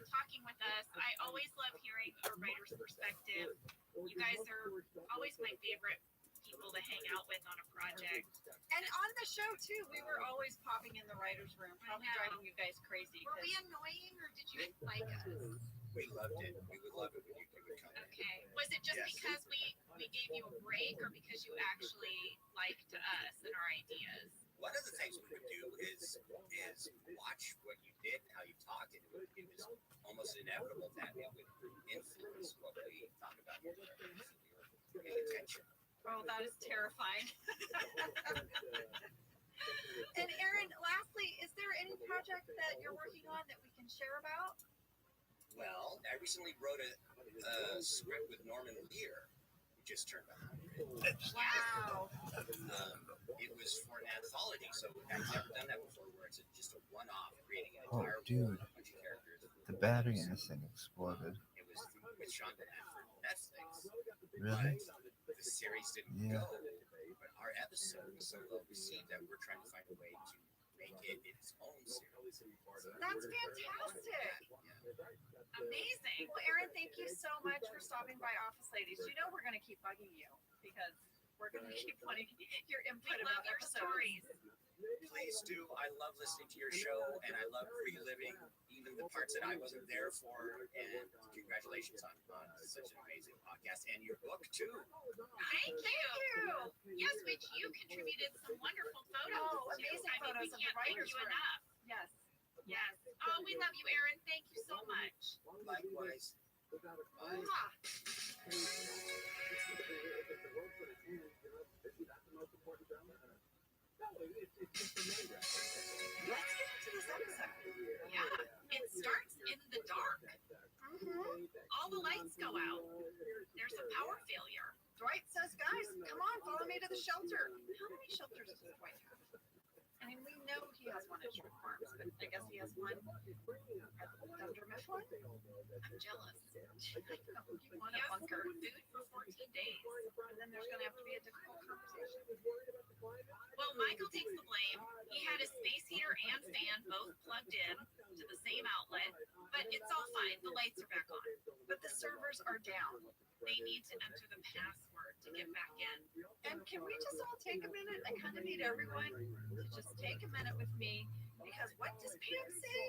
talking with us. I always love hearing a writer's perspective. You guys are always my favorite people to hang out with on a project. And on the show too, we were always popping in the writer's room, probably driving you guys crazy. Were we annoying or did you like us? We loved it. We would love it when you would come in. Okay. Was it just because we gave you a break or because you actually liked us and our ideas? One of the things we would do is watch what you did, how you talked, and it was almost inevitable that it would influence what we thought about your characters. We were paying attention. Oh, that is terrifying. And Aaron, lastly, is there any project that you're working on that we can share about? Well, I recently wrote a script with Norman Lear, who just turned 100. Wow. It was for an anthology, so I've never done that before, where it's just a one-off, creating an entire world with a bunch of characters. The battery in this thing exploded. It was with Sean Blanford. Netflix. Really? But the series didn't go. But our episode was so well received that we're trying to find a way to make it its own series. That's fantastic. Yeah. Amazing. Well, Aaron, thank you so much for stopping by Office Ladies. You know we're going to keep bugging you because we're going to keep wanting your input We about love your episodes. stories. Please do. I love listening to your show, and I love reliving even the parts that I wasn't there for. And congratulations on such an amazing podcast and your book too. Thank you. Yes, which you contributed some wonderful photos. Oh, to. amazing I mean, photos we of the can't thank writers' you room. enough. Yes. Yes. Oh, we love you, Aaron. Thank you so much. Likewise. Bye. Mwah. Let's get into this episode. Yeah, it starts in the dark. All the lights go out. There's a power failure. Dwight says, guys, come on, follow me to the shelter. How many shelters does Dwight have? I mean, we know he has one at Short Farms, but I guess he has one at the Dunder Mifflin. I'm jealous. You want He a has bunker. food for 14 days. And then there's going to have to be a difficult conversation. Well, Michael takes the blame. He had his space heater and fan both plugged in to the same outlet, but it's all fine. The lights are back on. But the servers are down. They need to enter the password to get back in. And can we just all take a minute? I kind of need everyone to just take a minute with me because what does Pam say?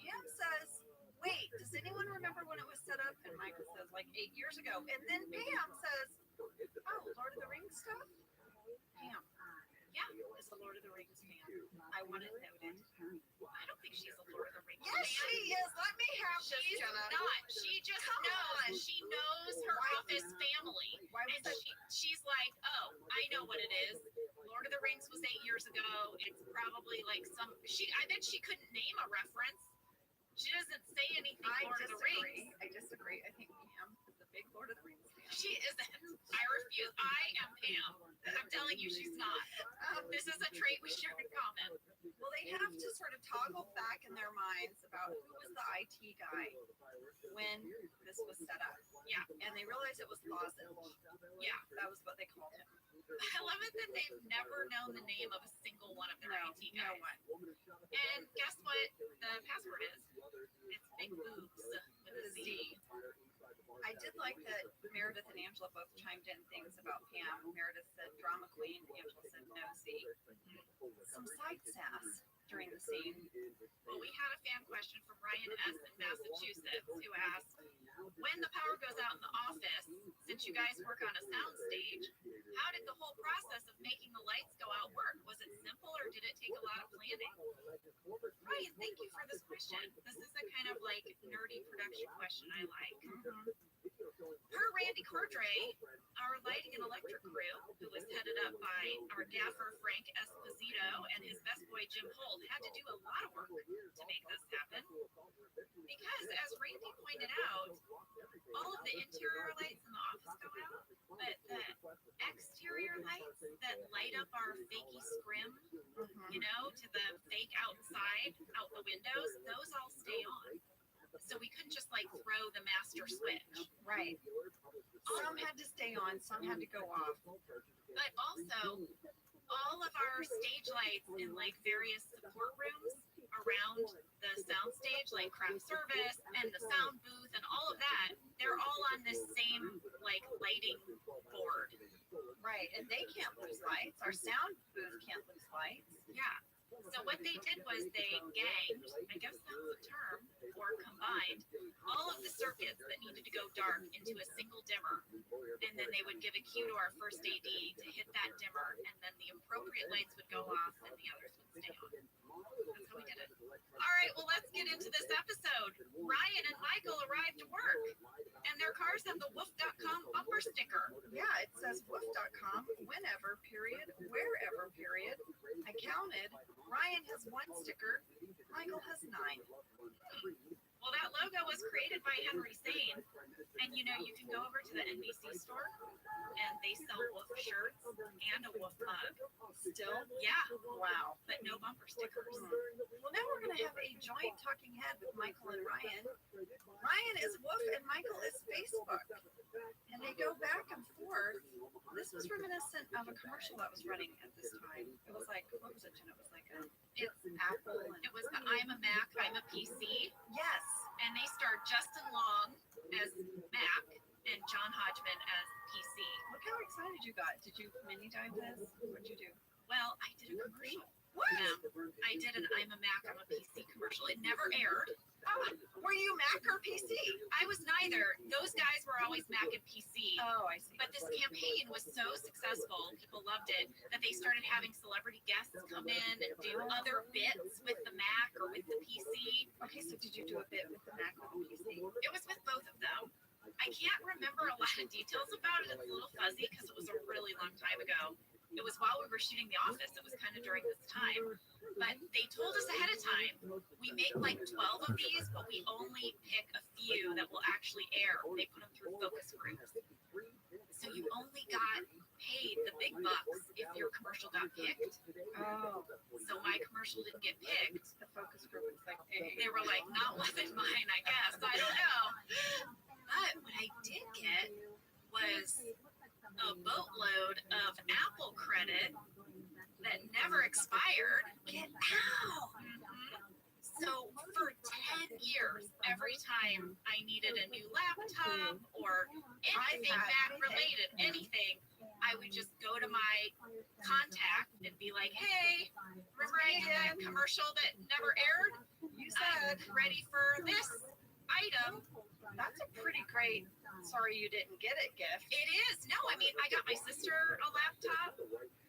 Pam says, wait, does anyone remember when it was set up? And Michael says, like 8 years ago. And then Pam says, oh, Lord of the Rings stuff? Pam, Yeah, is the Lord of the Rings fan. I want it noted. I don't think she's a Lord of the Rings Yes, fan. she is. Let me have this, She's Jenna. not. She just Come knows. on. She knows her office family. Why was And that? she's like, oh, I know what it is. Lord of the Rings was 8 years ago. It's probably like I bet she couldn't name a reference. She doesn't say anything Lord of the Rings. I disagree. I think Pam is a big Lord of the Rings fan. She isn't. I refuse. I am Pam. I'm telling you, she's not. This is a trait we share in common. Well, they have to sort of toggle back in their minds about who was the IT guy when this was set up. Yeah. And they realized it was Lozenge. Yeah. That was what they called him. I love it that they've never known the name of a single one of their IT No guys. one. And guess what the password is? It's big boobs with a Z. I did like that Meredith and Angela both chimed in things about Pam. Meredith said drama queen. Angela said nosy. Some side sass during the scene. Well, we had a fan question from Ryan S. in Massachusetts who asked, when the power goes out in the office, since you guys work on a sound stage, how did the whole process of making the lights go out work? Was it simple or did it take a lot of planning? Ryan, thank you for this question. This is a kind of like nerdy production question I like. Per Randy Cordray, our lighting and electric crew, who was headed up by our gaffer Frank Esposito and his best boy Jim Holt, had to do a lot of work to make this happen. Because as Randy pointed out, all of the interior lights in the office go out, but the exterior lights that light up our fakey scrim, you know, to the fake outside, out the windows, those all stay on. So we couldn't just like throw the master switch. Right. Some had to stay on, some had to go off. But also, all of our stage lights in like various support rooms around the soundstage, like craft service and the sound booth and all of that, they're all on this same like lighting board. Right, and they can't lose lights. Our sound booth can't lose lights. Yeah. So what they did was they ganged, I guess that's the term, or combined all of the circuits that needed to go dark into a single dimmer. And then they would give a cue to our first AD to hit that dimmer, and then the appropriate lights would go off and the others would stay on. That's how we did it. All right, well, let's get into this episode. Ryan and Michael arrived to work, and their cars have the woof.com bumper sticker. Yeah, it says woof.com, whenever, period, wherever, period. I counted. Ryan has 1 sticker. Michael has 9. Well, that logo was created by Henry Sane. And you know, you can go over to the NBC store and they sell Woof shirts and a Woof mug. Still? Yeah, Wow. but no bumper stickers. Well, now we're going to have a joint talking head with Michael and Ryan. Ryan is Woof and Michael is Facebook. And they go back and forth. This was reminiscent of a commercial that was running at this time. It was like, what was it, Jen? It was like It's Apple. And It was the I'm a Mac, I'm a PC. yes. And they starred Justin Long as Mac and John Hodgman as PC. Look how excited you got. Did you mini dive this? What'd you do? Well, I did a commercial. What? I did an I'm a Mac, I'm a PC commercial. It never aired. Were you Mac or PC? I was neither. Those guys were always Mac and PC. Oh, I see. But this campaign was so successful, people loved it, that they started having celebrity guests come in and do other bits with the Mac or with the PC. Okay, so did you do a bit with the Mac or the PC? It was with both of them. I can't remember a lot of details about it. It's a little fuzzy because it was a really long time ago. It was while we were shooting The Office. It was kind of during this time. But they told us ahead of time, we make like 12 of these, but we only pick a few that will actually air. They put them through focus groups. So you only got paid the big bucks if your commercial got picked. Oh, So my commercial didn't get picked. the focus group was like, hey. They were like, not one of mine, I guess. I don't know. But what I did get was a boatload of Apple credit that never expired. Get out! So for 10 years, every time I needed a new laptop or anything Mac related, anything, I would just go to my contact and be like, hey, remember I did that commercial that never aired? You I'm said ready for this item. that's a pretty great sorry you didn't get it gift. It is. No, I mean, I got my sister a laptop,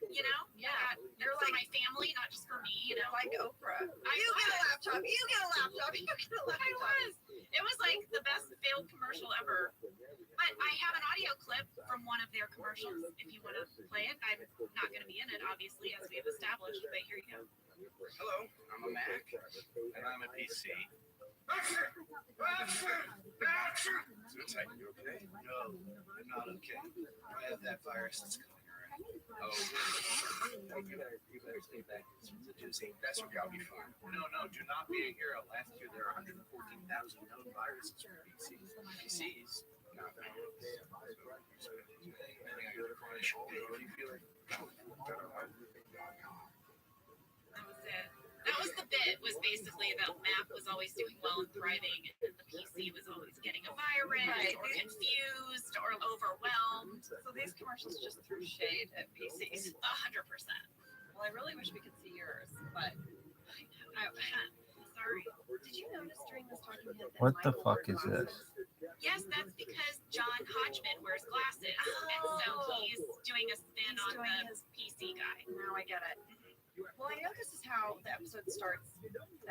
you know? Yeah. You're for my family, not just for me, you know? Like Oprah. I You get a was. laptop. You get a laptop. You get a laptop. I was. It was like the best failed commercial ever. But I have an audio clip from one of their commercials if you want to play it. I'm not going to be in it, obviously, as we have established, but here you go. Hello, I'm a Mac, and I'm a PC. You okay? No, I'm not okay. I have that virus that's coming around. Oh, you better stay back. That's okay, I'll be fine. No, do not be a hero. Last year there were 114,000 known viruses for PCs. PCs? No, that was it. That was the bit, was basically that Mac was always doing well and thriving, and the PC was always getting a virus or confused or overwhelmed. So these commercials just threw shade at PCs. 100%. Well, I really wish we could see yours, but Sorry. did you notice during this talking head that What the Michael fuck wears is this? glasses? Yes, that's because John Hodgman wears glasses, and so he's doing a spin He's on doing the his- PC guy. Now I get it. Well, I know this is how the episode starts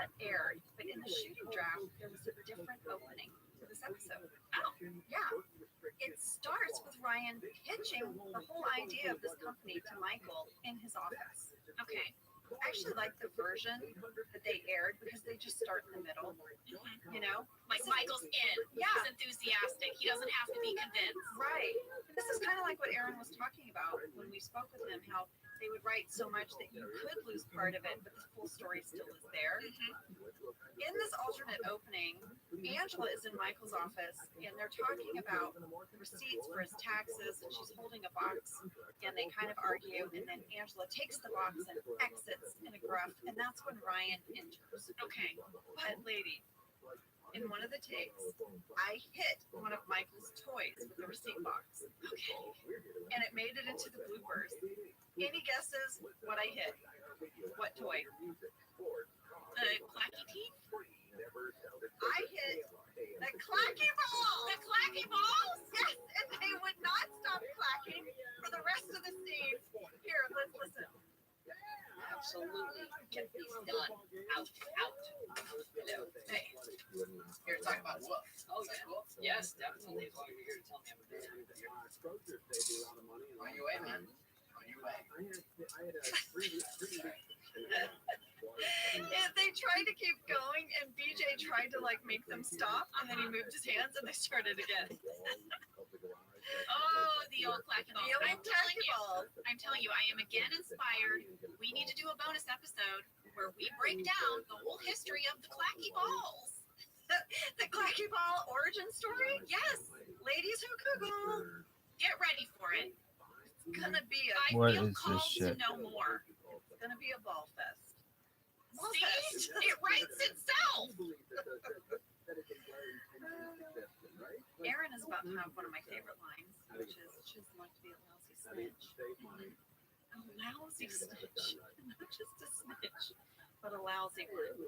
that aired, but in the shooting draft, there was a different opening to this episode. Oh, Yeah. It starts with Ryan pitching the whole idea of this company to Michael in his office. okay. I actually like the version that they aired because they just start in the middle, you know? Like Michael's in. Yeah. He's enthusiastic. He doesn't have to be convinced. Right. This is kind of like what Aaron was talking about when we spoke with him, how they would write so much that you could lose part of it, but the full story still is there. In this alternate opening, Angela is in Michael's office and they're talking about receipts for his taxes and she's holding a box and they kind of argue and then Angela takes the box and exits in a gruff and that's when Ryan enters. Okay. But lady, in one of the takes, I hit one of Michael's toys with the receipt box. Okay. And it made it into the bloopers. Any guesses what I hit? What toy? The clacky teeth? I hit the clacky ball! The clacky balls? Yes, and they would not stop clacking for the rest of the scene. Here, let's listen. Absolutely get these done. Out, out. Hello. Hey. Here to talk about woof. Oh, yeah. Woof. Yes, definitely. As long as you're here to tell me I'm good. On your way, man. On your way. And they tried to keep going, and BJ tried to like make them stop, and then he moved his hands, and they started again. Oh, the old clacky balls. The old I'm telling clacky you, ball. I'm telling you, I am again inspired. We need to do a bonus episode where we break down the whole history of the clacky balls. The clacky ball origin story? Yes, Ladies who Google. get ready for it. It's gonna be a I What feel is this called to shit? know more. it's gonna be a ball fest. Ball See, fest. it writes itself. Aaron is about to have one of my favorite lines, which is she's like to be a lousy snitch. A lousy snitch. Not just a snitch, but a lousy one.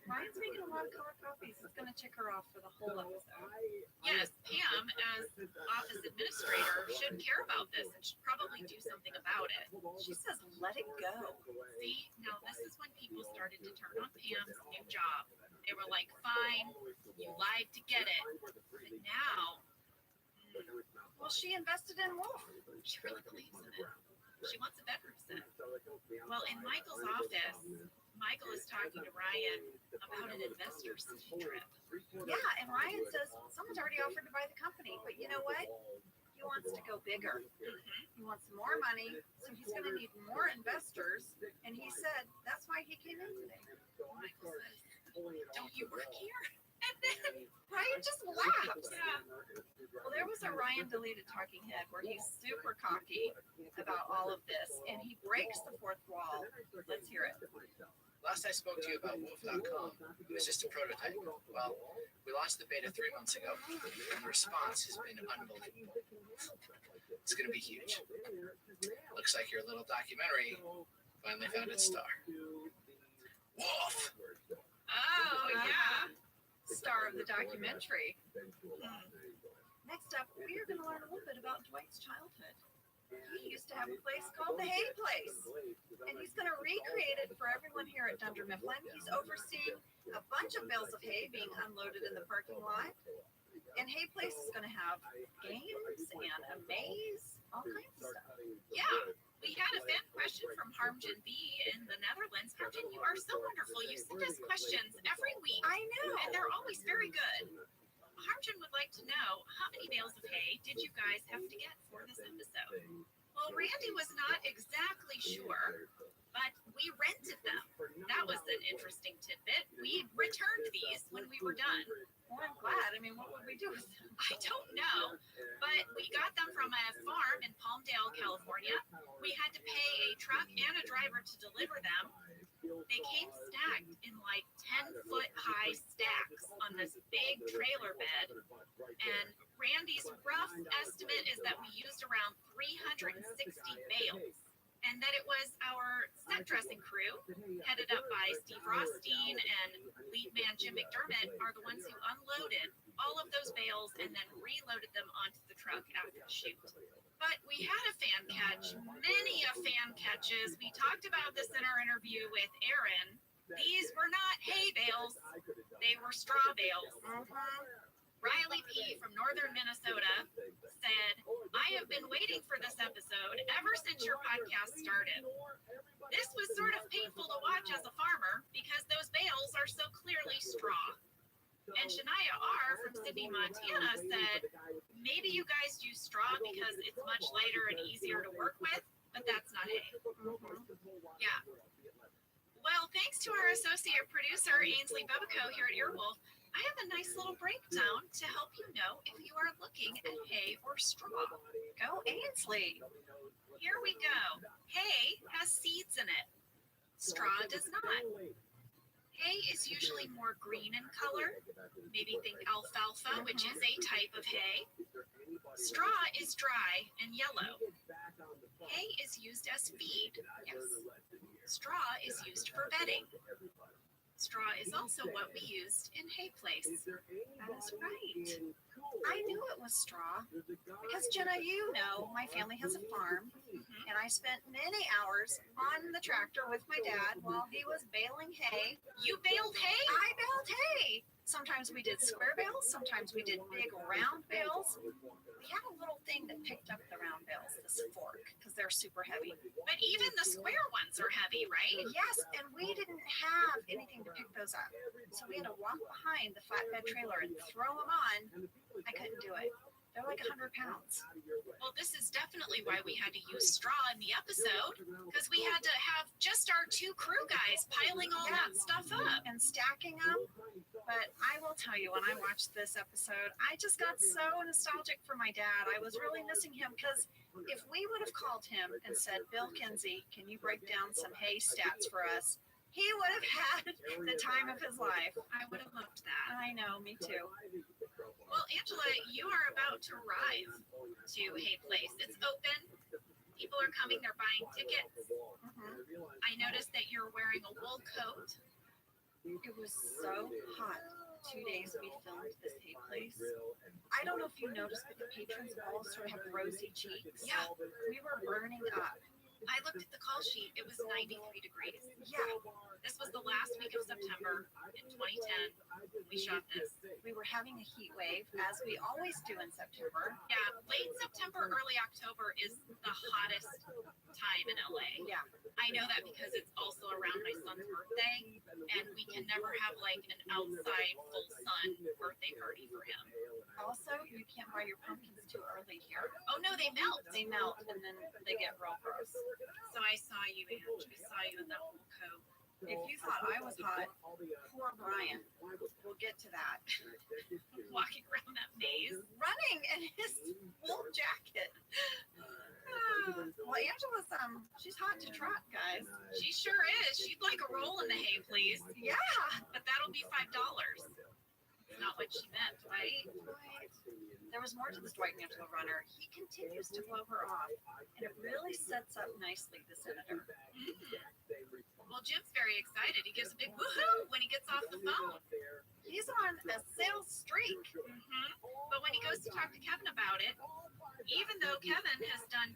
Ryan's making a lot of color copies. It's gonna tick her off for the whole episode. Yes, Pam, as office administrator, should care about this and should probably do something about it. She says, let it go. See, now this is when people started to turn on Pam's new job. They were like, fine, you lied to get it. But now, Well, she invested in Wolf. she really believes in it. She wants a bedroom set. Well, in Michael's office, Michael is talking to Ryan about an investor city trip. Yeah, and Ryan says someone's already offered to buy the company, but you know what? He wants to go bigger. He wants more money, so he's going to need more investors. And he said that's why he came in today. Michael says, don't you work here? And then Ryan just laughed. Yeah. Well, there was a Ryan deleted talking head where he's super cocky about all of this, and he breaks the fourth wall. Let's hear it. Last I spoke to you about wolf.com, it was just a prototype. Well, we launched the beta 3 months ago, and the response has been unbelievable. It's going to be huge. Looks like your little documentary finally found its star. Wolf! Oh, yeah. Star of the documentary. Next up, we are going to learn a little bit about Dwight's childhood. He used to have a place called the Hay Place, and he's going to recreate it for everyone here at Dunder Mifflin. He's overseeing a bunch of bales of hay being unloaded in the parking lot, and Hay Place is going to have games and a maze, all kinds of stuff. Yeah. We had a fan question from Harmjan B in the Netherlands. Harmjan, you are so wonderful. You send us questions every week, I know. and they're always very good. Harmjan would like to know, how many bales of hay did you guys have to get for this episode? Well, Randy was not exactly sure, but we rented them. That was an interesting tidbit. We returned these when we were done. Well, I'm glad. I mean, what would we do with them? I don't know, but we got them from a farm in Palmdale, California. We had to pay a truck and a driver to deliver them. They came stacked in like 10-foot high stacks on this big trailer bed. And Randy's rough estimate is that we used around 360 bales. And that it was our set dressing crew, headed up by Steve Rothstein and lead man Jim McDermott, are the ones who unloaded all of those bales and then reloaded them onto the truck after the shoot. But we had a fan catch, many a fan catches. We talked about this in our interview with Aaron. These were not hay bales, they were straw bales. Riley P. from northern Minnesota said, I have been waiting for this episode ever since your podcast started. This was sort of painful to watch as a farmer because those bales are so clearly straw. And Shania R. from Sydney, Montana said, maybe you guys use straw because it's much lighter and easier to work with, but that's not hay. Yeah. Well, thanks to our associate producer, Ainsley Bebico here at Earwolf, I have a nice little break breakdown to help you know if you are looking at hay or straw. Go Ainsley. Here we go. Hay has seeds in it. Straw does not. Hay is usually more green in color. Maybe think alfalfa, which is a type of hay. Straw is dry and yellow. Hay is used as feed. Yes. Straw is used for bedding. Straw is also what we used in hay place. That is right. I knew it was straw because Jenna, you know, my family has a farm, and I spent many hours on the tractor with my dad while he was baling hay. You baled hay? I baled hay. Sometimes we did square bales, sometimes we did big round bales. We had a little thing that picked up the round bales, this fork, because they're super heavy. But even the square ones are heavy, right? Yes, and we didn't have anything to pick those up. So we had to walk behind the flatbed trailer and throw them on. I couldn't do it. They're like 100 pounds. Well, this is definitely why we had to use straw in the episode, because we had to have just our two crew guys piling all that stuff up. And stacking them. But I will tell you, when I watched this episode, I just got so nostalgic for my dad. I was really missing him because if we would have called him and said, Bill Kinsey, can you break down some hay stats for us? He would have had the time of his life. I would have loved that. I know, me too. Well, Angela, you are about to arrive to Hay Place. It's open. People are coming. They're buying tickets. I noticed that you're wearing a wool coat. It was so hot. 2 days we filmed this Hay Place. I don't know if you noticed, but the patrons all sort of have rosy cheeks. Yeah. We were burning up. I looked at the call sheet. It was 93 degrees. Yeah. This was the last week of September in 2010. We shot this. We were having a heat wave, as we always do in September. Yeah, late September, early October is the hottest time in LA. Yeah. I know that because it's also around my son's birthday, and we can never have like an outside full sun birthday party for him. Also, you can't buy your pumpkins too early here. Oh no, they melt. They melt and then they get real gross. So I saw you, Ange. I saw you in that wool coat. If you thought I was hot, poor Brian. We'll get to that. Walking around that maze. Running in his wool jacket. Well, Angela's she's hot to trot, guys. She sure is. She'd like a roll in the hay, please. Yeah. But that'll be $5. Not what she meant, right? There was more to this Dwight and Angela runner. He continues to blow her off, and it really sets up nicely the senator. Well, Jim's very excited. He gives a big woohoo when he gets off the phone. He's on a sales streak. But when he goes to talk to Kevin about it, even though Kevin has done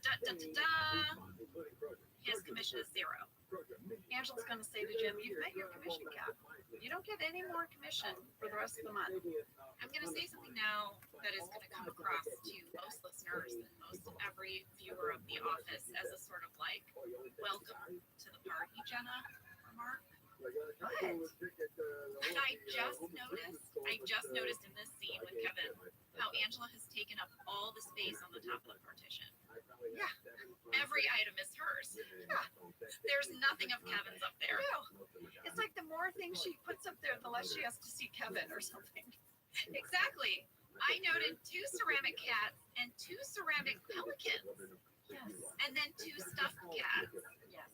his commission is $0. Angela's going to say to Jim, you've met your commission cap. You don't get any more commission for the rest of the month. I'm going to say something now that is going to come across to most listeners and most every viewer of The Office as a sort of like, welcome to the party, Jenna remark. What? And I just noticed in this scene with Kevin how Angela has taken up all the space on the top of the partition. Yeah. Every item is hers. Yeah. There's nothing of Kevin's up there. No. It's like the more things she puts up there, the less she has to see Kevin or something. Exactly. I noted 2 ceramic cats and 2 ceramic pelicans. Yes. And then 2 stuffed cats. Yes.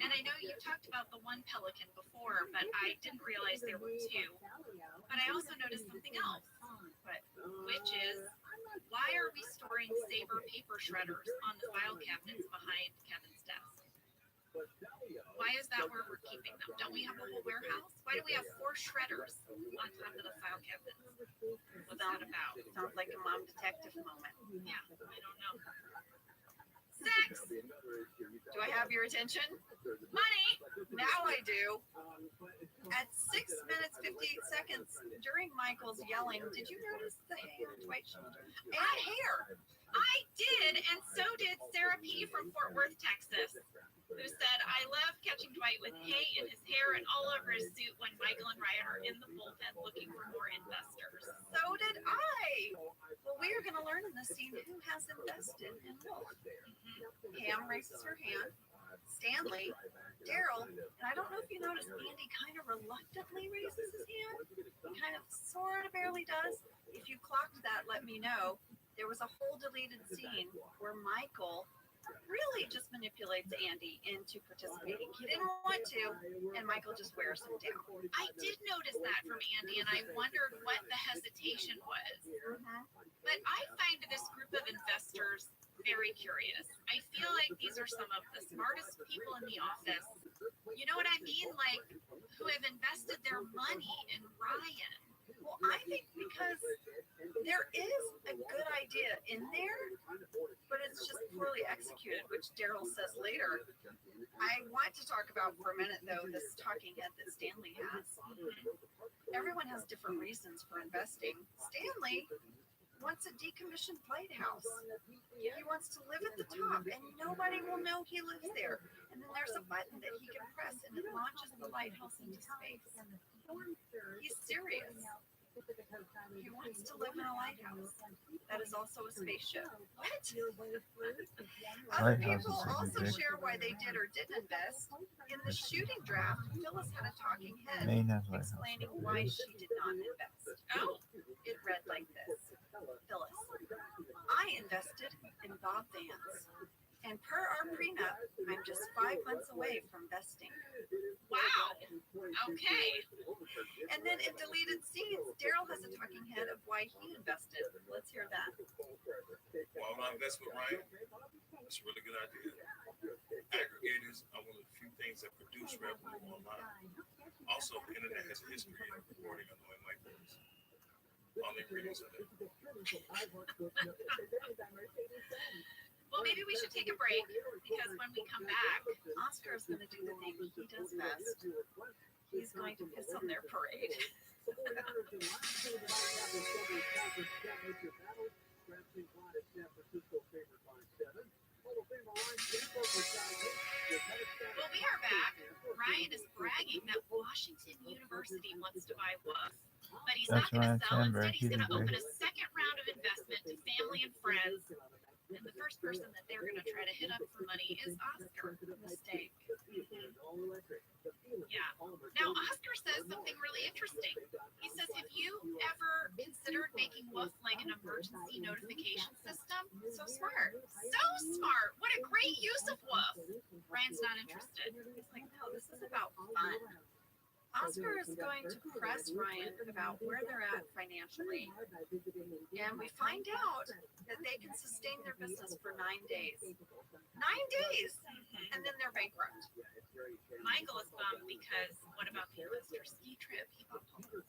And I know you talked about the one pelican before, but I didn't realize there were 2. But I also noticed something else, which is, why are we storing Saber paper shredders on the file cabinets behind Kevin's desk? Why is that where we're keeping them? Don't we have a whole warehouse? Why do we have 4 shredders on top of the file cabinets? What's that about? Sounds like a mom detective moment. Yeah, I don't know. Sex! Do I have your attention? Money! Now I do. At 6 minutes 58 seconds during Michael's yelling, did you notice the hair on Dwight's shoulder? And hair. I did, and so did Sarah P. from Fort Worth, Texas, who said, I love catching Dwight with hay in his hair and all over his suit when Michael and Ryan are in the bullpen looking for more investors. So did I. Well, we are going to learn in this scene who has invested in Wolf. Pam raises her hand. Stanley, Daryl, and I don't know if you noticed, Andy kind of reluctantly raises his hand. He kind of sort of barely does. you clocked that, let me know. There was a whole deleted scene where Michael really just manipulates Andy into participating. He didn't want to, and Michael just wears him down. I did notice that from Andy, and I wondered what the hesitation was. But I find this group of investors very curious. I feel like these are some of the smartest people in the office. You know what I mean? Like, who have invested their money in Ryan. Well, I think because there is a good idea in there, but it's just poorly executed, which Daryl says later. I want to talk about for a minute, though, this talking head that Stanley has. Everyone has different reasons for investing. Stanley wants a decommissioned lighthouse. He wants to live at the top, and nobody will know he lives there. And then there's a button that he can press, and it launches the lighthouse into space. He's serious. He wants to live in a lighthouse. That is also a spaceship. What? Other people also share why they did or didn't invest. In the shooting draft, Phyllis had a talking head explaining why she did not invest. Oh, It read like this. Phyllis, I invested in Bob Vance. And per our prenup, I'm just 5 months away from vesting. wow. Okay. And then in deleted scenes, Daryl has a talking head of why he invested. Let's hear that. Well, my investment, Ryan, it's a really good idea. Aggregators are one of the few things that produce revenue online. Also, the internet has a history of reporting annoying like this. All the ingredients are there. Well, maybe we should take a break because when we come back, Oscar is going to do the thing he does best. He's going to piss on their parade. well, we are back. Ryan is bragging that Washington University wants to buy Woof, but he's That's not going to Ryan sell. Sandberg. Instead, he's going to He's open great. a second round of investment to family and friends. And the first person that they're going to try to hit up for money is Oscar. Mistake. Yeah. Now, Oscar says something really interesting. He says, have you ever considered making Woof like an emergency notification system? So smart. So smart. What a great use of Woof. Ryan's not interested. He's like, no, this is about fun. Oscar is going to press Ryan about where they're at financially. And we find out that they can sustain their business for 9 days. 9 days! And then they're bankrupt. Michael is bummed because what about the investor ski trip he bought Thomas?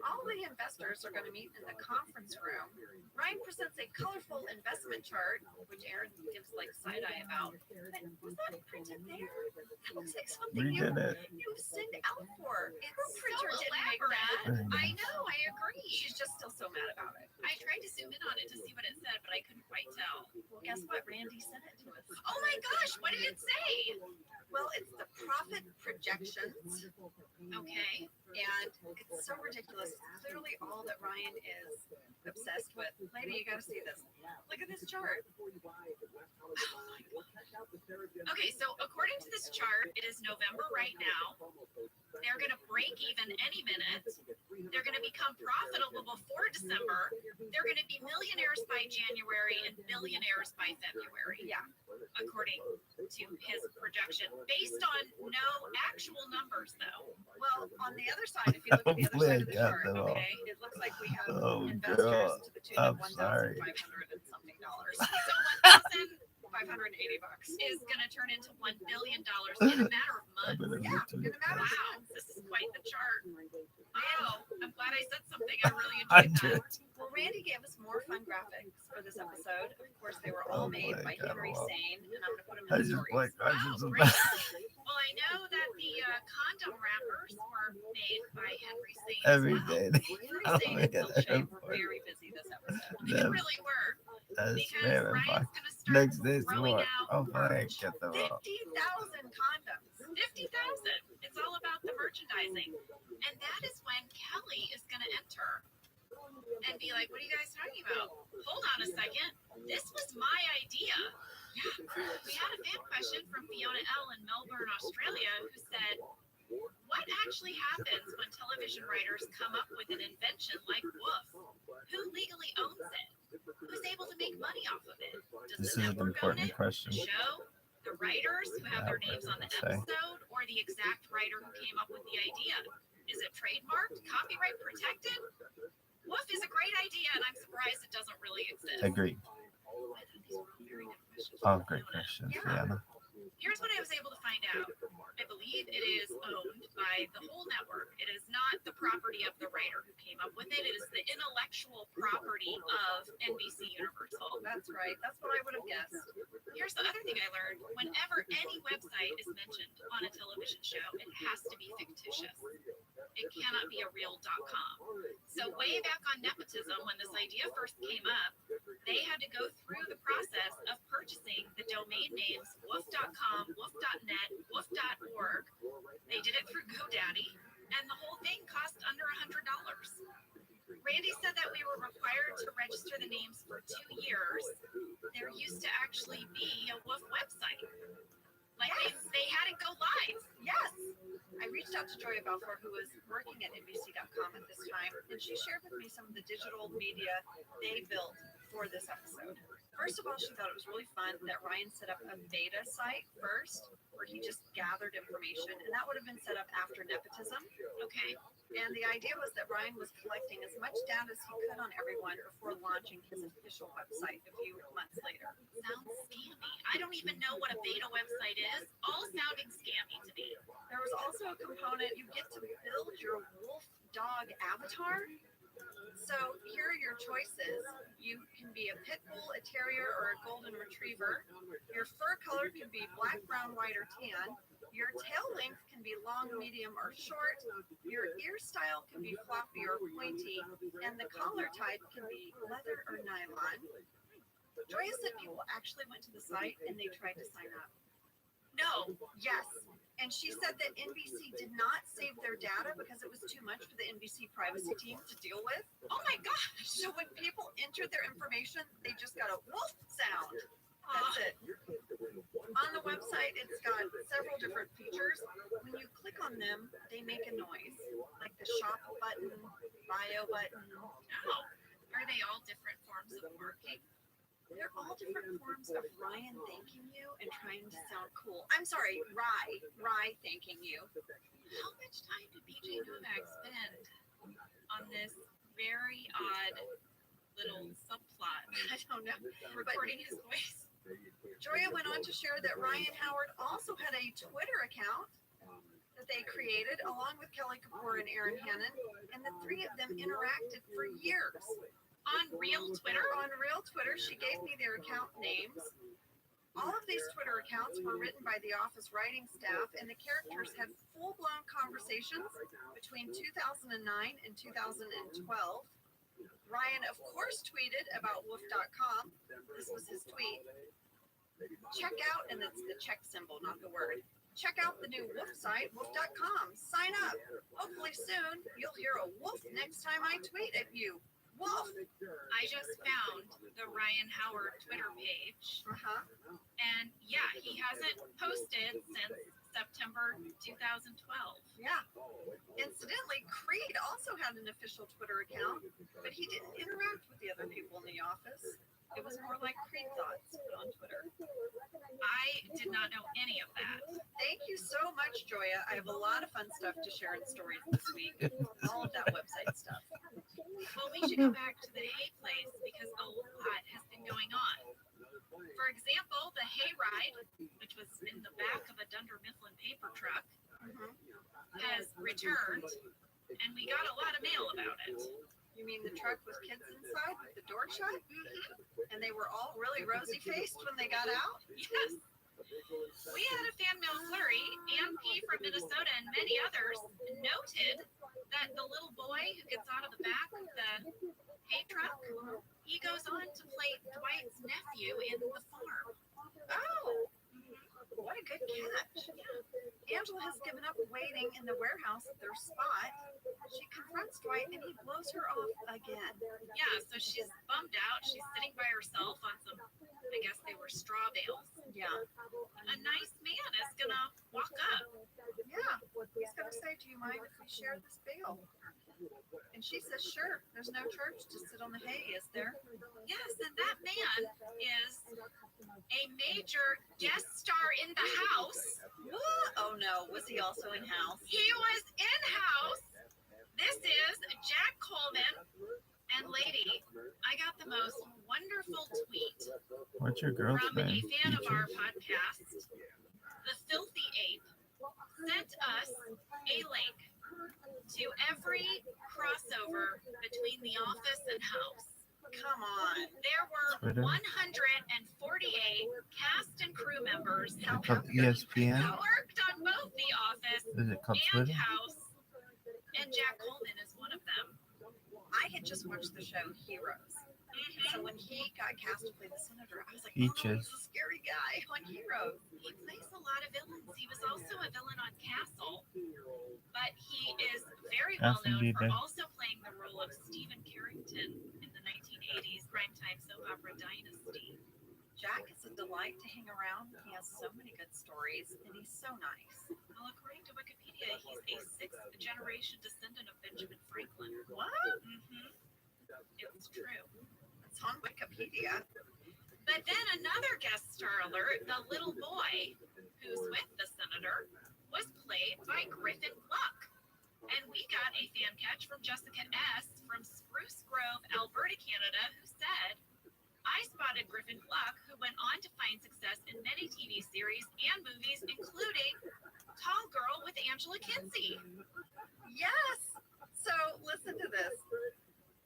All the investors are going to meet in the conference room. Ryan presents a colorful investment chart, which Aaron gives like side eye about. But was that printed there? That looks like something We did it. you send out for. It's So printer didn't make elaborate. that. I know, I agree. She's just still so mad about it. I tried to zoom in on it to see what it said, but I couldn't quite tell. Well, guess what? Randy sent it to us. Oh my gosh, what did it say? Well, it's the profit projections, Okay. and it's so ridiculous. It's clearly all that Ryan is obsessed with. Lady, you got to see this. Look at this chart. Okay, so according to this chart, it is November right now. They're going to break even any minute. They're going to become profitable before December. They're going to be millionaires by January and billionaires by February. Yeah. According to his projection, based on no actual numbers, though. Well, on the other side, if you look at the other side of the Got chart, them all. okay, it looks like we have Oh, investors God. to the tune I'm of sorry. $1,500 and something dollars. So $580 is going to turn into $1 billion in a matter of I'm months. gonna Yeah, do in a matter of Wow, this is quite the chart. Oh, I'm glad I said something. I really I enjoyed did. that. Well, Randy gave us more fun graphics for this episode. Of course, they were all Oh, made my by God, Henry wow. Sane, and I'm going to put them I in the just stories. like I Wow, just great. Well, I know that the condom wrappers were made by Henry Sane every as well. day. Henry Oh, Sane my and Bill God, Shea were very busy this episode. They really were. That's Because very Ryan's fun. going to start Next day's throwing work. out Oh, I merch. get them all. 50,000 condoms. 50,000. It's all about the merchandising. And that is when Kelly is going to enter and be like, what are you guys talking about? Hold on a second. This was my idea. Yeah. We had a fan question from Fiona L. in Melbourne, Australia, who said, what actually happens when television writers come up with an invention like Woof? Who This the is an network own important it, question. the show, the writers who have their names on the Say. episode, or the exact writer who came up with the idea? Is it trademarked, copyright protected? Woof is a great idea, and I'm surprised it doesn't really exist. Agreed. I thought these were all very good questions. All great questions, Brianna. Here's what I was able to find out. I believe it is owned by the whole network. It is not the property of the writer who came up with it. It is the intellectual property of NBC Universal. That's right. That's what I would have guessed. Here's the other thing I learned. Whenever any website is mentioned on a television show, it has to be fictitious. It cannot be a real.com. So way back on nepotism, when this idea first came up, they had to go through the process of purchasing the domain names woof.com, woof.net, woof.org. They did it through GoDaddy, and the whole thing cost under $100. Randy said that we were required to register the names for 2 years. There used to actually be a Woof website. Like they had it go live. Yes. I reached out to Joya Balfour, who was working at NBC.com at this time, and she shared with me some of the digital media they built for this episode. First of all, she thought it was really fun that Ryan set up a beta site first, where he just gathered information, and that would have been set up after nepotism. Okay. And the idea was that Ryan was collecting as much data as he could on everyone before launching his official website a few months later. Sounds scammy. I don't even know what a beta website is. All sounding scammy to me. There was also a component you get to build your wolf dog avatar. So here are your choices. You can be a pit bull, a terrier, or a golden retriever. Your fur color can be black, brown, white, or tan. Your tail length can be long, medium, or short. Your ear style can be floppy or pointy. And the collar type can be leather or nylon. Joya said people actually went to the site and they tried to sign up. No. Yes. And she said that NBC did not save their data because it was too much for the NBC privacy team to deal with. Oh my gosh. So when people entered their information, they just got a wolf sound. That's it. On the website, it's got several different features. When you click on them, they make a noise, like the shop button, bio button. Oh. Are they all different forms of marketing? They're all different forms of Ryan thanking you and trying to sound cool. I'm sorry, Rye thanking you. How much time did BJ Novak spend on this very odd little subplot? I don't know. Recording his voice. Joya went on to share that Ryan Howard also had a Twitter account that they created along with Kelly Kapoor and Aaron Hannon, and the three of them interacted for years. On real Twitter? On real Twitter, she gave me their account names. All of these Twitter accounts were written by the office writing staff, and the characters had full-blown conversations between 2009 and 2012. Ryan, of course, tweeted about woof.com. This was his tweet. Check out, and it's the check symbol, not the word. Check out the new Woof site, woof.com. Sign up. Hopefully soon, you'll hear a woof next time I tweet at you. Woof. I just found the Ryan Howard Twitter page. And yeah, he hasn't posted since September 2012. Yeah. Incidentally, Creed also had an official Twitter account, but he didn't interact with the other people in the office. It was more like Creed thoughts on Twitter. I did not know any of that. Thank you so much, Joya. I have a lot of fun stuff to share in stories this week. All of that website stuff. Well, we should go back to the hay place because a lot has been going on. For example, the hay ride, which was in the back of a Dunder Mifflin paper truck, has returned, and we got a lot of mail about it. You mean the truck with kids inside with the door shut? And they were all really rosy-faced when they got out? Yes. We had a fan mail flurry. Ann P. from Minnesota and many others noted that the little boy who gets out of the back of the hay truck, he goes on to play Dwight's nephew in The Farm. Oh, what a good catch. Angela has given up waiting in the warehouse at their spot. she confronts Dwight and he blows her off again. Yeah, so she's bummed out. She's sitting by herself on some, I guess they were straw bales. Yeah. A nice man is gonna walk up. Yeah. He's gonna say, do you mind if we share this bale? And she says, sure. There's no church to sit on the hay, is there? Yes, and that man is a major guest star in the house. What? Oh no, was he also in house? He was in house. This is Jack Coleman. And lady, I got the most wonderful tweet What's your girl's from a name? fan of our Peaches? podcast. The Filthy Ape sent us a link to every crossover between The Office and House. Come on. There were Twitter? 148 cast and crew members Is it called ESPN? who worked on both The Office Is it called and Twitter? House, and Jack Coleman is one of them. I had just watched the show Heroes. So when he got cast to play the senator, I was like, oh, Peaches. he's a scary guy on Heroes. He plays a lot of villains. He was also a villain on Castle, but he is very well Castle known for Bieber. also playing the role of Stephen Carrington in the 1980s primetime soap opera Dynasty. Jack is a delight to hang around. He has so many good stories, and he's so nice. Well, according to Wikipedia, he's a sixth-generation descendant of Benjamin Franklin. What? It's true. It's on Wikipedia. But then another guest star alert, the little boy who's with the senator was played by Griffin Gluck. And we got a fan catch from Jessica S. from Spruce Grove, Alberta, Canada, who said, I spotted Griffin Gluck, who went on to find success in many TV series and movies, including Tall Girl with Angela Kinsey. Yes. So listen to this.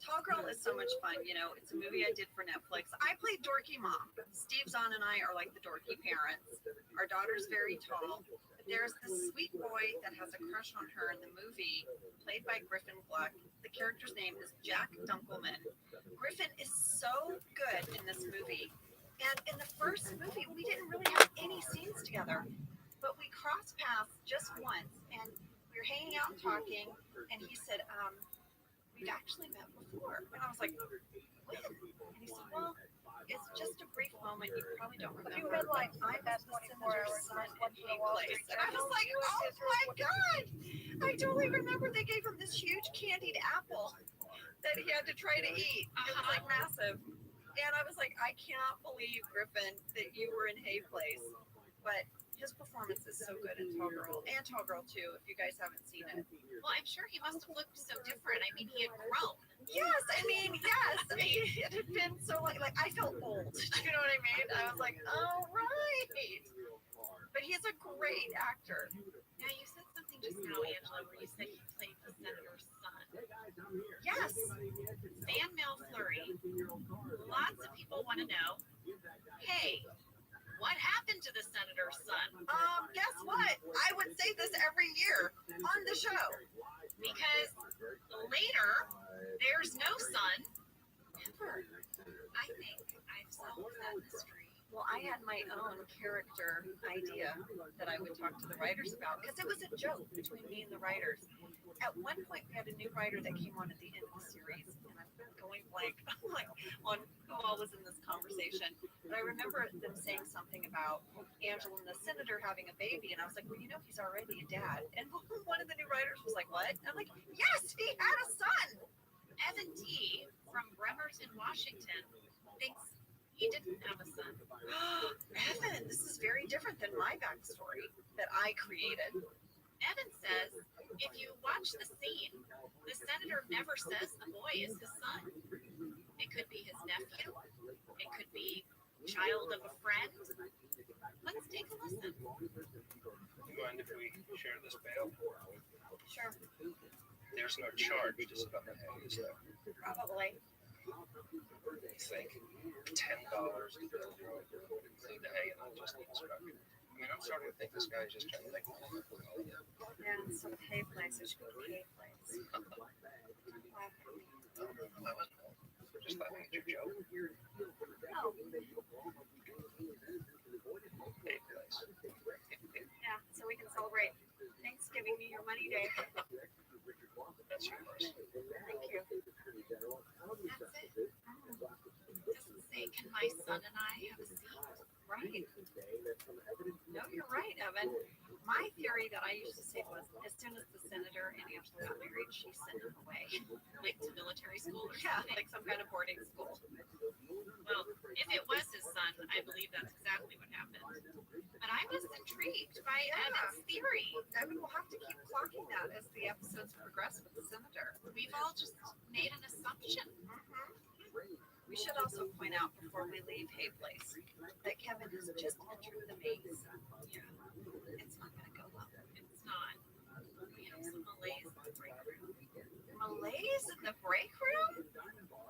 Tall Girl is so much fun. You know, it's a movie I did for Netflix. I played dorky mom. Steve Zahn and I are like the dorky parents. Our daughter's very tall. But there's this sweet boy that has a crush on her in the movie, played by Griffin Gluck. The character's name is Jack Dunkelman. Griffin is so good in this movie. And in the first movie, we didn't really have any scenes together. But we crossed paths just once. And we were hanging out and talking. And he said, we've actually met before. And I was like, when? And he said, well, it's just a brief moment. You probably don't remember. You had like, I met the senator's son in Hay Place. And I was like, oh my God. I totally remember they gave him this huge candied apple that he had to try to eat. It was like massive. And I was like, I cannot believe, Griffin, that you were in Hay Place. But his performance is so good in Tall Girl, and Tall Girl 2, if you guys haven't seen it. Well, I'm sure he must have looked so different. I mean, he had grown. Yes, I mean, it had been so like I felt old. You know what I mean? I was like, oh, right. But he's a great actor. Now, you said something just now, Angela, where you said he played the senator's son. Yes. Fan mail flurry. Lots of people want to know, hey, what happened to the senator's son? Guess what? I would say this every year on the show. Because later, there's no son. Never. I think I've solved that mystery. Well, I had my own character idea that I would talk to the writers about because it was a joke between me and the writers. At one point, we had a new writer that came on at the end of the series, and I'm going blank like on who all was in this conversation. But I remember them saying something about Angela and the senator having a baby, and I was like, well, you know, he's already a dad. And one of the new writers was like, what? And I'm like, yes, he had a son. Evan T. from Bremerton, Washington, thinks he didn't have a son. Evan, this is very different than my backstory that I created. Evan says, if you watch the scene, the senator never says the boy is his son. It could be his nephew. It could be child of a friend. Let's take a listen. You mind if we share this bail? Sure. There's no charge to spell the hay, is there? Probably. I think $10 to include the hay and I'll just instruction. I mean, I'm starting to think this guy's just trying to make money. Yeah, so hay place, it should be hay place. I wasn't just laughing at your joke. Oh, Hay place. yeah, so we can celebrate Thanksgiving New Year Money Day. That's your son and I have a seat. Right. No, you're right, Evan. My theory that I used to say was, as soon as the senator and Angela got married, she sent him away. Like to military school or Yeah, something. like some kind of boarding school. Well, if it was his son, I believe that's exactly what happened. But I'm just intrigued by Evan's theory. Evan will have to keep clocking that as the episodes progress with the senator. We've all just made an assumption. We should also point out before we leave Hay Place that Kevin has just entered the maze. Yeah, It's not going to go well. it's not. We have some malaise in the break room. Malaise in the break room?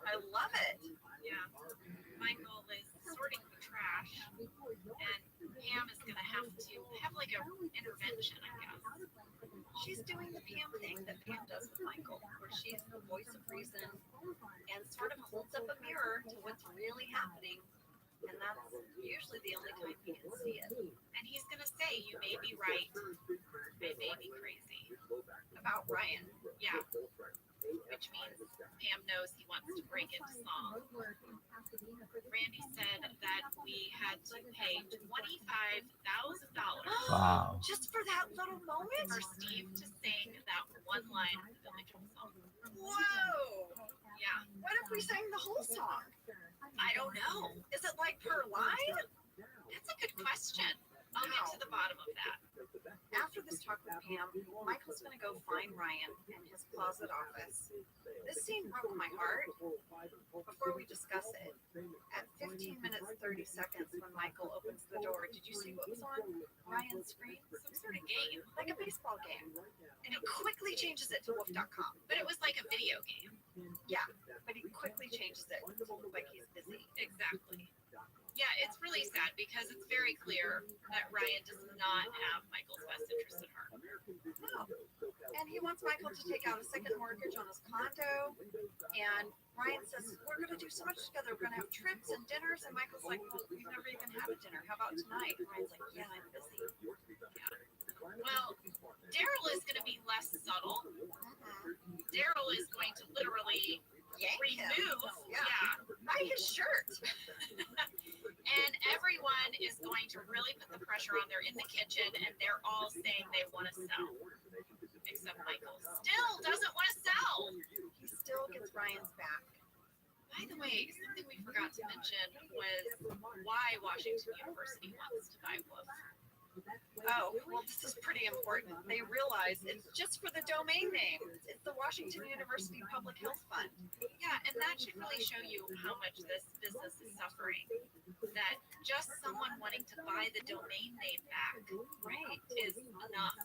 I love it. Yeah. Michael is sorting the trash, and Pam is going to have like a intervention, I guess. She's doing the Pam thing that Pam does with Michael, where she's the voice of reason and sort of holds up a mirror to what's really happening. And that's usually the only time he can see it. And he's going to say, you may be right, I may be crazy. About Ryan. Yeah. Which means Pam knows he wants to break into song. Randy said that we had to pay $25,000 Wow. Just for that little moment? for Steve to sing that one line of the Village song. Whoa! Yeah. What if we sang the whole song? I don't know. Is it like per line? That's a good question. I'll get to the bottom of that. After this talk with Pam, Michael's going to go find Ryan in his closet office. This scene broke my heart. Before we discuss it, at 15 minutes 30 seconds when Michael opens the door, did you see what was on Ryan's screen? Some sort of game. Like a baseball game. And he quickly changes it to wolf.com. But it was like a video game. Yeah, but he quickly changes it to look like he's busy. Exactly. Yeah, it's really sad because it's very clear that Ryan does not have Michael's best interest at heart. No. And he wants Michael to take out a second mortgage on his condo. And Ryan says, we're going to do so much together. We're going to have trips and dinners. And Michael's like, well, we've never even had a dinner. How about tonight? And Ryan's like, yeah, I'm busy. Well, Daryl is going to be less subtle. Daryl is going to literally Yank him. remove, Yeah. By his shirt. and everyone is going to really put the pressure on. They're in the kitchen and they're all saying they want to sell. Except Michael still doesn't want to sell. He still gets Ryan's back. By the way, something we forgot to mention was why Washington University wants to buy Wolf. Oh, well, this is pretty important. They realize it's just for the domain name. It's the Washington University Public Health Fund. Yeah, and that should really show you how much this business is suffering. That just someone wanting to buy the domain name back, right, is enough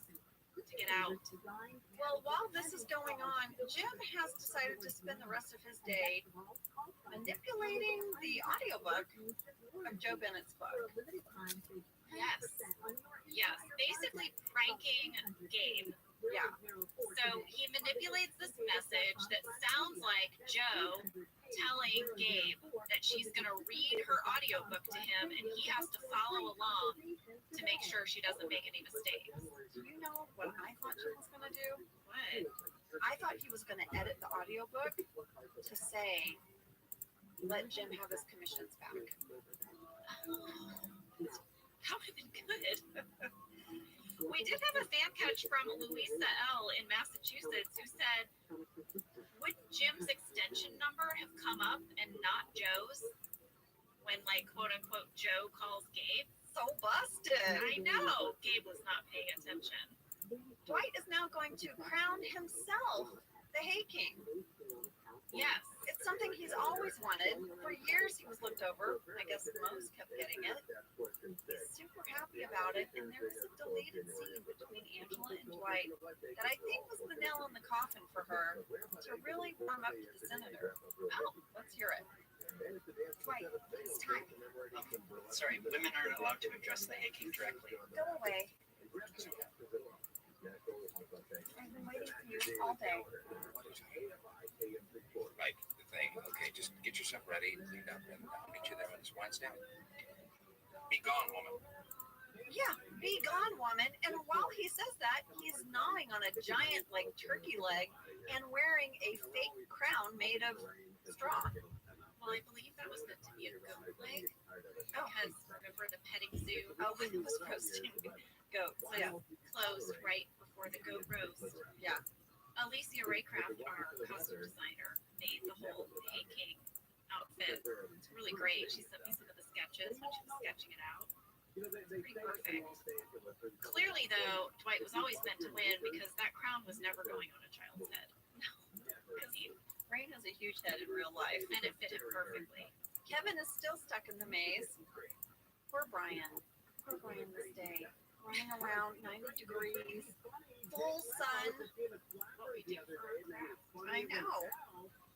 to get out. Well, while this is going on, Jim has decided to spend the rest of his day manipulating the audiobook of Joe Bennett's book. Yes. Yes. Basically pranking Gabe. Yeah. So he manipulates this message that sounds like Joe telling Gabe that she's going to read her audiobook to him and he has to follow along to make sure she doesn't make any mistakes. Do you know what I thought Jim was going to do? What? I thought he was going to edit the audiobook to say, let Jim have his commissions back. That would have been good. We did have a fan catch from Louisa L. in Massachusetts who said, would Jim's extension number have come up and not Joe's when, like, quote unquote, Joe calls Gabe? So busted. I know. Gabe was not paying attention. Dwight is now going to crown himself the Hay King. Yes. It's something he's always wanted. For years he was looked over. I guess Mose kept getting it. He's super happy about it. And there was a deleted scene between Angela and Dwight that I think was the nail in the coffin for her to really warm up to the senator. Oh, let's hear it. Dwight, it's time. Sorry, women aren't allowed to address the Hay King directly. Go away. I've been waiting for you all day. Right, the thing. Okay, just get yourself ready, cleaned up, and I'll meet you there when this winds down. Be gone, woman. Yeah, be gone, woman. And while he says that, he's gnawing on a giant, like, turkey leg and wearing a fake crown made of straw. Well, I believe that was meant to be a goat leg because remember the petting zoo Oh, when it was roasting goats. Yeah. closed right before the goat roast. Yeah. Alicia Raycraft, our costume designer, made the whole Hey King outfit. It's really great. She sent me some of the sketches when she was sketching it out. It's pretty perfect. Clearly, though, Dwight was always meant to win because that crown was never going on a child's head. Because he Rain has a huge head in real life. and it fit him perfectly. Kevin is still stuck in the maze. Poor Brian. Poor Brian this day. Running around 90 degrees. Full sun. What we do for our craft. I know.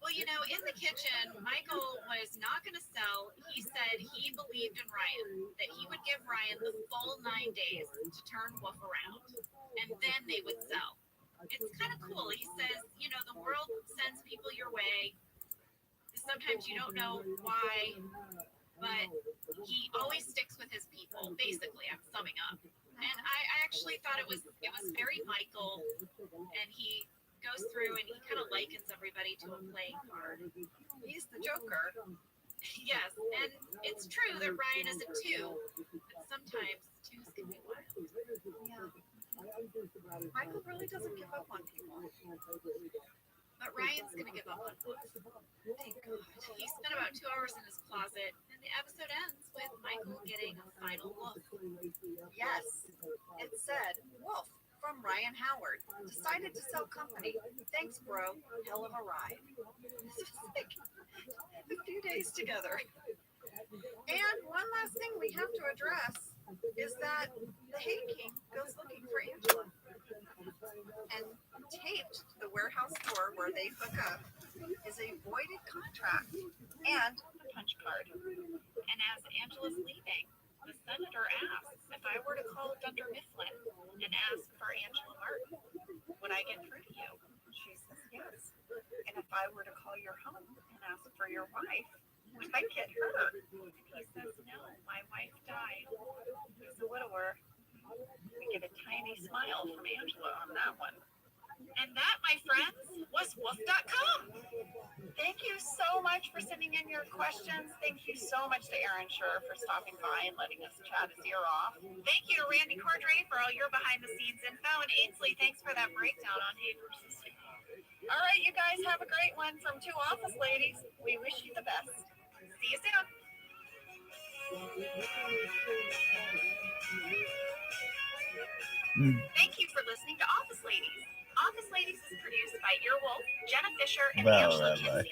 Well, you know, in the kitchen, Michael was not going to sell. He said he believed in Ryan, that he would give Ryan the full 9 days to turn Wolf around, and then they would sell. It's kind of cool. He says, you know, the world sends people your way. Sometimes you don't know why, but he always sticks with his people. Basically, I'm summing up. And I actually thought it was very Michael, and he goes through and he kind of likens everybody to a playing card. He's the Joker. Yes, and it's true that Ryan is a 2, but sometimes 2s can be wild. Yeah. Michael really doesn't give up on people. But Ryan's gonna give up on Wolf. Thank God. He spent about 2 hours in his closet, and the episode ends with Michael getting a final look. Yes. It said, Wolf from Ryan Howard. Decided to sell company. Thanks, bro. Hell of a ride. This was like a few days together. And one last thing we have to address is that the Hey King goes looking for Angela. And taped to the warehouse door where they hook up is a voided contract and a punch card. And as Angela's leaving, the senator asks if I were to call Dunder Mifflin and ask for Angela Martin, would I get through to you? She says yes. And if I were to call your home and ask for your wife, would I get her? And he says, no, my wife died. He's a widower. We get a tiny smile from Angela on that one. And that, my friends, was wolf.com. Thank you so much for sending in your questions. Thank you so much to Aaron Schur for stopping by and letting us chat his ear off. Thank you to Randy Cordray for all your behind-the-scenes info, and Ainsley, thanks for that breakdown on Hey versus Hey. All right, you guys have a great one from 2 office ladies. We wish you the best. See you soon. Thank you for listening to Office Ladies. Office Ladies is produced by Earwolf, Jenna Fisher, and Ashley ViralRabbi. Kinsey.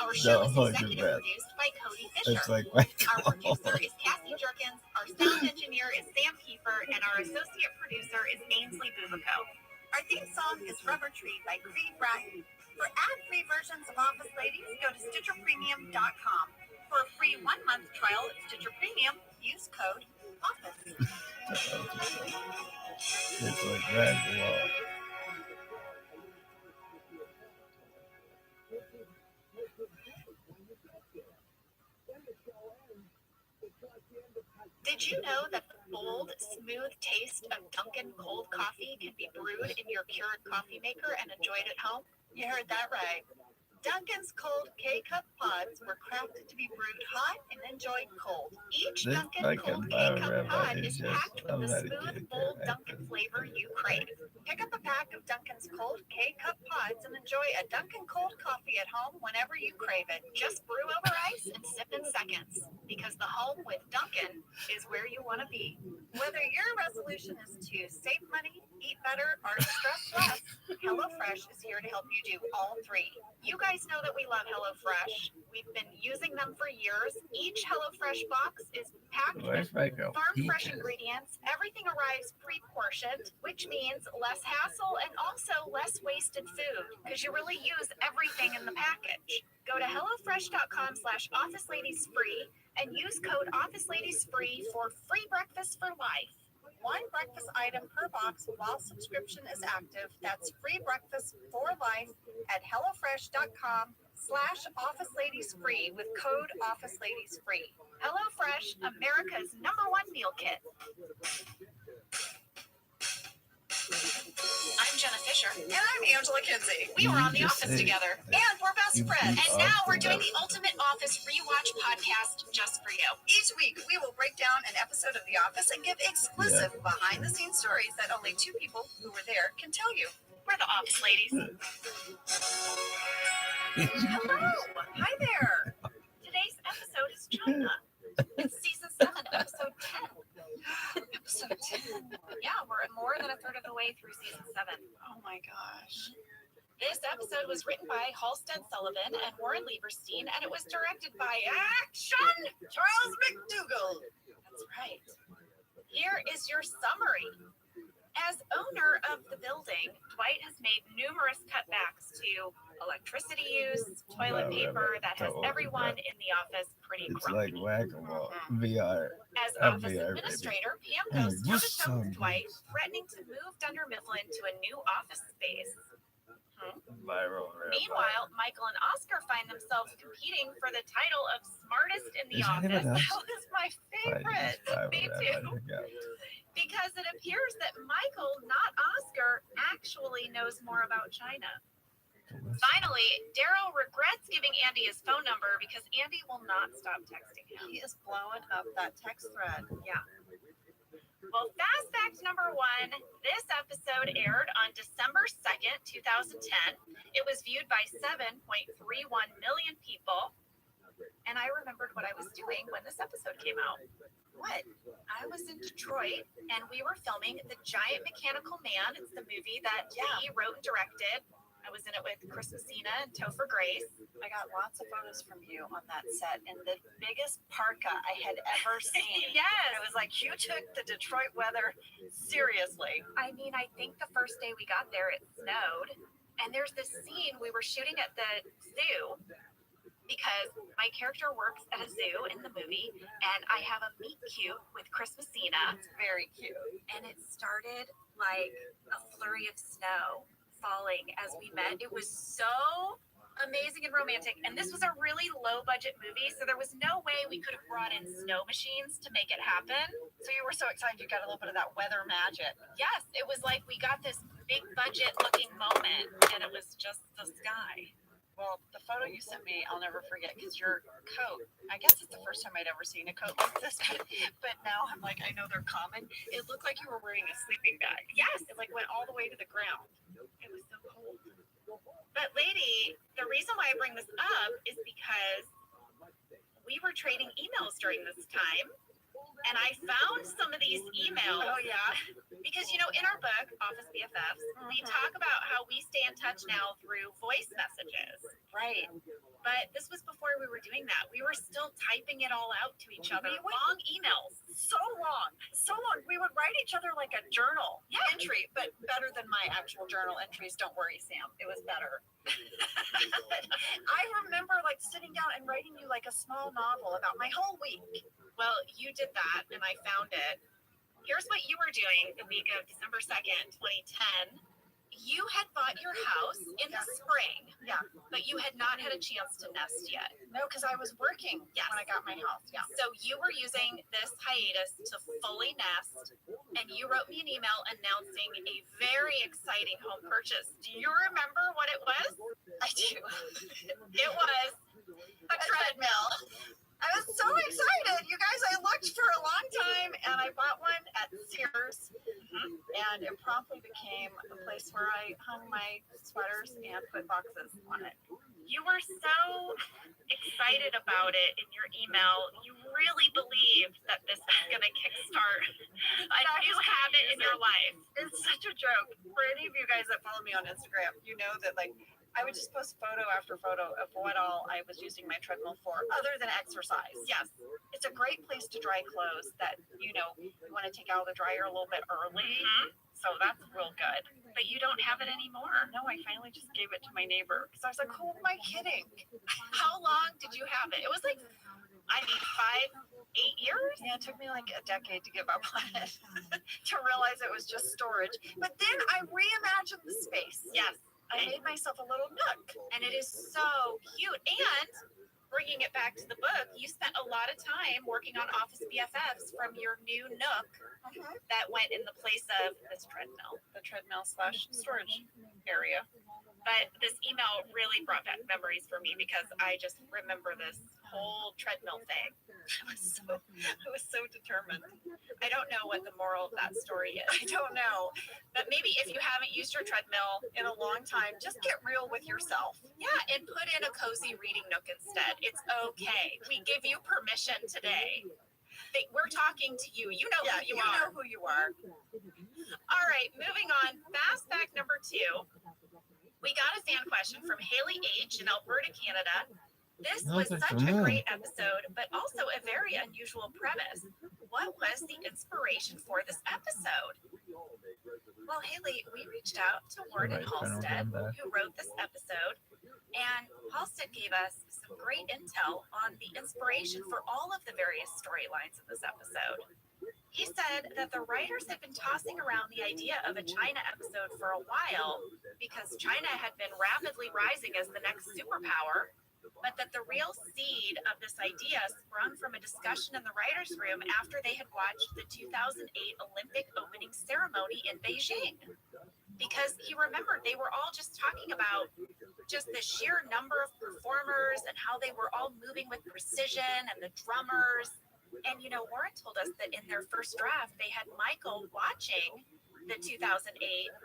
Our show is hold your executive breath. produced by Cody Fisher. It's like Our producer is Cassie Jerkins, our sound engineer is Sam Kiefer, and our associate producer is Ainsley Bubico. Our theme song is Rubber Tree by Creed Bratton. For ad-free versions of Office Ladies, go to StitcherPremium.com. For a free 1-month trial of Stitcher Premium, use code OFFICE. It's like Ragdoll. Did you know that the bold, smooth taste of Dunkin' cold coffee can be brewed in your Keurig coffee maker and enjoyed at home? You heard that right. Dunkin's cold K-Cup pods were crafted to be brewed hot and enjoyed cold. Each This Dunkin' like cold a K-Cup ViralRabbi pod is is just packed with the smooth, unmedicated bold there. Dunkin' flavor you crave. Pick up a pack of Dunkin's cold K-Cup pods and enjoy a Dunkin' cold coffee at home whenever you crave it. Just brew over ice and sip in seconds, because the home with Dunkin' is where you want to be. Whether your resolution is to save money, eat better, or stress less, HelloFresh is here to help you do all three. You guys know that we love HelloFresh. We've been using them for years. Each HelloFresh box is packed Where's with my girl? farm-fresh Peaches. ingredients. Everything arrives pre-portioned, which means less hassle and also less wasted food, because you really use everything in the package. Go to HelloFresh.com/OfficeLadiesFree and use code OfficeLadiesFree for free breakfast for life. One breakfast item per box while subscription is active. That's free breakfast for life at HelloFresh.com/OfficeLadiesFree with code OfficeLadiesFree. HelloFresh, America's #1 meal kit. I'm Jenna Fisher. And I'm Angela Kinsey. We were on The Just Office say together. And we're best you friends. beat And now off we're doing the together. Ultimate Office Rewatch podcast just for you. Each week, we will break down an episode of The Office and give exclusive behind-the-scenes stories that only two people who were there can tell you. We're the Office ladies. Hello. Hi there. Today's episode is China. It's season 7, episode 10. Episode 10. Yeah, we're more than a third of the way through season 7. Oh my gosh. This episode was written by Halstead Sullivan and Warren Lieberstein, and it was directed by Action Charles McDougall. That's right. Here is your summary. As owner of the building, Dwight has made numerous cutbacks to electricity use, toilet paper that has everyone in the office pretty It's like grumpy. whack-a-mole. VR. As a office VR, administrator, Pam Hey, goes toe what's to toe with up? Dwight, threatening to move Dunder Mifflin to a new office space. Viral Rabbi. Meanwhile, Michael and Oscar find themselves competing for the title of smartest in the Is office. anyone else That was my favorite. Viral Me Rabbi too. together. Because it appears that Michael, not Oscar, actually knows more about China. Finally, Daryl regrets giving Andy his phone number because Andy will not stop texting him. He is blowing up that text thread. Yeah. Well, fast fact number 1, this episode aired on December 2nd, 2010. It was viewed by 7.31 million people. And I remembered what I was doing when this episode came out. What? I was in Detroit and we were filming The Giant Mechanical Man. It's the movie that Lee wrote and directed. I was in it with Chris Messina and Topher Grace. I got lots of photos from you on that set in the biggest parka I had ever seen. Yes. It was like you took the Detroit weather seriously. I mean, I think the first day we got there, it snowed. And there's this scene, we were shooting at the zoo because my character works at a zoo in the movie, and I have a meet cute with Chris Messina. It's very cute. And it started like a flurry of snow falling as we met. It was so amazing and romantic. And this was a really low budget movie, so there was no way we could have brought in snow machines to make it happen. So you were so excited you got a little bit of that weather magic. Yes, it was like we got this big budget looking moment, and it was just the sky. Well, the photo you sent me, I'll never forget because your coat, I guess it's the first time I'd ever seen a coat like this, but now I'm like, I know they're common. It looked like you were wearing a sleeping bag. Yes, It like went all the way to the ground. it was so cold. But lady, the reason why I bring this up is because we were trading emails during this time, and I found some of these emails. Oh, yeah. Because, you know, in our book, Office BFFs, we talk about how we stay in touch now through voice messages. Right. But this was before we were doing that. We were still typing it all out to each other. We would- Long emails. So long. So long. We would write each other like a journal entry, but better than my actual journal entries. Don't worry, Sam. It was better. I remember like sitting down and writing you like a small novel about my whole week. Well, you did that, and I found it. Here's what you were doing the week of December 2nd, 2010. You had bought your house in the spring. Yeah. But you had not had a chance to nest yet. No, because I was working Yes. when I got my house. Yeah. So you were using this hiatus to fully nest, and you wrote me an email announcing a very exciting home purchase. Do you remember what it was? I do. It was a treadmill. I was so excited. You guys, I looked for a long time and I bought one at Sears. And it promptly became a place where I hung my sweaters and put boxes on it. You were so excited about it in your email. You really believed that this was going to kickstart a new habit in your life. It's such a joke. For any of you guys that follow me on Instagram, you know that like I would just post photo after photo of what all I was using my treadmill for, other than exercise. Yes. It's a great place to dry clothes that, you know, you want to take out of the dryer a little bit early. So that's real good. But you don't have it anymore. No, I finally just gave it to my neighbor because I was like, who am I kidding? How long did you have it? It was like, 5-8 years? Yeah, it took me like a decade to give up on it to realize it was just storage. But then I reimagined the space. Yes. I made myself a little nook. And it is so cute. And bringing it back to the book, you spent a lot of time working on Office BFFs from your new Nook that went in the place of this treadmill. The treadmill / storage area. But this email really brought back memories for me because I just remember this whole treadmill thing. I was so determined. I don't know what the moral of that story is. I don't know. But maybe if you haven't used your treadmill, In a long time, just get real with yourself. yeah, and put in a cozy reading nook instead. It's okay. We give you permission today. We're talking to you. You know Yeah, who you you are. know who you are. All right, moving on. Fast fact number 2. We got a fan question from Haley H. in Alberta, Canada. This was such a great episode, but also a very unusual premise. What was the inspiration for this episode? Well, Haley, we reached out to Warden Halstead, who wrote this episode, and Halstead gave us some great intel on the inspiration for all of the various storylines in this episode. He said that the writers had been tossing around the idea of a China episode for a while because China had been rapidly rising as the next superpower, but that the real seed of this idea sprung from a discussion in the writers' room after they had watched the 2008 Olympic opening ceremony in Beijing. Because he remembered they were all just talking about just the sheer number of performers and how they were all moving with precision and the drummers. And, Warren told us that in their first draft, they had Michael watching the 2008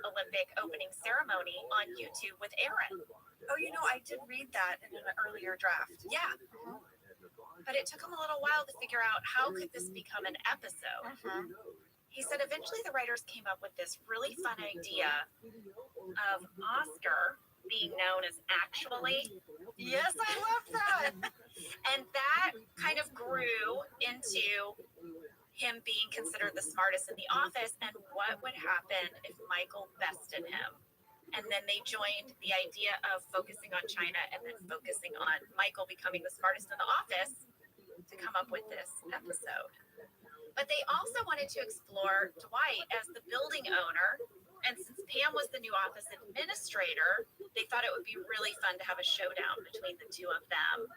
Olympic opening ceremony on YouTube with Aaron. Oh, I did read that in an earlier draft. Yeah. But it took him a little while to figure out how could this become an episode. He said eventually the writers came up with this really fun idea of Oscar being known as Actually. Yes, I love that. And that kind of grew into him being considered the smartest in the office and what would happen if Michael bested him. And then they joined the idea of focusing on China and then focusing on Michael becoming the smartest in the office to come up with this episode. But they also wanted to explore Dwight as the building owner. And since Pam was the new office administrator, they thought it would be really fun to have a showdown between the two of them.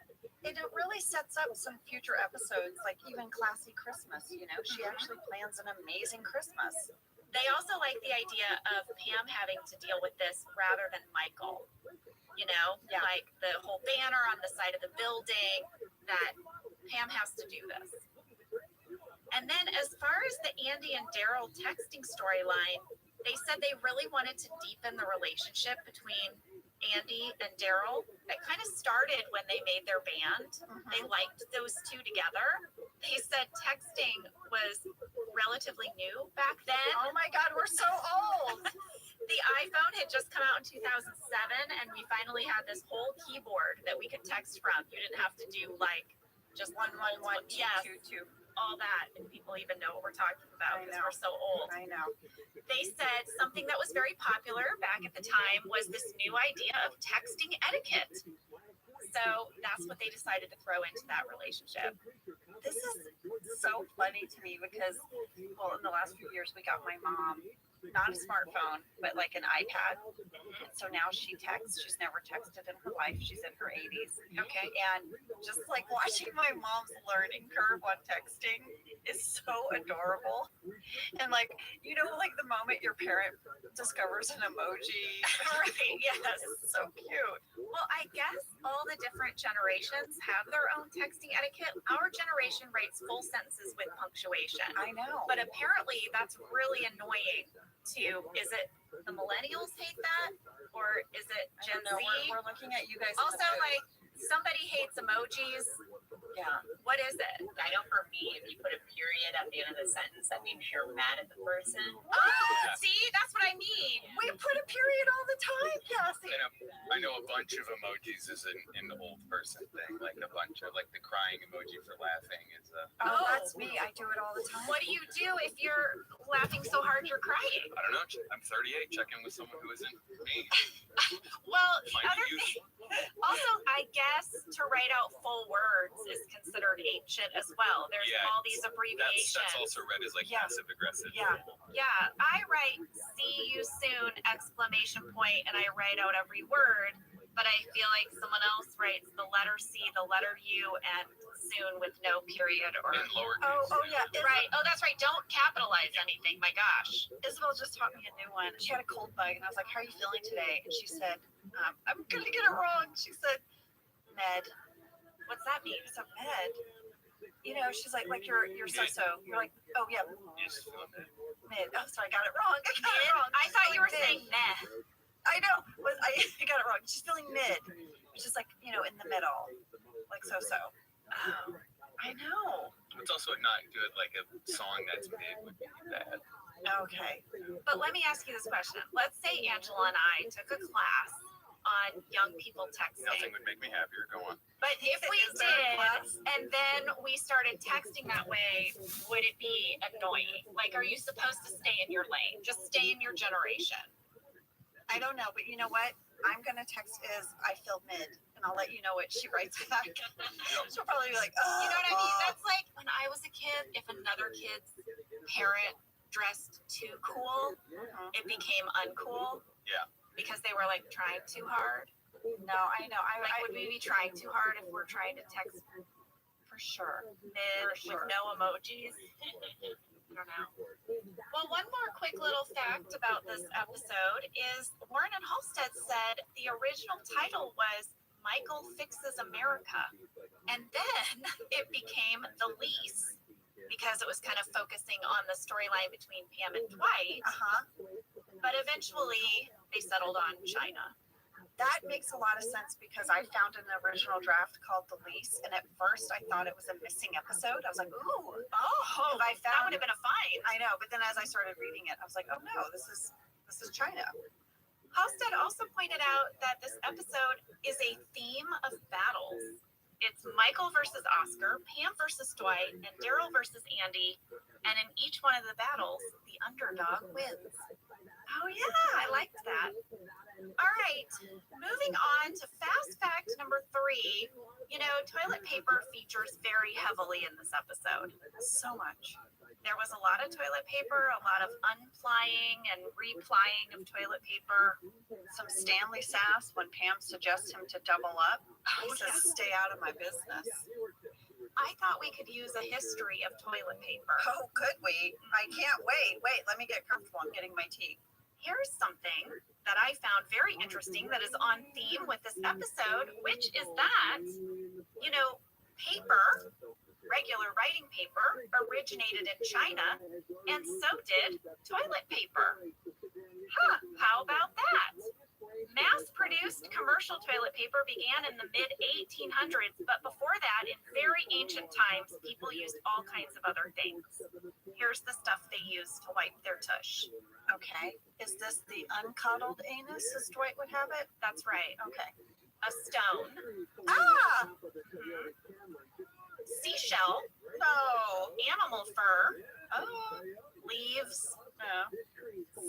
And it really sets up some future episodes, like even Classy Christmas. She actually plans an amazing Christmas. They also like the idea of Pam having to deal with this rather than Michael. Like the whole banner on the side of the building, that Pam has to do this. And then as far as the Andy and Daryl texting storyline, they said they really wanted to deepen the relationship between Andy and Daryl. It kind of started when they made their band. They liked those two together. They said texting was relatively new back then. Oh my God, we're so old. The iPhone had just come out in 2007, and we finally had this whole keyboard that we could text from. You didn't have to do just 111, 222. All that, and people even know what we're talking about because we're so old. I know. They said something that was very popular back at the time was this new idea of texting etiquette. So that's what they decided to throw into that relationship. This is so funny to me because, in the last few years, we got my mom not a smartphone, but like an iPad. So now she texts. She's never texted in her life. She's in her 80s. Okay. And just like watching my mom's learning curve on texting is so adorable. And like the moment your parent discovers an emoji. Right, yes. So cute. Well, I guess all the different generations have their own texting etiquette. Our generation writes full sentences with punctuation. I know. But apparently that's really annoying is it the millennials hate that? Or is it Gen Z? We're looking at you guys. Also, somebody hates emojis. Yeah. What is it? I know for me, if you put a period at the end of the sentence, that means you're mad at the person. Oh, see, that's what I mean. We put a period all the time, Cassie. I know a bunch of emojis is an old person thing. Like a bunch of the crying emoji for laughing is a. Oh, that's me. I do it all the time. What do you do if you're laughing so hard you're crying? I don't know. I'm 38. Check in with someone who isn't me. Well, Find other a use. thing, also, I guess to write out full words is considered ancient as well. There's all these abbreviations. That's also read as passive aggressive. Yeah. Yeah, I write "see you soon!" exclamation point, and I write out every word. but I feel like someone else writes the letter C, the letter U, and soon with no period or. In lowercase. Oh yeah. Right. Oh, that's right. Don't capitalize anything. My gosh. Isabel just taught me a new one. She had a cold bug, and I was like, "How are you feeling today?" And she said, "I'm gonna get it wrong." She said, "Med." What's that mean? So med. You know, she's like you're so. You're like, oh yeah, Yes, mid. Oh, sorry, I got it wrong. I got it wrong. I thought you were Mid. saying meh. I know. I got it wrong. She's feeling mid, which is like, you know, in the middle, like so. Oh, I know. It's also not good. Like a song that's mid would be bad. Okay. but let me ask you this question. Let's say Angela and I took a class on young people Nothing texting. would make me happier. Go on. But if we Is there a did, class? and then we started texting that way, would it be annoying? Like, are you supposed to stay in your lane? Just stay in your generation. I don't know, but you know what? I'm gonna text I feel mid, and I'll let you know what she writes back. She'll probably be like, oh. You know what I mean? That's like when I was a kid, if another kid's parent dressed too cool, it became uncool. Yeah. Because they were like trying too hard. No, I know. Like, would we be trying too hard if we're trying to text for sure. mid with no emojis? I don't know. Well, one more quick little fact about this episode is Warren and Halstead said the original title was Michael Fixes America. And then it became The Lease because it was kind of focusing on the storyline between Pam and Dwight. But eventually they settled on China. That makes a lot of sense because I found an original draft called The Lease, and at first I thought it was a missing episode. I was like, ooh, Oh, I that found would have been a find. I know, but then as I started reading it, I was like, oh no, this is China. Halstead also pointed out that this episode is a theme of battles. It's Michael versus Oscar, Pam versus Dwight, and Daryl versus Andy. And in each one of the battles, the underdog wins. Oh, yeah, I liked that. All right, moving on to fast fact number 3. You know, toilet paper features very heavily in this episode. So much. There was a lot of toilet paper, a lot of unplying and replying of toilet paper. Some Stanley sass when Pam suggests him to double up. He says, stay out of my business. I thought we could use a history of toilet paper. Oh, could we? I can't wait. Wait, let me get comfortable. I'm getting my tea. Here's something that I found very interesting that is on theme with this episode, which is that, you know, paper, regular writing paper, originated in China, and so did toilet paper. Huh, how about that? Mass-produced commercial toilet paper began in the mid-1800s, but before that, in very ancient times, people used all kinds of other things. Here's the stuff they used to wipe their tush. Okay. Is this the uncuddled anus, as Dwight would have it? That's right. Okay. A stone, Ah! seashell, No. animal fur, Oh. leaves. No.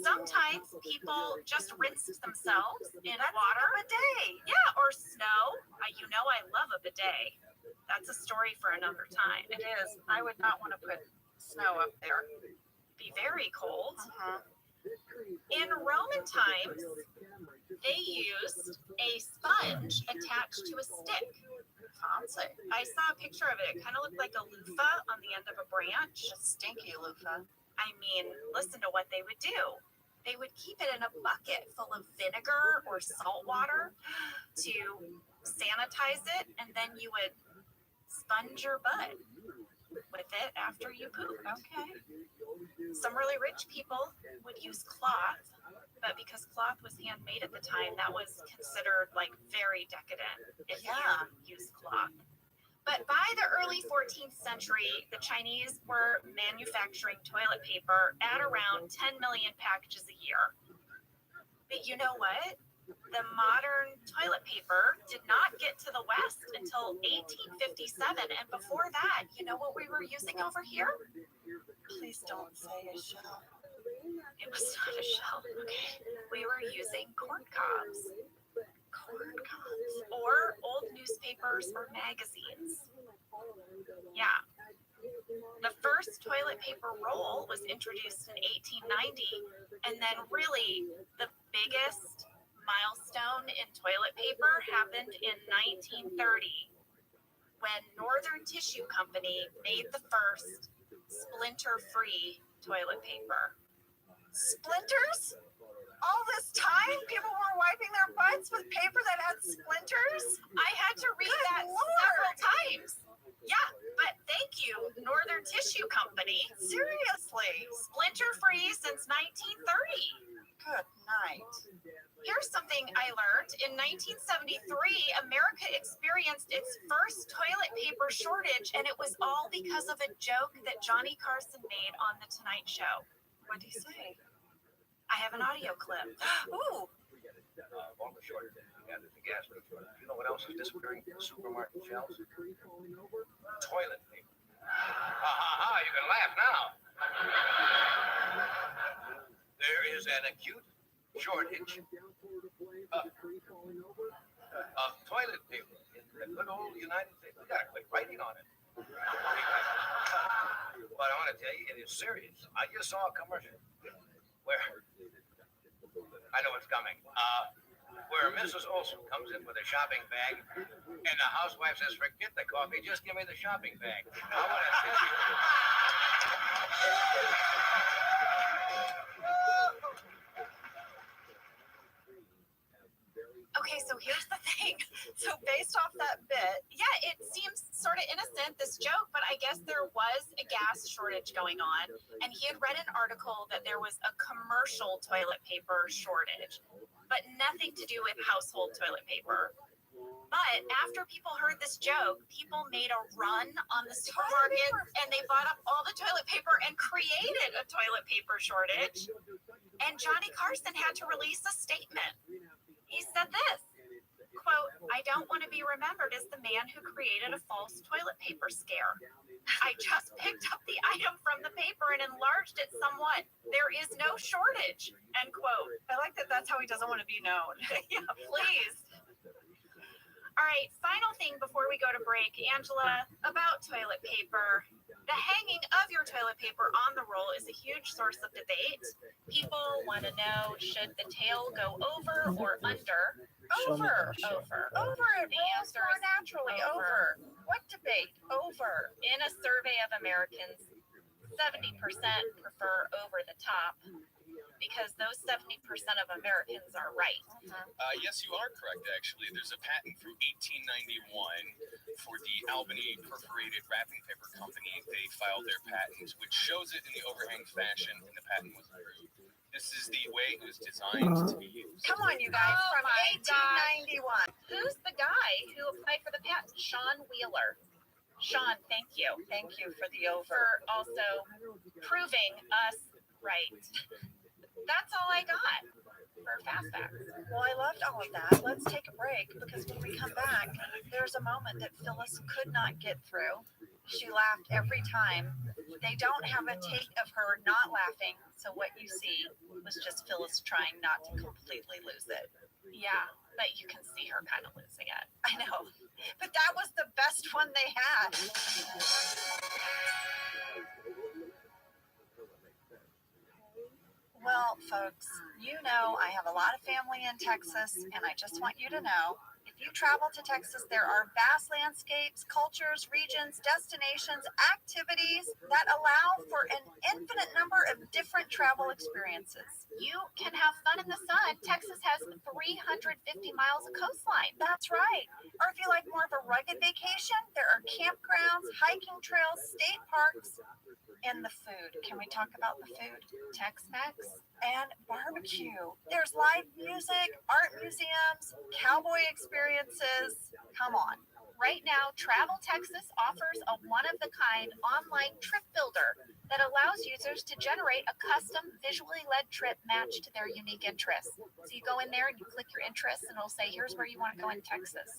Sometimes people just rinse themselves in water. A bidet. Yeah, or snow. You know I love a bidet. That's a story for another time. It is. I would not want to put snow up there. Be very cold. Uh-huh. In Roman times, they used a sponge attached to a stick. Fancy. I saw a picture of it. It kind of looked like a loofah on the end of a branch. A stinky loofah. I mean, listen to what they would do. They would keep it in a bucket full of vinegar or salt water to sanitize it, and then you would sponge your butt with it after you poop. Okay. Some really rich people would use cloth, but because cloth was handmade at the time, that was considered like very decadent if you used cloth. But by the early 14th century, the Chinese were manufacturing toilet paper at around 10 million packages a year. But you know what? The modern toilet paper did not get to the West until 1857. And before that, you know what we were using over here? Please don't say a shell. It was not a shell. Okay. We were using corn cobs. Corn cobs. Or old newspapers or magazines. Yeah. The first toilet paper roll was introduced in 1890, and then really the biggest milestone in toilet paper happened in 1930 when Northern Tissue Company made the first splinter-free toilet paper. Splinters? All this time, people were wiping their butts with paper that had splinters? I had to read Good that Lord. several times. Yeah, but thank you, Northern Tissue Company. Seriously? Splinter-free since 1930. Good night. Here's something I learned. In 1973, America experienced its first toilet paper shortage, and it was all because of a joke that Johnny Carson made on The Tonight Show. What do you say? I have an audio clip. Ooh, All the shortage at the gas station. You know what else is disappearing from the supermarket shelves? Toilet paper. You can laugh now. There is an acute shortage of toilet paper in the good old United States. We gotta quit writing on it. But I want to tell you, it is serious. I just saw a commercial where I know it's coming. Where Mrs. Olson comes in with a shopping bag, and the housewife says, "Forget the coffee, just give me the shopping bag." I want to see you. Okay, so here's the thing. so based off that bit, Yeah, it seems sort of innocent, this joke, but I guess there was a gas shortage going on, and he had read an article that there was a commercial toilet paper shortage, but nothing to do with household toilet paper. But after people heard this joke, people made a run on the supermarket and they bought up all the toilet paper and created a toilet paper shortage. And Johnny Carson had to release a statement. He said this, quote, "I don't want to be remembered as the man who created a false toilet paper scare. I just picked up the item from the paper and enlarged it somewhat. There is no shortage," end quote. I like that that's how he doesn't want to be known. Yeah, please. All right, final thing before we go to break, Angela, about toilet paper. The hanging of your toilet paper on the roll is a huge source of debate. People want to know, should the tail go over or under? Over. Over. Over. It The rolls answer more is naturally. over. Over. What debate? Over. In a survey of Americans, 70% prefer over the top because those 70% of Americans are right. Yes, you are correct, actually. There's a patent from 1891 for the Albany Perforated Wrapping Paper Company. They filed their patent, which shows it in the overhang fashion, and the patent was approved. This is the way it was designed to be used. Come on, you guys. Oh From my 1891. Who's the guy who applied for the patent? Sean Wheeler. Sean, thank you. Thank you for the over. For also proving us right. That's all I got for Fast Facts. Well, I loved all of that. Let's take a break because when we come back, there's a moment that Phyllis could not get through. She laughed every time. They don't have a take of her not laughing, so what you see was just Phyllis trying not to completely lose it. Yeah, but you can see her kind of losing it. I know, but that was the best one they had. Well, folks, you know I have a lot of family in Texas, and I just want you to know, if you travel to Texas, there are vast landscapes, cultures, regions, destinations, activities that allow for an infinite number of different travel experiences. You can have fun in the sun. Texas has 350 miles of coastline. That's right. Or if you like more of a rugged vacation, there are campgrounds, hiking trails, state parks, and the food. Can we talk about the food? Tex-Mex. And barbecue. There's live music, art museums, cowboy experiences. Come on. Right now, Travel Texas offers a one-of-the-kind online trip builder that allows users to generate a custom visually led trip matched to their unique interests. So you go in there and you click your interests and it'll say, here's where you want to go in Texas.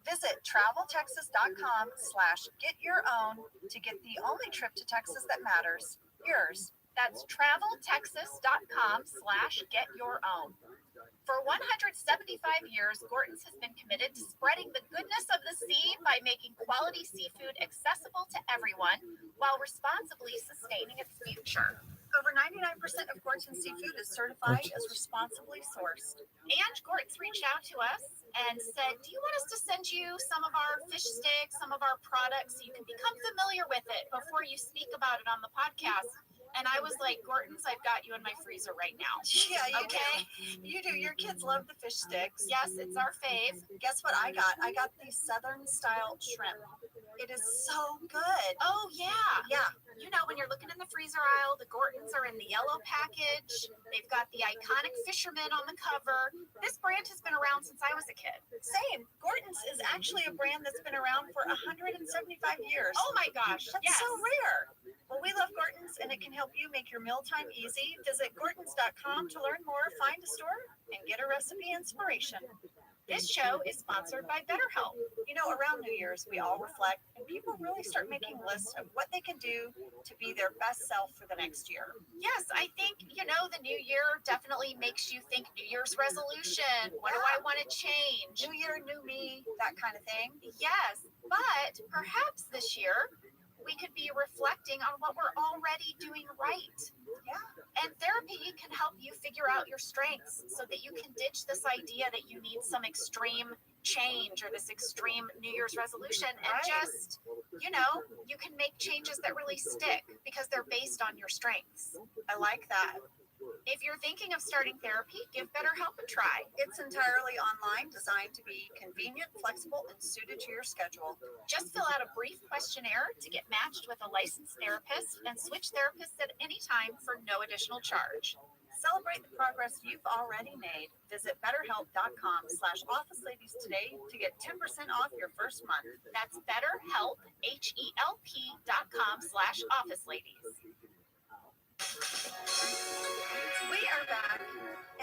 Visit traveltexas.com/get-your-own to get the only trip to Texas that matters, yours. That's traveltexas.com/get-your-own. For 175 years, Gorton's has been committed to spreading the goodness of the sea by making quality seafood accessible to everyone while responsibly sustaining its future. Over 99% of Gorton's seafood is certified as responsibly sourced. And Gort's reached out to us and said, do you want us to send you some of our fish sticks, some of our products, so you can become familiar with it before you speak about it on the podcast? And I was like, Gorton's, I've got you in my freezer right now. Yeah, you Okay? do. You do. Your kids love the fish sticks. Yes, it's our fave. Guess what I got? I got the Southern style shrimp. It is so good. Oh, yeah. Yeah. You know, when you're looking in the freezer aisle, the Gortons are in the yellow package. They've got the iconic fisherman on the cover. This brand has been around since I was a kid. Same. Gorton's is actually a brand that's been around for 175 years. Oh my gosh. That's Yes. so rare. Well, we love Gorton's, and it can help you make your mealtime easy. Visit Gortons.com to learn more, find a store, and get a recipe inspiration. This show is sponsored by BetterHelp. You know, around New Year's, we all reflect, and people really start making lists of what they can do to be their best self for the next year. Yes, I think, you know, the new year definitely makes you think New Year's resolution. What do I want to change? New year, new me, that kind of thing. Yes, but perhaps this year we could be reflecting on what we're already doing right. Yeah. And therapy can help you figure out your strengths so that you can ditch this idea that you need some extreme change or this extreme New Year's resolution and Right. just, you know, you can make changes that really stick because they're based on your strengths. I like that. If you're thinking of starting therapy, give BetterHelp a try. It's entirely online, designed to be convenient, flexible, and suited to your schedule. Just fill out a brief questionnaire to get matched with a licensed therapist and switch therapists at any time for no additional charge. Celebrate the progress you've already made. Visit betterhelp.com/officeladies today to get 10% off your first month. That's BetterHelp, HELP.com/officeladies. We are back,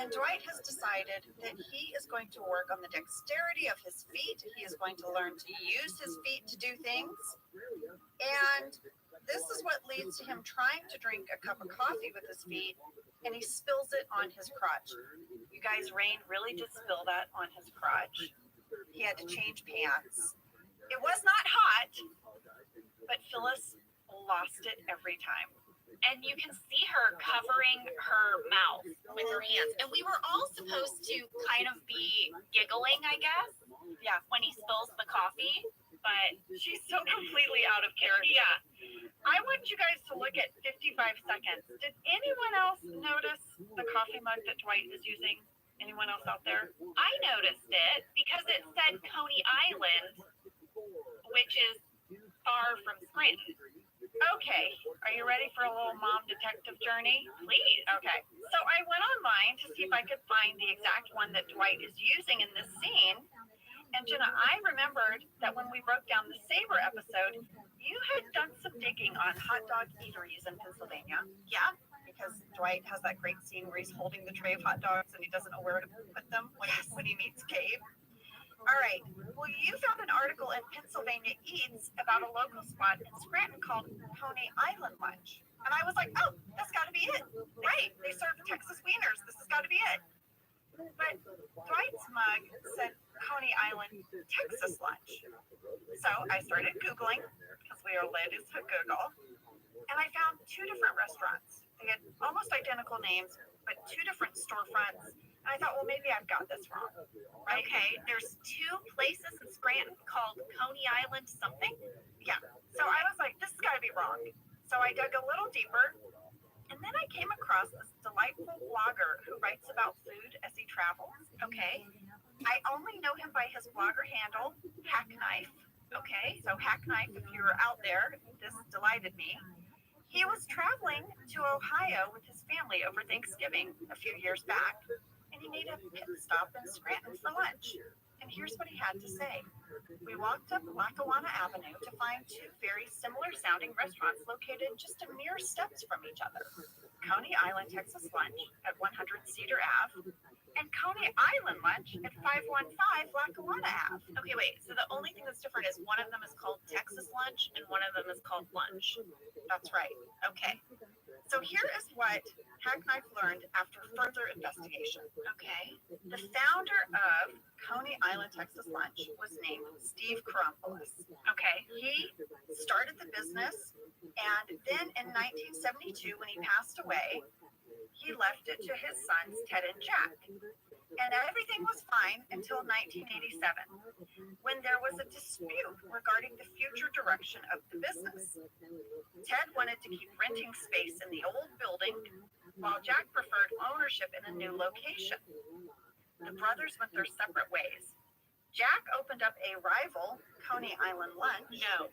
and Dwight has decided that he is going to work on the dexterity of his feet. He is going to learn to use his feet to do things. And this is what leads to him trying to drink a cup of coffee with his feet, and he spills it on his crotch. You guys, Rain really did spill that on his crotch. He had to change pants. It was not hot, but Phyllis lost it every time. And you can see her covering her mouth with her hands. And we were all supposed to kind of be giggling, I guess. Yeah. When he spills the coffee. But She's so completely out of character. yeah, I want you guys to look at 55 seconds. Did anyone else notice the coffee mug that Dwight is using? Anyone else out there? I noticed it because it said Coney Island, which is far from Scranton. Okay, are you ready for a little mom detective journey? Please. Okay, so I went online to see if I could find the exact one that Dwight is using in this scene. And Jenna, I remembered that when we broke down the Saber episode, you had done some digging on hot dog eateries in Pennsylvania. Yeah. Because Dwight has that great scene where he's holding the tray of hot dogs and he doesn't know where to put them when he meets Gabe. All right. Well, you found an article in Pennsylvania Eats about a local spot in Scranton called Coney Island Lunch. And I was like, oh, that's got to be it. Right. They serve Texas wieners. This has got to be it. But Dwight's mug said Coney Island, Texas Lunch. So I started Googling because we are ladies who Google. And I found two different restaurants. They had almost identical names, but two different storefronts. And I thought, well, maybe I've got this wrong. Right? Okay, there's two places in Scranton called Coney Island something. Yeah. So I was like, this has got to be wrong. So I dug a little deeper. And then I came across this delightful blogger who writes about food as he travels. Okay. I only know him by his blogger handle, Hackknife. Okay, so Hackknife, if you're out there, this delighted me. He was traveling to Ohio with his family over Thanksgiving a few years back, and he made a pit stop in Scranton for lunch. And here's what he had to say. We walked up Lackawanna Avenue to find two very similar sounding restaurants located just a mere steps from each other. Coney Island Texas Lunch at 100 Cedar Ave and Coney Island Lunch at 515 Lackawanna Ave. Okay, wait. So the only thing that's different is one of them is called Texas Lunch and one of them is called Lunch. That's right. Okay. So here is what Hacknife learned after further investigation. Okay. The founder of Coney Island, Texas Lunch was named Steve Karampolis. Okay. He started the business, and then in 1972, when he passed away, he left it to his sons, Ted and Jack. And everything was fine until 1987, when there was a dispute regarding the future direction of the business. Ted wanted to keep renting space in the old building, while Jack preferred ownership in a new location. The brothers went their separate ways. Jack opened up a rival, Coney Island Lunch. No.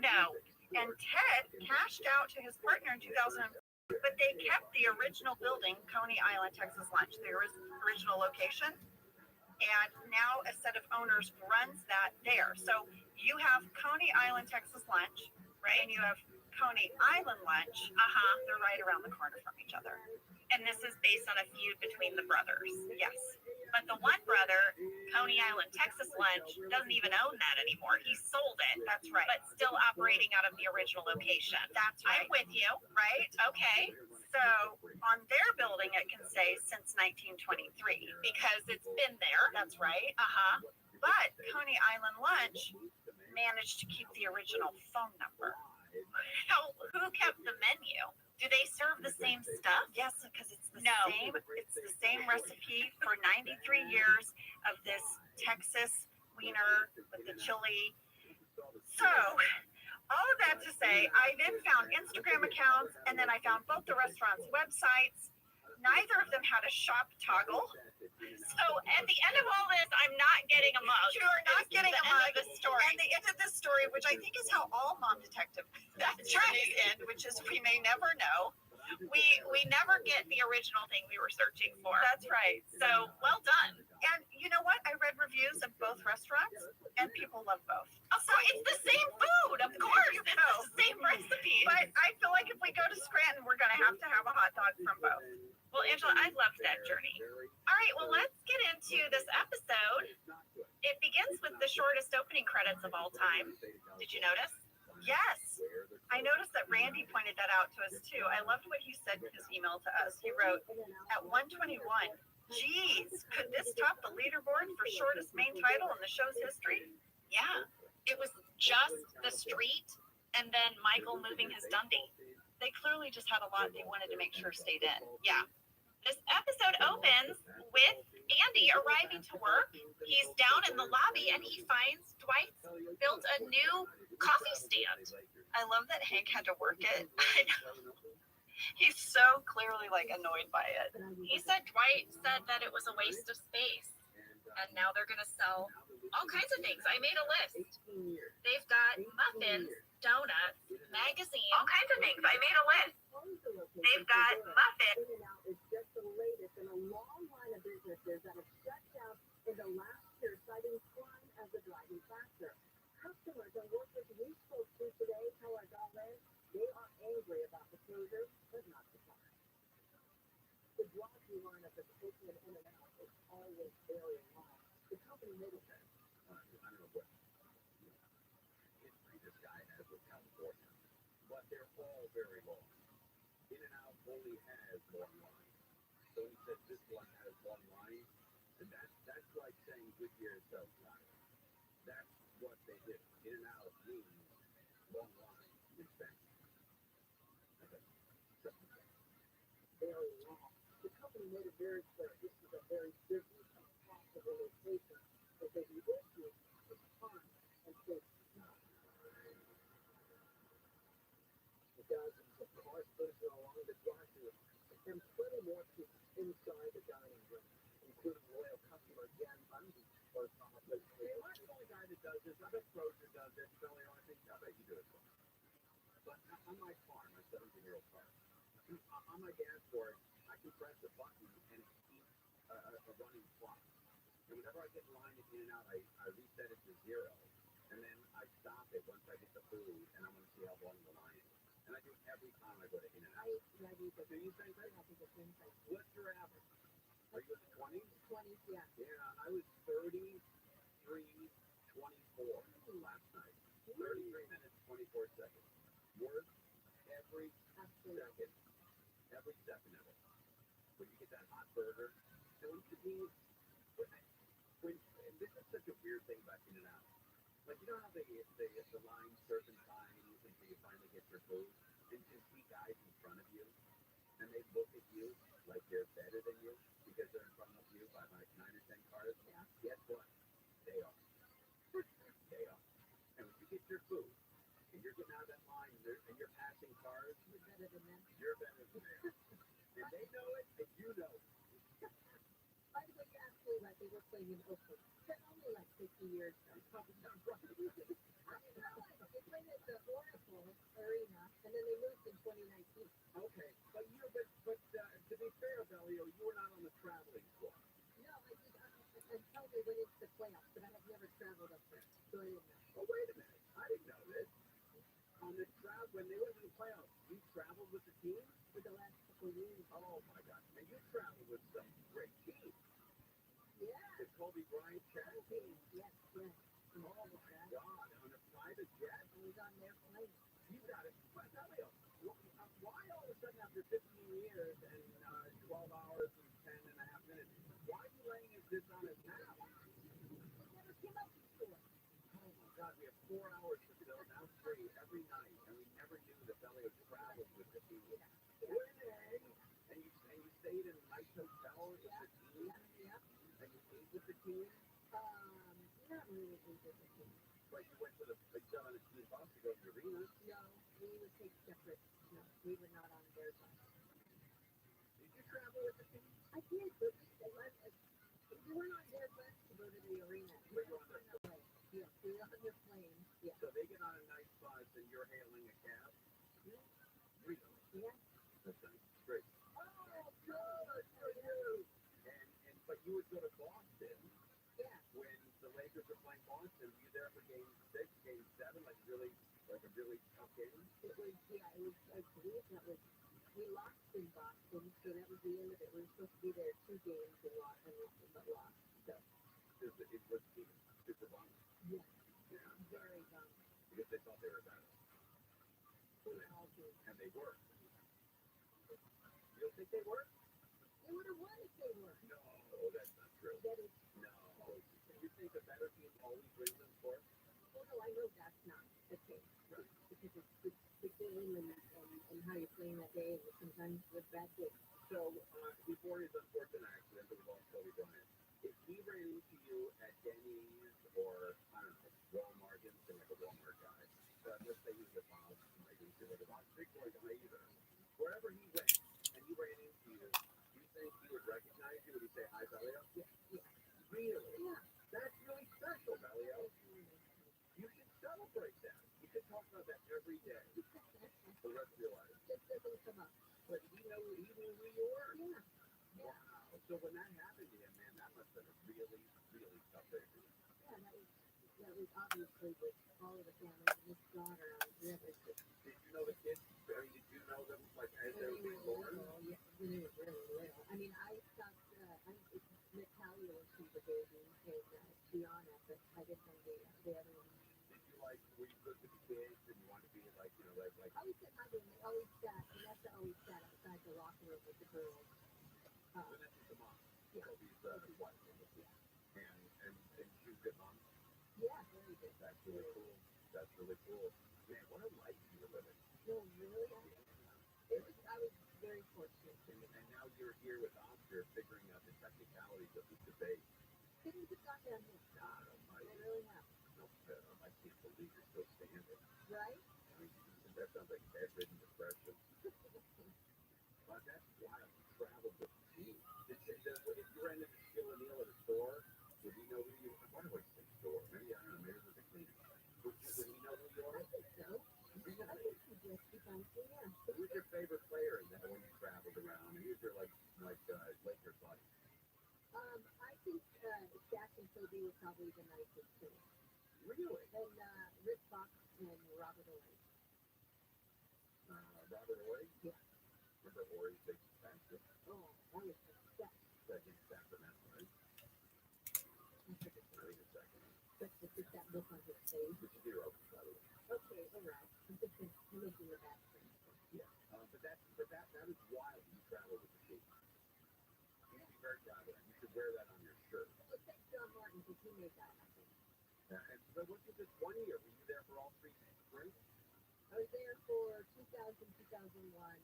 No. And Ted cashed out to his partner in 2004. But they kept the original building, Coney Island, Texas Lunch, the original location. And now a set of owners runs that there. So you have Coney Island, Texas Lunch, right? And you have Coney Island Lunch. They're right around the corner from each other. And this is based on a feud between the brothers. Yes. But the one brother, Coney Island, Texas Lunch, doesn't even own that anymore. He sold it. That's right. But still operating out of the original location. That's right. I'm with you. Right? Okay. So on their building, it can say since 1923. Because it's been there. That's right. But Coney Island Lunch managed to keep the original phone number. Who kept the menu? Do they serve the same stuff? Yes, because it's the No. same. It's the same recipe for 93 years of this Texas wiener with the chili. So, all of that to say, I then found Instagram accounts, and then I found both the restaurants' websites. Neither of them had a shop toggle. So at the end of all this, I'm not getting a mug. You're not getting a mug. End of the story. And the end of this story, which I think is how all mom detective journeys end, which is we may never know. We never get the original thing we were searching for. That's right. So well done. And you know what? I read reviews of both restaurants, and people love both. Of course, it's the same food. Of course, it's the same recipe. But I feel like if we go to Scranton, we're going to have a hot dog from both. Well, Angela, I loved that journey. All right, well, let's get into this episode. It begins with the shortest opening credits of all time. Did you notice? Yes. I noticed that Randy pointed that out to us too. I loved what he said in his email to us. He wrote, at 121, geez, could this top the leaderboard for shortest main title in the show's history? Yeah, it was just the street and then Michael moving his Dundee. They clearly just had a lot they wanted to make sure stayed in. Yeah. This episode opens with Andy arriving to work. He's down in the lobby and he finds Dwight's built a new coffee stand. I love that Hank had to work it. I know. He's so clearly annoyed by it. He said Dwight said that it was a waste of space. And now they're going to sell all kinds of things. I made a list. They've got muffins, donuts, magazines, all kinds of things. I made a list. They've got muffins. It's just the latest in a long line of businesses that have stretched out in the last year, citing crime as a driving factor. Customers and workers we spoke to today tell our Dallas they are angry about the closure, but not surprised. The drive-through line at the station in and out is always very long. The company made it there. I don't know what history this guy has with California, but they're all very long. In and out only has one line. So he said this one has one line, and that's like saying Goodyear sells tires. That's what they did. In and out means one line. It's fancy. Very long. The company made it very clear this is a very business and profitable location, but the issue is fun and safety. Dozens of cars posted along the drive-thru, and plenty more people inside the dining room, including loyal customer Jen Bundy. Post office. Hey, am I the only guy that does this? I bet Kroger does this. Billy, I think I bet you do it. But on my car, my 17-year-old car, on my dashboard, I can press a button and it keeps a running clock. And whenever I get in line in and out, I reset it to 0, and then I stop it once I get the food, and I want to see how long the line is. And I do it every time I go to In and Out. Do you think that? What's your average? Are you in the 20s? 20s, yeah. Yeah, I was 33:24 last night. 33 minutes, 24 seconds. Worth every second. every second of it. When you get that hot burger, and when you eat, when this is such a weird thing about In-N-Out. Like, you know how the line serpentines until you finally get your food, and you see guys in front of you, and they look at you like they're better than you because they're in front of you by like 9 or 10 cars. Yeah. Guess what? They are. They are. And when you get your food, and you're getting out of that line, and you're passing cars, you're better than them. You're better than them. And they know it, and you know it. By the way, you're absolutely right. They were playing in Oakland, but only like 50 years ago. I didn't realize they played at the Oracle Arena, and then they moved in 2019. Okay, but to be fair, Belio, you were not on the traveling squad. No, I did until they went into the playoffs, but I have never traveled up there, so I didn't know. Oh, wait a minute. I didn't know this. On the when they went to the playoffs, you traveled with the team? For the last couple of years. Oh, my God. And you traveled with some great teams. Yeah. The Kobe Bryant Chat team. Yes, yes. Oh, my God. On a private jet? I was on their plane. You got it. But, Belio, why all of a sudden after 15 years and 12 hours and 10 and a half minutes, why are you laying this on us now? We never came up before. Oh, my God. We have 4 hours to fill, now 3 every night, and we never knew that Belio traveled with the team. Yeah. And you stayed in a nice hotel with the team? Yeah. And you ate with the team? Not really ate with the team. But you went to the on a team bus to go to the arena? No, we would take separate. No, we were not on their bus. Did you travel with the team? I did, but we weren't on their bus to go to the arena. Were you on their plane? Yes, we were on their plane. Yeah. So they get on a nice bus and you're hailing a cab? Yeah. Really? Yeah. That's nice. Great. Oh, good for you. But you would go to Boston. Yeah. When the Lakers were playing Boston, were you there for game 6, game 7, like a really tough game? It was, I believe that was, we lost in Boston, so that was the end of it. We were supposed to be there 2 games and lost, but lost. So. It was super bummed. Yeah. Yeah. Very bummed. Because they thought they were better. And they were. You don't think they were? They would have won if they were. No, that's not true. That is no. You think the better team always wins in sports? Oh no, I know that's not the case. Right. Because it's the game and how you're playing that day, and sometimes with bad days. So before his unfortunate accident that we lost Kobe Bryant, if he ran into you at Denny's or I don't know, Walmart, didn't seem like a Walmart guy, but let's say he was at Bob's, like he was a big boy guy either. Wherever he went and he ran into you, do you think he would recognize you? Would he say hi, Belio? Yeah. Really? Yeah. That's really special, Belio. You should celebrate that. You should talk about that every day for the rest of your life. Just doesn't come up. But he knew who you were? Yeah. Wow. So when that happened to him, man, that must have been a really, really tough day for you. Yeah, that was obviously with all of the family and his daughter on the other side. Did you know the kids? Did you know them like as they were being born? Yeah, when they were really little. I mean, I thought Natalia when she was a baby and Gianna, but I didn't know the other one. Did you like, were you good with the kids and you wanted to be like, you know, like? I always said hi to them. They always sat, Vanessa always sat outside the locker room with the girls. Vanessa's the mom. Yeah. Kobe's wife. Yeah. And she was a good mom? Yeah, very good. That's really cool. That's really cool. Man, what a life you were living. No, really? I was very fortunate. And now you're here with Oscar figuring out the technicalities of this debate. Things have gone downhill. God almighty. They really have. No, I can't believe you're still standing. Right? I mean, that sounds like bedridden depression. But that's wild. You traveled with the team. If you ran into Skill O'Neal at a store, would he know who you are? Why do I say store? Maybe, I don't know, maybe it was a cleaning. Would he know who you are? I think so. Really? I think he just becomes, yeah. Who's your favorite player in that when you traveled around? Who's your, like Lakers buddy? I think Shaq and Kobe were probably the nicest to me. Really? And Rick Fox and Robert Ory. Robert Ory? Yeah. Remember Ory's big basket? Oh, that was the best. That in Sacramento, right? I think it's I think it's Sacramento. But just that look on his face. Which is your open, by the way. Okay, all right. I'm just making a bad friend. Yeah. But that is wild. You travel with the team. You should be very proud of that. You should wear that on your shirt. Well, thank John Martin because he made that happen. And so what was this 1 year? Were you there for all 3 springs? I was there for 2000, 2001, and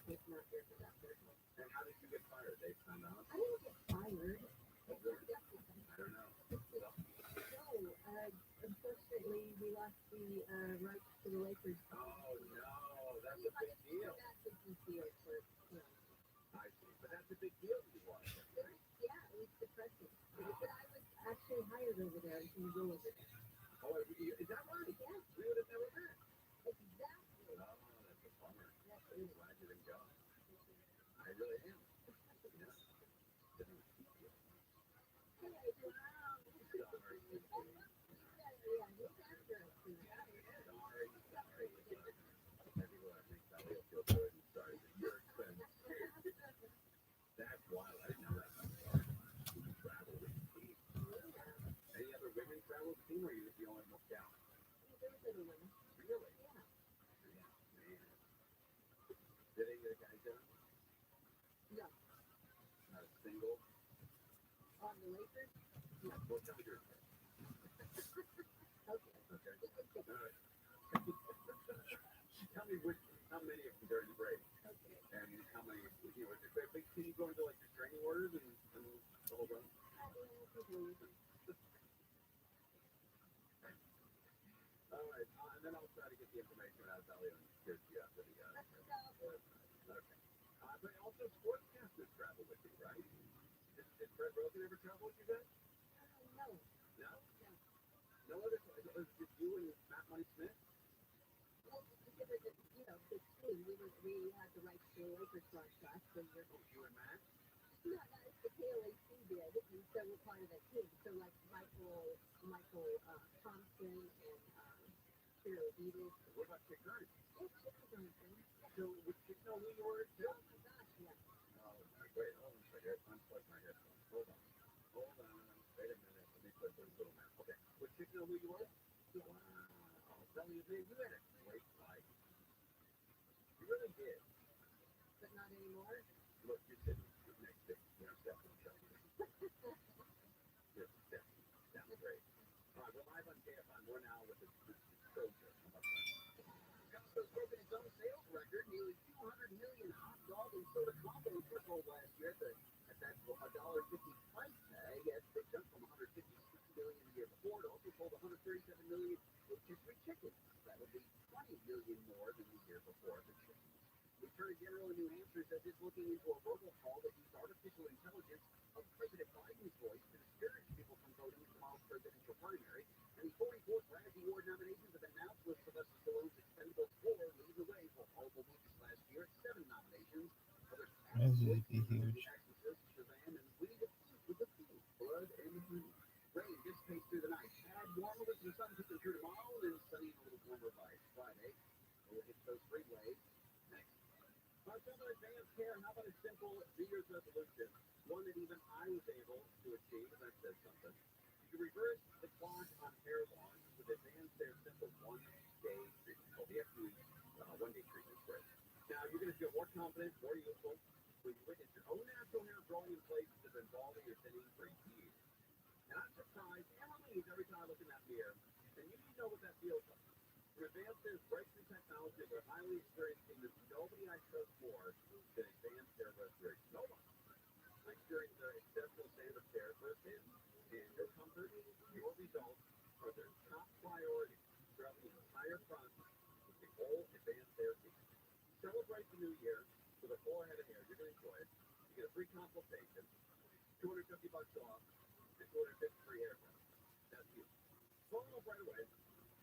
it's not there for that third one. And how did you get fired? They found out? I didn't get fired. I don't know. No, unfortunately, we lost the rights to the Lakers. Oh, no. That's a big deal. That's a big deal for I see. But that's a big deal to you, right? Yeah, it was depressing. But I was actually hired over there to go over there. Oh, is that right? Yeah. We would have never met. Exactly. Oh, that's a bummer. That's I'm it. glad you didn't go. I really am. Yeah. That's wild. I didn't know that. Travel with the team. Any other women travel with the team, or are you the only one down? Really? Yeah. Man. Did any of the guys down? No. Not a single? On the Lakers? Yeah. Well, tell me yours. Okay. Okay. All right. Tell me how many of them during the break, Okay. and how many, can you go into like your training orders and the whole run? All right, and then I'll try to get the information out of Elliot and here's you after the, okay. But also sportscasters travel with you, right? Did Fred Rosen ever travel with you guys? No. No? No other, just you and Matt Money Smith? Well, because of the, the team, we had the rights to the Lakers broadcast, and You and Matt? no, it's the KLAC did, and so we're part of that team. So like Michael Thompson and Cheryl Edith. What about Chick Hearn? Yeah, Cheryl Thompson. So would Chick know who you were too? Oh my gosh, yeah. Oh, wait, hold on a second. Unplug my headphones. Hold on. Wait a minute. Let me put this little map. Okay. Would Chick know who you were? Yeah. Wow. I'll tell you, man, you had a great life. You really did. But not anymore. Look, you're sitting next to, Stephanie Shelby. Stephanie. Sounds great. All right, we're live on KFI. We're now with the Trojan. How about that? Costco's broken its own sales record. Nearly 200 million hot dog and soda combos were sold last year at that $1.50 price tag. That's a big jump from 156 million the year before. It also sold 137 million rotisserie chickens. That would be 20 million more than the year before. The Attorney General in New Hampshire says it's looking into a robocall that used artificial intelligence of President Biden's voice to discourage people from voting in tomorrow's presidential primary. And the 44th Razzie Award nominations have been announced with Sylvester Stallone's Expendables 4 leading the way for horrible movies last year at 7 nominations. Others huge. Shazam and Winnie the Pooh with the Pooh, Blood and Honey. Rain dissipates through the night. Bad warmer with the sun peeking through tomorrow, then sunny and a little warmer by Friday. We'll hit those freeways. Next. How about advanced care? How about a simple New Year's resolution? One that even I was able to achieve, and that says something. You can reverse the clock on hair loss with advanced hair simple one-day treatment. Called the FUE one-day treatment spray. Now, you're going to feel more confident, more useful when you witness your own natural hair growing in places that have been balding or thinning for years. And I'm surprised and relieved every time I look in that mirror, and you know what that feels like. From advanced hair's breakthrough technology, they're highly experienced team. There's nobody I trust more than advanced hair restoration. No one. I experienced their exceptional standard of care firsthand, and your comfort, your results are their top priority throughout the entire process with the whole advanced hair team. Celebrate the new year with a full head of hair. You're going to enjoy it. You get a free consultation, $250 off, and 250 free haircuts. That's you. Phone up right away.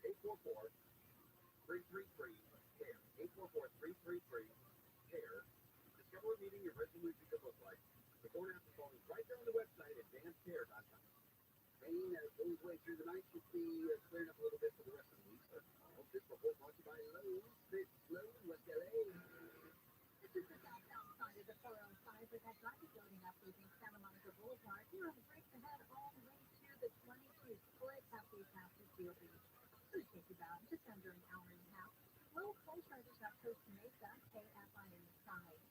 844-333-HAIR. 844-333-HAIR. Discover what meeting your resolution could look like. The phone after phone is right there on the website, advancedhair.com. Rain as goes way through the night should be clearing up a little bit for the rest of the week. So I hope this report brought to you by Lowe's. Lowe's, West LA. This is the south side of the 405 with that traffic loading up leaving Santa Monica Boulevard. You're on the break ahead all the way to the 22 split after you pass the Steel Beach. It's going to take you about just under an hour and a half. Little coal chargers got Costa Mesa, KFI in the side.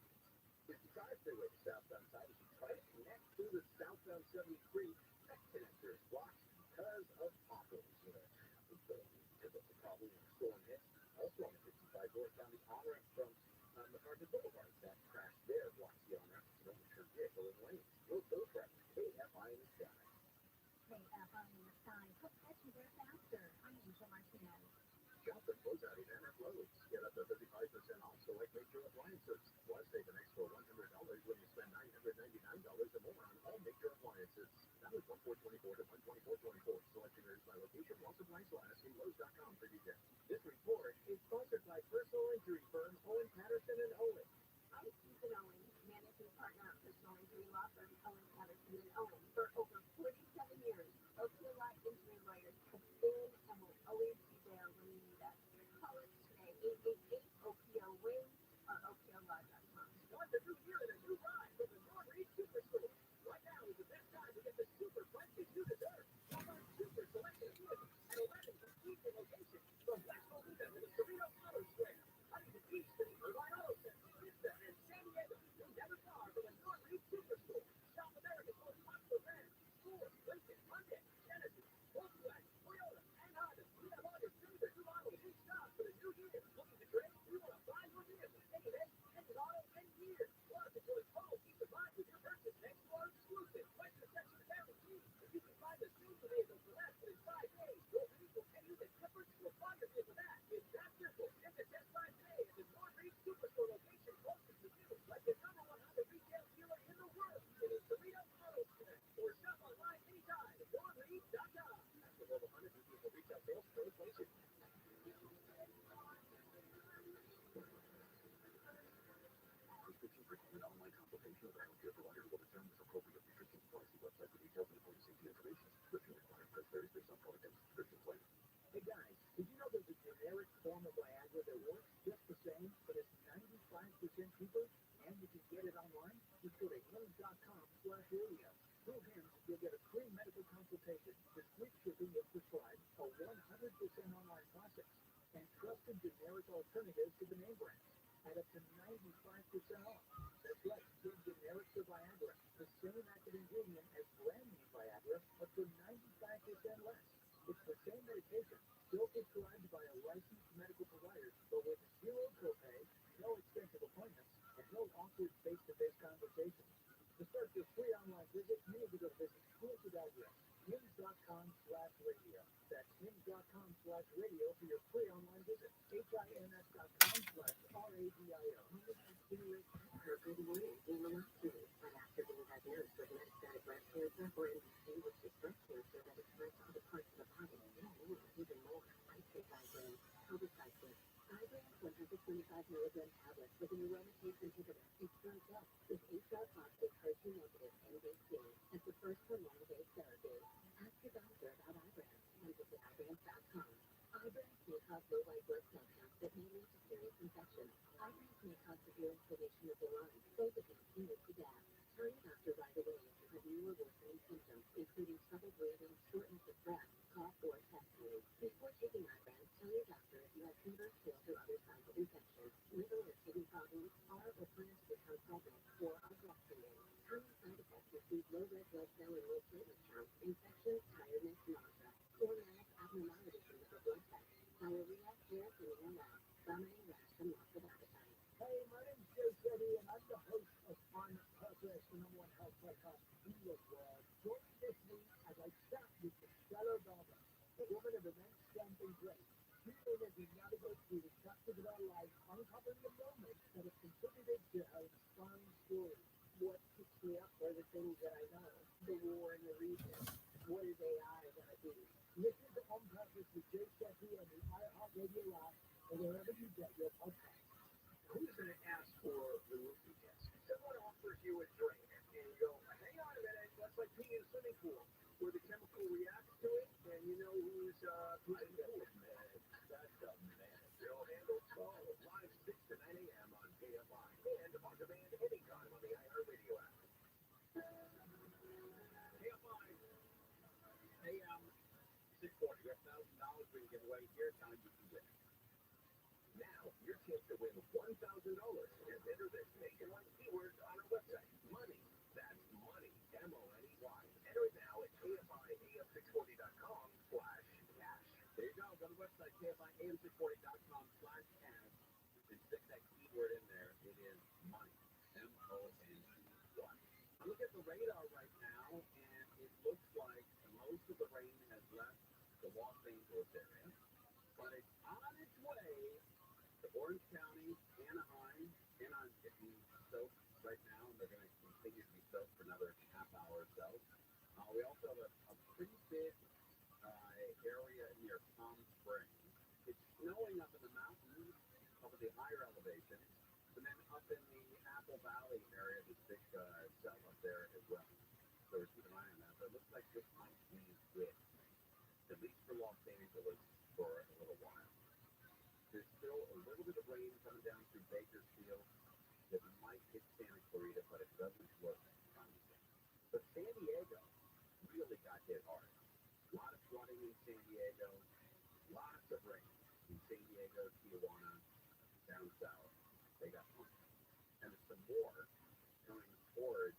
If you drive freeway to southbound side, you should try to connect to the southbound 73. That connector is blocked because of potholes. That's a problem when a storm hits. Also on the 55 north down the on-ramp from MacArthur Boulevard. That crash there blocks the on-ramp so don't turn vehicle in lanes. Road those traffic. KFI in the sky. KFI in the side. Put catch you there faster. I'm Angel Martinez. Shop and close out event at Lowe's. Get up to 35% off select major appliances. Plus, save an extra $100 when you spend $999 or more on all major appliances. Valid from 4/24 to 1/24/24. Selection varies by location. While supplies last. See Lowe's.com for details. This report is sponsored by personal injury firm Owen Patterson and Owen. I'm Susan Owen, managing partner of personal injury law firm Owen Patterson and Owen. For over 47 years, OPLI injury lawyers have been and will always be there when you need us. Call us today, 888-OPO-WIN or OPLaw.com. Start the new year in a new ride with the North Reed Superstore. Right now is the best time to get the super prices you deserve. Walmart Super Selection of vehicles at 11 convenient locations from West Covina to the Cerrito Auto Square. Huntington Beach to the Irvine Auto Center, Vista and San Diego. You'll never far from the North Reed Superstore. Shop America's most popular brands. Ford, Lincoln, Hyundai, Genesis, Volkswagen, Toyota, and Honda. We have all your favorite new models in stock for the new year. Looking to trade? We want to buy your vehicle. Take it in, and it auto and year. Plus, enjoy total peace of mind with your purchase next to our exclusive Western section of guarantee. If you can find the same vehicle for less than 5 days, your Reed will pay you the difference to a buyer vehicle back. It's that simple. Get the test drive today at the North Reed Superstore location closest to you. Like the #1 Honda retail dealer in the world. It is Cerrito Auto Center. Or shop online anytime at NorthReed.com. That's the global Honda vehicle retail sales for 2022. Prescription for an online consultation with a healthcare provider will determine if appropriate prescription policy website for details and important safety information. Prescription required press varies based on product and prescription plan. Hey guys, did you know there's a generic form of Viagra that works just the same, but it's 95% cheaper, and you can get it online? Just go to hims.com/radio. Through Hims, you'll get a free medical consultation, discreet shipping if prescribed, a 100% online process, and trusted generic alternatives to the name brands at up to 95% off. That's right, get generic to Viagra, the same active ingredient as brand name Viagra, but for 95% less. It's the same medication, still prescribed by a licensed medical provider, but with zero copay, no expensive appointments, and no awkward face-to-face conversations. To start your free online visit, you need to go to this exclusive address, hims.com/radio. That's hims.com/radio for your free online visit. HIMS.com/RADIO. Good morning, Dina Martinez. Right after being diagnosed with metastatic breast cancer or MBC, which is breast cancer that expresses other parts of the body, and even more. I take Ibrance, Obocycline. Ibrance 125 milligram tablets with an aromatase inhibitor. It turns out with HR positive, HER2 negative MBC as the first hormonal-based therapy. Ask your doctor about Ibrance and visit Ibrance.com. Ibrance may cause low white blood cell counts that may lead to serious infections. Ibrance may cause severe inflammation of the lungs, both of which can lead to death. Tell your doctor right away if you have new or worsening symptoms, including trouble breathing, shortness of breath, cough, or chest pain. Before taking Ibrance, tell your doctor if you have fever, chills, or other signs of infection, liver or kidney problems, are or plans to become pregnant, or are breastfeeding. Common side effects include low red blood cell and low platelet count, infections, tiredness, nausea, or manic abnormalities in the blood test, diarrhea, hair thinning or loss, vomiting, rash, and loss of appetite. Hey, my name's Joe Shetty, and I'm the host of On Purpose, the #1 health podcast in the world. Join me this week as I chat with Michelle Obama, a woman of immense strength and grace. Tune in as we navigate through the chapters of our life, uncovering the moments that have contributed to her inspiring story. What keeps me up are the things that I know. The war in the region. What is AI going to be? Listen to On Purpose with Joe Shetty on the iHeartRadio app or wherever you get your podcast. Who's going to ask for the rookie test? Someone offers you a drink, and you go, hang on a minute, that's like being in a swimming pool, where the chemical reacts to it, and you know who's who's the pool. That's a man. They'll handle call live 6 to 9 a.m. on KFI, and on demand anytime on the iHeartRadio app. KFI, AM 640. You have $1,000 we can give away here. Time you can get. Now, your chance to win $1,000. Just enter this nationwide keyword on our website. Money. That's money. M-O-N-E-Y. Enter it now at KFIAM640.com/cash. There you go. Go to the website, KFIAM640.com/cash. And stick that keyword in there. It is money. M-O-N-E-Y. I look at the radar right now, and it looks like most of the rain has left the Los Angeles area, but it's on its way to Orange County, Anaheim. Anaheim's getting soaked right now, and they're going to continue to be soaked for another half hour or so. We also have a pretty big area near Palm Springs. It's snowing up in the mountains, up at the higher elevations, and then up in the Apple Valley area, this big cell up there as well. So we're keeping an eye on that. But it looks like this might be it, at least for Los Angeles, for a little while. There's still a little bit of rain coming down through Bakersfield that might hit Santa Clarita, but it doesn't look promising. But San Diego really got hit hard. A lot of flooding in San Diego, lots of rain in San Diego, Tijuana, down south. They got pumped. And there's some more coming towards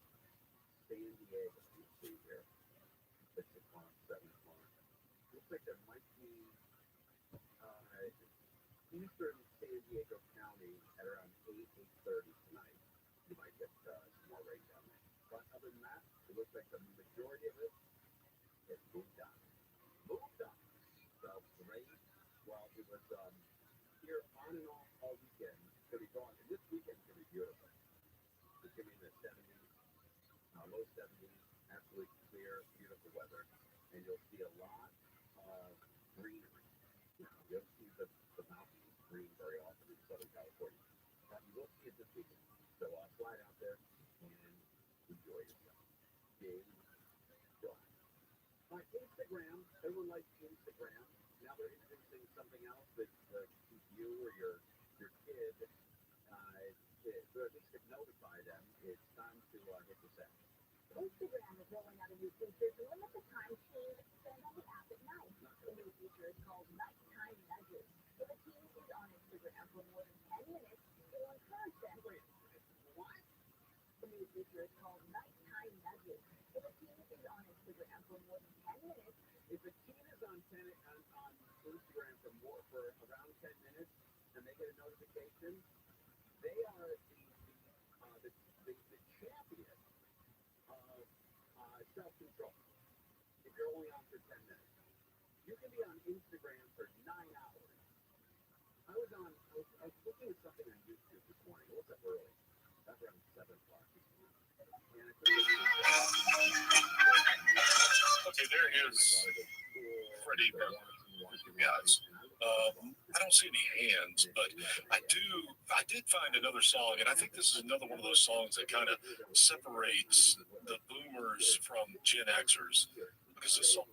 San Diego. You see here, 6 o'clock, 7 o'clock. Looks like there might be eastern San Diego County at around 8:30 tonight. You might get some more rain down there. But other than that, it looks like the majority of it has moved on. Moved on. So the rain, well, it was here on and off all weekend. It's going to be gone. And this weekend's going to be beautiful. It's going to be in the 70s, low 70s, absolutely clear, beautiful weather. And you'll see a lot of greenery. You don't see the mountains green very often in Southern California. You will see it this weekend. So slide out there and enjoy yourself. Enjoy. Instagram, everyone likes Instagram. Now they're introducing something else that keep you or your kid, or at least to notify them it's time to hit the set. Instagram is rolling out a new feature to limit the time teens spend on the app at night. The new feature is called Nighttime Nudges. If a teen is on Instagram for more than 10 minutes, it will encourage them. Wait, what? The new feature is called Nighttime Nudges. If a teen is on Instagram for more than 10 minutes, if a teen is on Instagram for around 10 minutes and they get a notification, they are the champion of self-control. If you're only on for 10 minutes, you can be on Instagram for 9 hours. I was looking at something on YouTube this morning. I woke up early. That's around 7 o'clock this morning. Okay, there is Freddie Burger, you guys. I don't see any hands, but I did find another song, and I think this is another one of those songs that kind of separates the boomers from Gen Xers, because this song.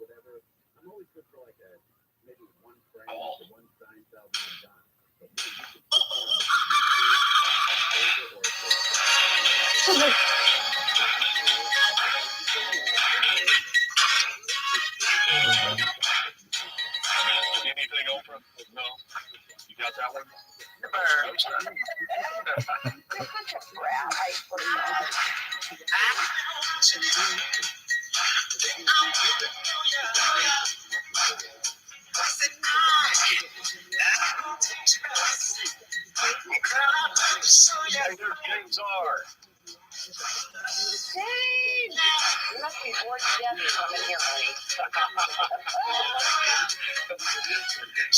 I'm always good for like maybe one frame, one Seinfeld, and I'm done. But Anything, Oprah? No. You got that one? Hey, there's James R. Dang! You must be bored to death coming here, honey.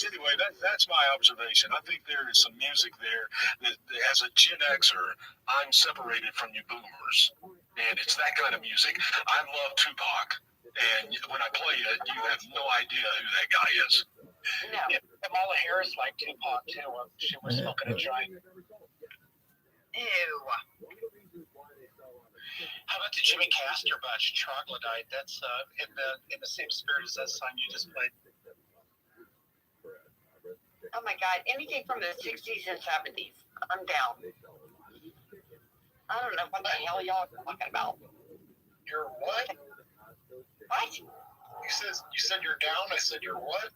Anyway, that's my observation. I think there is some music there that as a Gen Xer, I'm separated from you boomers. And it's that kind of music. I love Tupac. And when I play it, you have no idea who that guy is. No. Kamala Harris liked Tupac too. She was smoking a joint. Ew. How about the Jimmy Castor bunch, Troglodyte? That's in the same spirit as that song you just played. Oh my God, anything from the 60s and 70s, I'm down. I don't know what the hell y'all are talking about. You're what? What? You said you're down. I said you're what?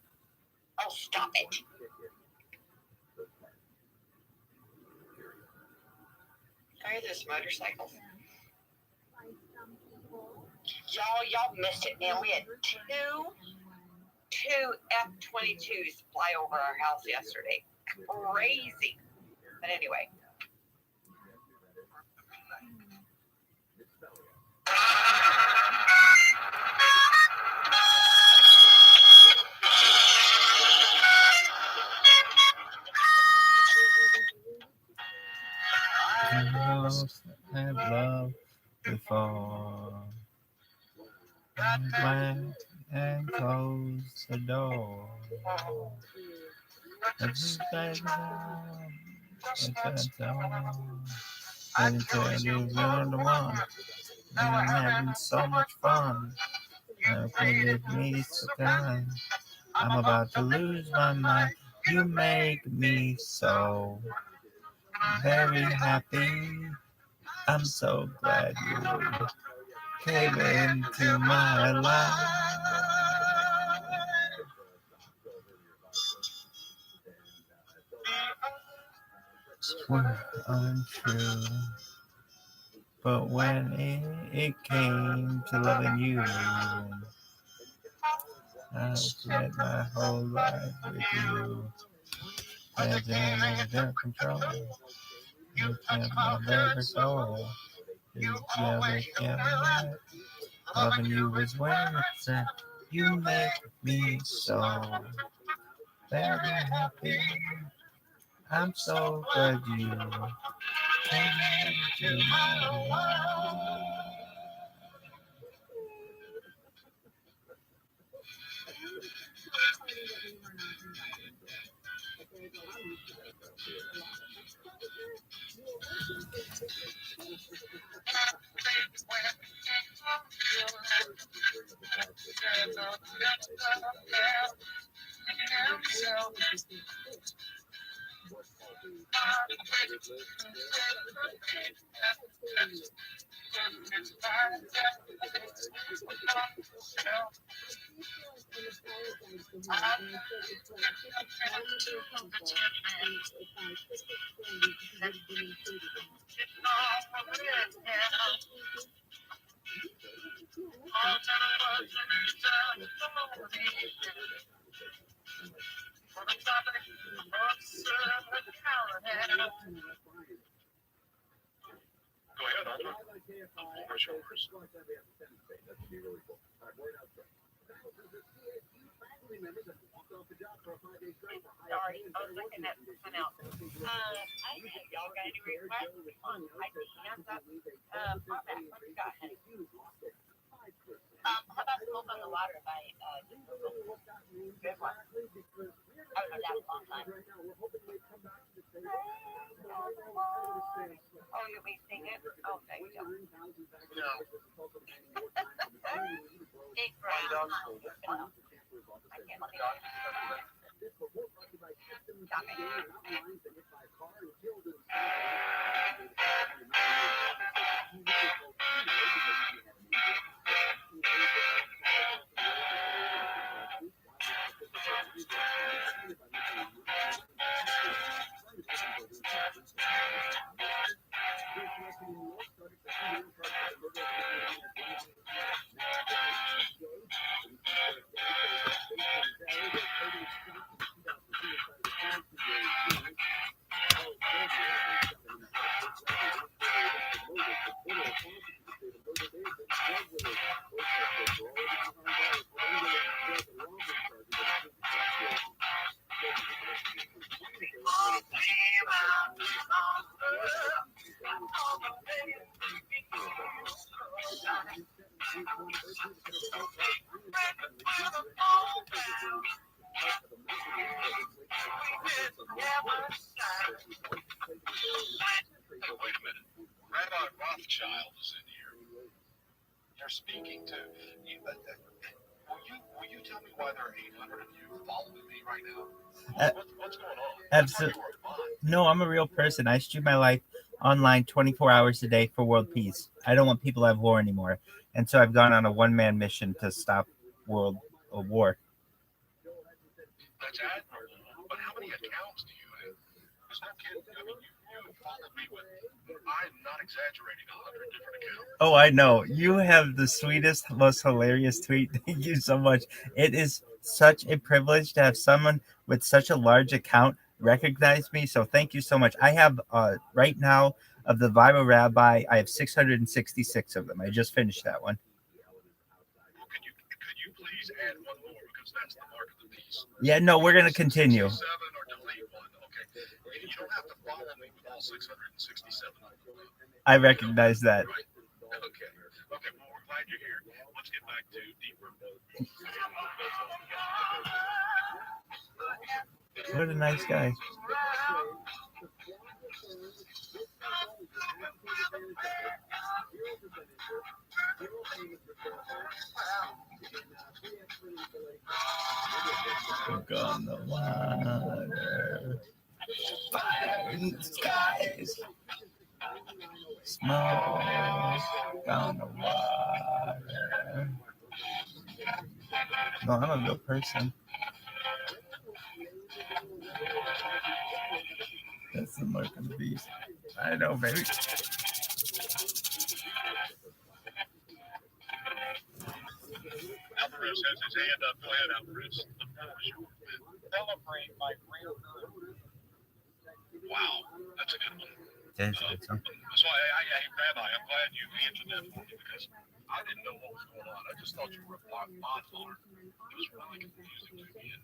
Oh, stop it. Are those motorcycles? Y'all missed it, man. We had two F-22s fly over our house yesterday. Crazy. But anyway. Had love before. I'm glad and close the door. I just like it's and tell you you're the one. I'm having so much fun. With me so kind. I'm about to lose my mind. You make me so very happy. I'm so glad you came into my life. Were untrue, but when it came to loving you, I've spent my whole life with you. As under control, you kept my very soul. You never kept. Loving you is when it's at. You make me so very happy. I'm so glad you came into my life. Go ahead, Arthur. The floor is yours. Sorry, I was looking at something else. I think y'all got any requests on IT hands up? What you got, honey? How about Smoke on the Water by just Google? Good one. I haven't heard that in a long time. Oh, you may sing it? Oh, thank you. No. Big brown. I can't sing it. Stop Wait a minute. Rabbi Rothschild is in here. You're speaking to. Will you tell me why there are 800 of you following me right now? What's going on? Absolutely. No, I'm a real person. I stream my life online 24 hours a day for world peace. I don't want people to have war anymore. And so I've gone on a one-man mission to stop world war. That's admirable. But how many accounts do you have? There's no kidding. I mean, you followed me with, I'm not exaggerating, 100 different accounts. Oh, I know. You have the sweetest, most hilarious tweet. Thank you so much. It is such a privilege to have someone with such a large account recognize me. So thank you so much. I have right now of the ViralRabbi, I have 666 of them. I just finished that one. Well, could you please add one more, because that's the mark of the beast. Yeah, no, we're gonna continue. 67 or delete one. Okay. You don't have to follow me with all 667 of them. I recognize that. Right. Okay. Okay. Well, we're glad you're here. Let's get back to deeper. What a nice guy. Look on the water, fire in the skies, smoke on the water. No, I'm a real person. That's the mark of the beast. I know, baby. Alvarez has his hand up. Go ahead, Alvarez. Celebrate my real good. Wow, that's a good one. That's a good song. So, Rabbi, I'm glad you answered that for me, because I didn't know what was going on. I just thought you were a bot farm. It was really confusing to me. And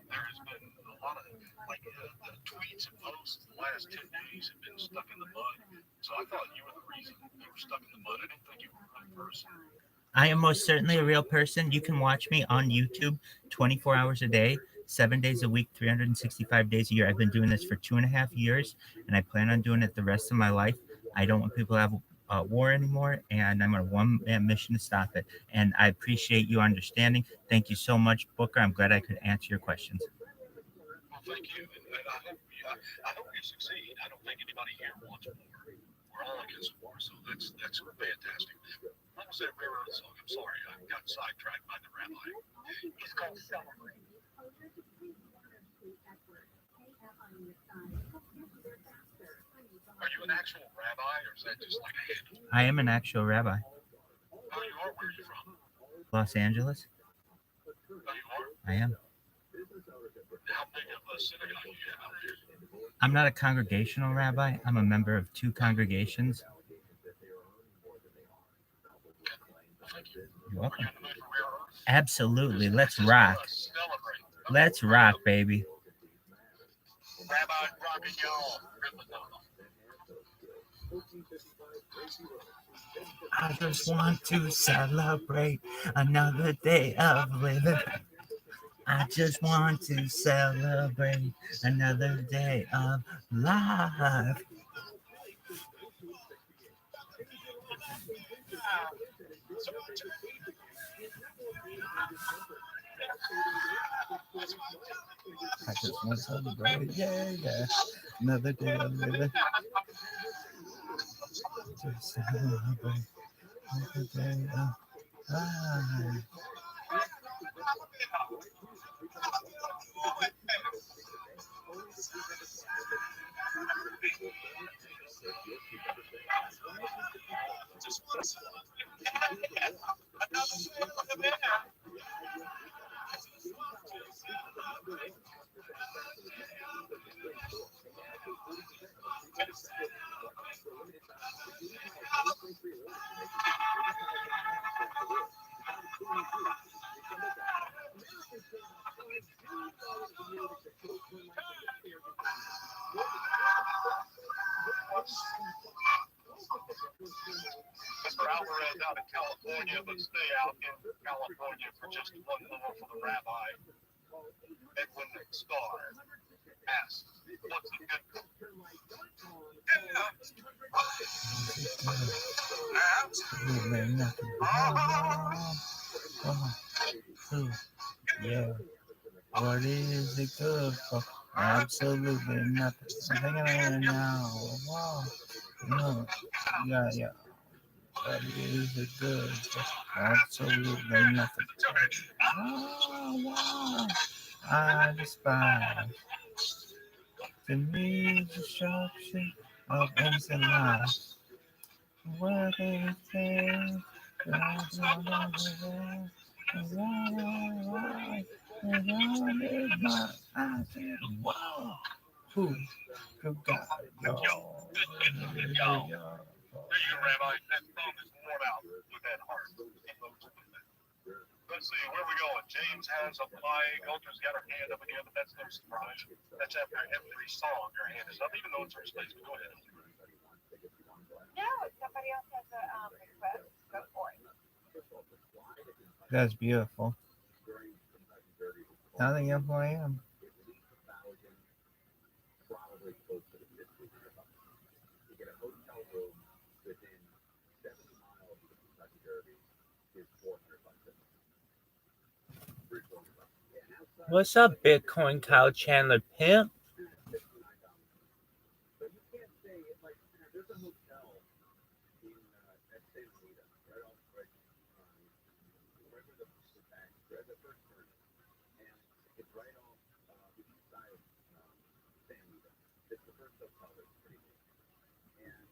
there has been a lot of, the tweets and posts the last 10 days have been stuck in the mud. So I thought you were the reason you were stuck in the mud. I didn't think you were a real person. I am most certainly a real person. You can watch me on YouTube 24 hours a day, 7 days a week, 365 days a year. I've been doing this for 2.5 years, and I plan on doing it the rest of my life. I don't want people to have war anymore, and I'm on a one-man mission to stop it. And I appreciate you understanding. Thank you so much, Booker. I'm glad I could answer your questions. Well, thank you. And I hope you succeed. I don't think anybody here wants war. We're all against war, so that's fantastic. What was that railroad song? I'm sorry, I got sidetracked by the rabbi. It's called Celebrate. Are you an actual rabbi, or is that just like a handle? I am an actual rabbi. Oh, you are? Where are you from? Los Angeles. Oh, you are? I am. How big of a synagogue do you have out there? I'm not a congregational rabbi. I'm a member of 2 congregations. You're welcome. Absolutely. Let's rock. Let's rock, baby. Rabbi rocking y'all. I just want to celebrate another day of living. I just want to celebrate another day of life. I just want to celebrate, yeah. Another day of living. Just celebrate another day of life. Mr. Alvarez out in California, but stay out in California for just one more for the rabbi. Edwin Starr asks, what's the good? Yeah. What is it good for? Absolutely nothing. I'm thinking right now. Wow. No. Yeah. What is it good for? Absolutely nothing. Wow. I despise To me, the sharp shit of innocent lies. What is this? Wow. Who got y'all? Yo, there you go, Rabbi. That thumb is worn out with that heart. Let's see, where are we going? James has a mic. Ultra's got her hand up again, but that's no surprise. That's after every song her hand is up, even though it's her space. But go ahead. No, if somebody else has a request, go for it. That's beautiful. I think that's who I am. Probably close to the 50 bucks. You get a hotel room within 70 miles of the Kentucky Derby is $400 bucks. What's up, Bitcoin Kyle Chandler pimp? $69. But you can't say it's like there's a hotel in at Santa Anita, right off right where the back, right the first turn, and it's right off the east side of Santa Anita. It's the first hotel that's pretty neat. And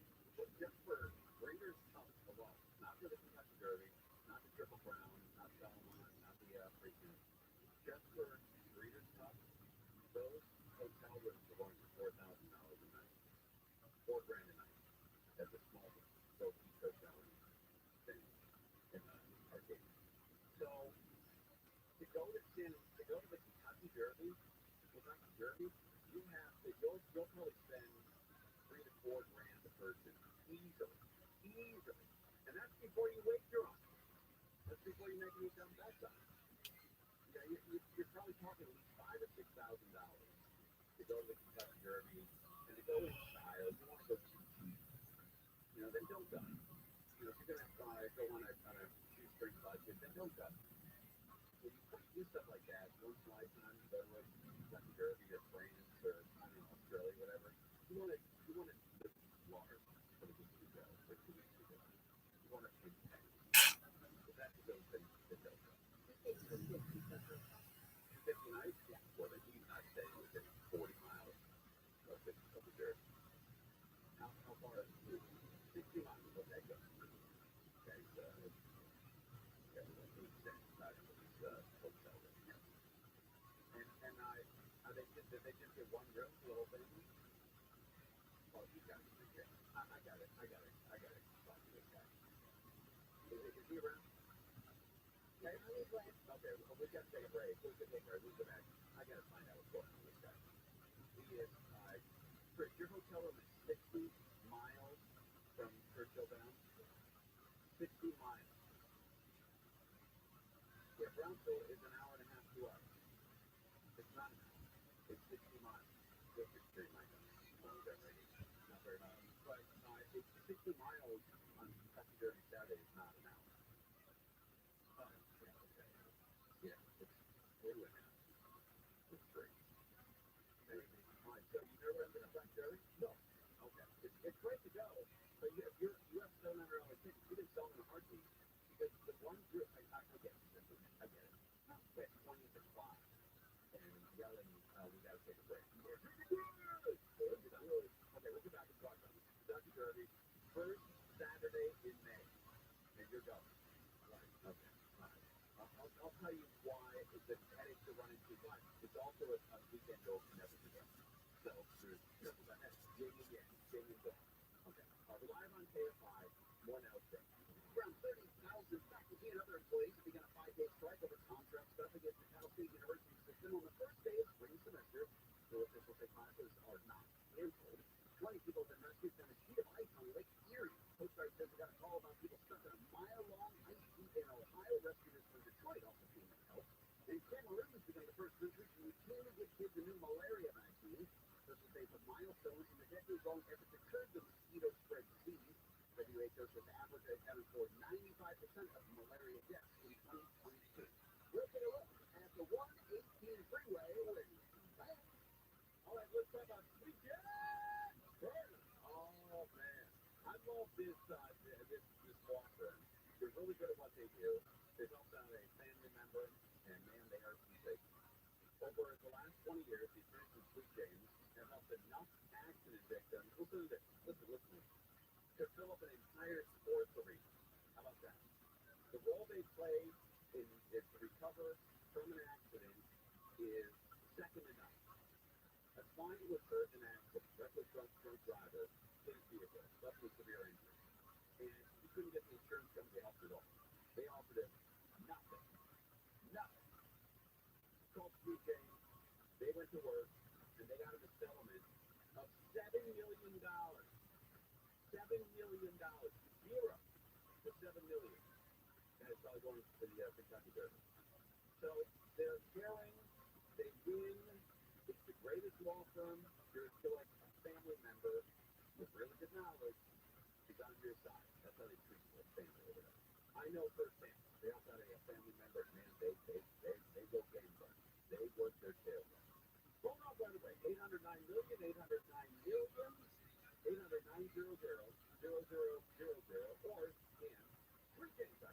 just for Raiders Cup alone, not for the Kentucky Derby, not the Triple Crown, not Belmont, not the Preakness, just for Raiders Cup, those hotel rooms are going for $4,000 a night, $4,000 a night. That's a small Sophie hotel thing in Arcadia. So to go to the Kentucky Derby, you have to you'll probably spend $3,000 to $4,000 a person easily, and that's before you wait your own. That's before you make any dumb bets on it. Yeah, you're probably talking at least $5,000 or $6,000 to go to the Kentucky Derby and to go in style. You want to go too cheap, then don't go. If you're gonna go on a shoestring budget, then don't go. When you do stuff like that, once in a lifetime, you go to a Kentucky Derby or France or Australia, whatever. You want to live large for the week you go, or 2 weeks ago. You want to pay pennies. But that's the thing that don't go. 50 nights? Yeah. Well, then he's not staying within 40 miles of the Derby. How far is it? 60 miles. Okay, go. Okay, so yeah, 8 cents out of this hotel room. And did they just get one room for the whole thing? Oh, you got it. Okay. I got it. Talk to this guy. Is he around? Okay. Well, we got to take a break. We'll go back. I got to find out what's going on with this guy. He is, Chris, your hotel room is 60 miles from Churchill Downs. 60 miles. Yeah, Brownsville is an hour and a half, 2 hours. It's not an hour. It's 60 miles. Go 63 miles. Not very much. But it's 60 miles on Kentucky Derby Saturday is not an hour. Oh, yeah, okay. Yeah, it's 2 and a half. It's 3. Anyway, all right, so you never been to Kentucky Derby? No. Okay. It's great to go, but you have $700 tickets. You can sell them in a heartbeat because the one group, I get it. We had 20 to 5 and yelling, we got to take a break. Okay, we'll get back and talk about it. Kentucky Derby, first Saturday in May, and you're going. Right, okay, all right. I'll tell you why the headaches to run into, but it's also a weekend you'll never forget. So, there's triple that head, ding again. Okay, we're live on KFI, more now trip. Around 30,000 faculty and other employees began a 5-day strike over contract stuff against the Cal State University system on the first day of spring semester. The officials say classes are not canceled. 20 people have been rescued from a sheet of ice on Lake Erie. Coast Guard says they got a call about people stuck in a mile-long ice sheet in Ohio. Rescuers from Detroit also came to help. And Cameroon has become the first country to routinely give kids a new malaria vaccine. This is a milestone in the decades-long effort to curb the mosquito-spread disease. WHO says Africa accounted for 95% of malaria deaths in 2022. We'll take a look at the 118 freeway when we come back. All right, let's talk about Sweet Jack Burger. Oh, man. I love this law firm. They're really good at what they do. They've helped out a family member, and, man, they are complete. Over the last 20 years, the attorneys from Sweet James have helped enough accident victims. Listen to this. Listen. To fill up an entire sports arena. How about that? The role they play in to recover from an accident is second to none. A spine was hurt in an accident. Reckless drunk driver hit his vehicle, left with severe injury. And he couldn't get the insurance company to help at all. They offered him nothing. Nothing. Called CJ. They went to work, and they got him a settlement of $7 million. $7 million. Zero to $7 million. And it's all going to the Kentucky Derby. So they're caring. They win. It's the greatest law firm. You're still like a family member with really good knowledge. He's on your side. That's how they treat you as family over there. I know firsthand. They also had a family member, man, they go gangbusters. They work their tails off. Phone off right away. 809 million, 809 million, 809-000000, or scan 3Ks.com.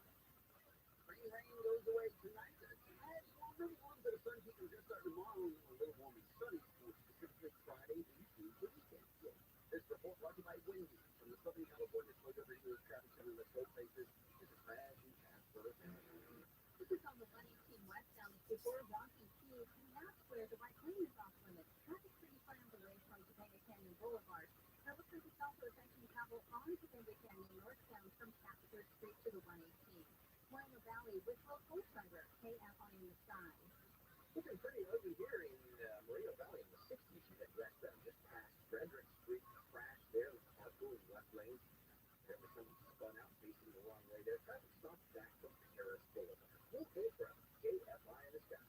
Rain goes away tonight. Well, really warm, but the sun's going to start tomorrow. A little warm and sunny, specifically Friday into the weekend. Yeah. This report brought to you by Wendy from the Southern California Toyota Radio Traffic Center. Let's go places. This is Brad and Casper. This is on the 118 westbound before Rocky Key, and that's where the right lane is off limits. Traffic pretty far on the way from Topanga Canyon Boulevard. Now looks like it's also affecting travel on Topanga Canyon northbound from Casper Street to the 118. Moreno Valley with low cold driver, KF on the side. Looking pretty ugly here in Moreno Valley in the 60s. You get westbound just past Frederick Street. Crash there with the car pool in the left lane. Apparently someone spun out facing the wrong way there. Traffic stopped back from Paris Boulevard. Full cold traffic. KFI in the sky.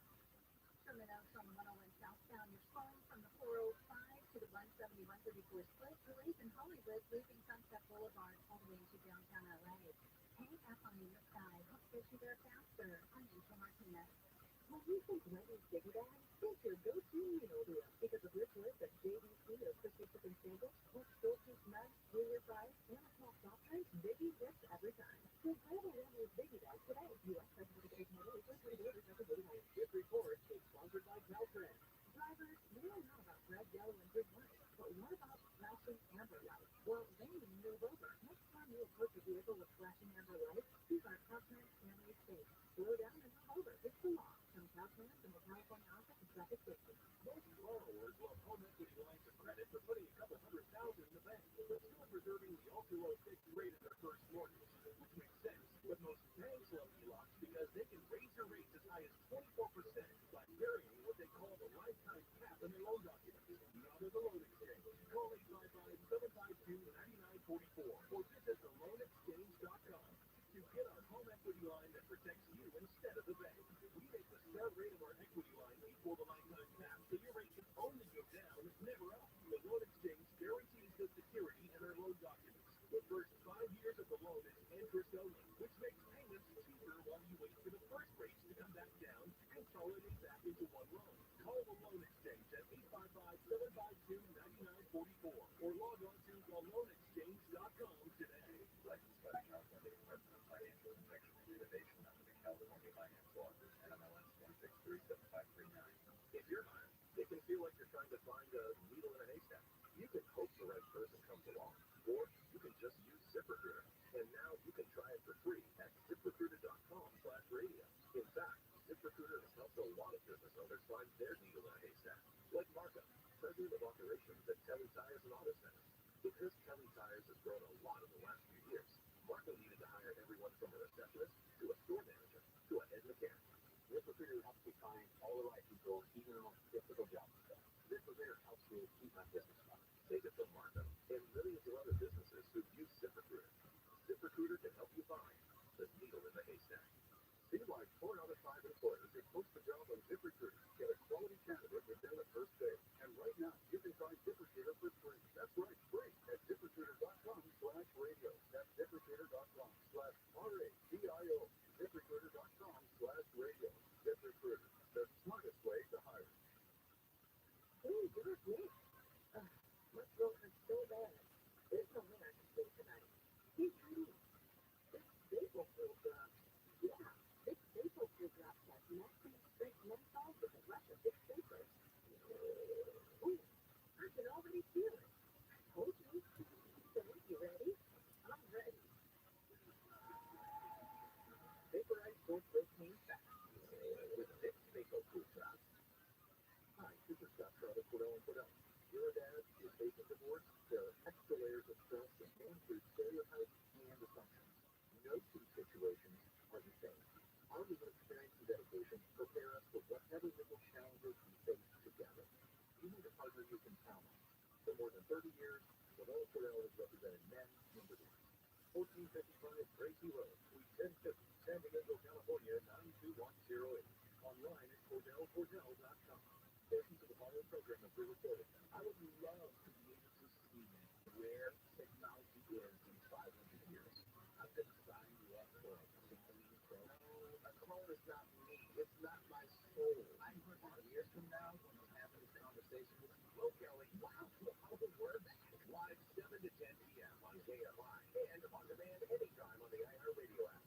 Coming out from 101 southbound, you're slowing from the 405 to the 171-34 split. Delays in Hollywood, leaving Sunset Boulevard all the way to downtown LA. KF on the east side. Hope gets you there faster. I'm Angel Martinez. When you think Wendy's Biggie Bag, think your go-to meal deal. Because of rich lists at JDC or crispy chicken sandwich, plus short-piece nuts, junior fries, and a small soft drink, Biggie hits every time. So grab a Wendy's Biggie Bag today. U.S. President of Canada, first orders of the Biggie. This report is sponsored by Caltrans. Drivers, we all know about red, yellow, and green lights, but what about flashing amber lights? Well, they move over. Next time you approach a vehicle with flashing amber lights, these are Caltrans family safe. Slow down and move over. It's the law. From Caltrans and the California Office of Traffic Safety. Most borrowers love home equity lines of credit for putting a couple $100,000 in the bank, but still preserving the ultra-low fixed rate of their first mortgage, which makes sense. But most banks love HELOCs because they can raise your rates as high as 24% by varying what they call the lifetime cap in their loan documents. Not as a loan exchange. Call 855-752-9944 or visit theloanexchange.com to get our home equity line that protects you instead of the bank. We make the start rate of our equity line equal the lifetime cap, so your rate can only go down, never up. The loan exchange guarantees the security in our loan documents. The first 5 years of the loan is interest only, which makes payments cheaper while you wait for the first rates to come back down to consolidate back into one loan. Call the loan exchange at 855-752-9944 or log on to theloanexchange.com today. Licensed by the California Department of Financial Protection and Innovation under the California Finance Law, NMLS 1637539. If you're hiring, it can feel like you're trying to find a needle in a haystack. You can hope the right person comes along, or you can just use ZipRecruiter. And now you can try it for free at ZipRecruiter.com/radio. In fact, ZipRecruiter has helped a lot of business owners find their needle in a haystack, like Marco, president of operations at Kelly Tires and Auto Centers. Because Kelly Tires has grown a lot in the last few years, Marco needed to hire everyone from a receptionist to a store manager to a head mechanic. ZipRecruiter helps me find all the right people, even on difficult jobs. ZipRecruiter helps me keep my business running. Take it from Marco and millions of other businesses who've used ZipRecruiter. ZipRecruiter can help you find the needle in the haystack. See why 4 out of 5 employers who post a job on ZipRecruiter get a quality candidate within the first day. And right now, you can try ZipRecruiter for free. That's right, free at ZipRecruiter.com/radio. That's ZipRecruiter.com/RADIO. ZipRecruiter.com/radio. ZipRecruiter, the smartest way to hire. Ooh, you're good. My throat hurts so bad. There's no way I can sleep tonight. Hey, Trini, this Staplefield drops. Yeah, this Staplefield drop has naturally straight menthol with a rush of thick vapors. Ooh, I can already For more than 30 years, ROTHSCHILD has represented men in the business. 1455 Tracy Road, Suite 1050, San Diego, California, 92108. Online at CordellCordell.com. Portions of the following program have been recorded. I would love to be able to see where technology is in 500 years. I'm going to sign you up for a cloning program. A clone is not me. It's not my soul. 500 years from now, when I'm having this conversation with you, well, Kelly, wow, how the word live 7 to 10 p.m. on KFI and on demand anytime on the iHeartRadio app.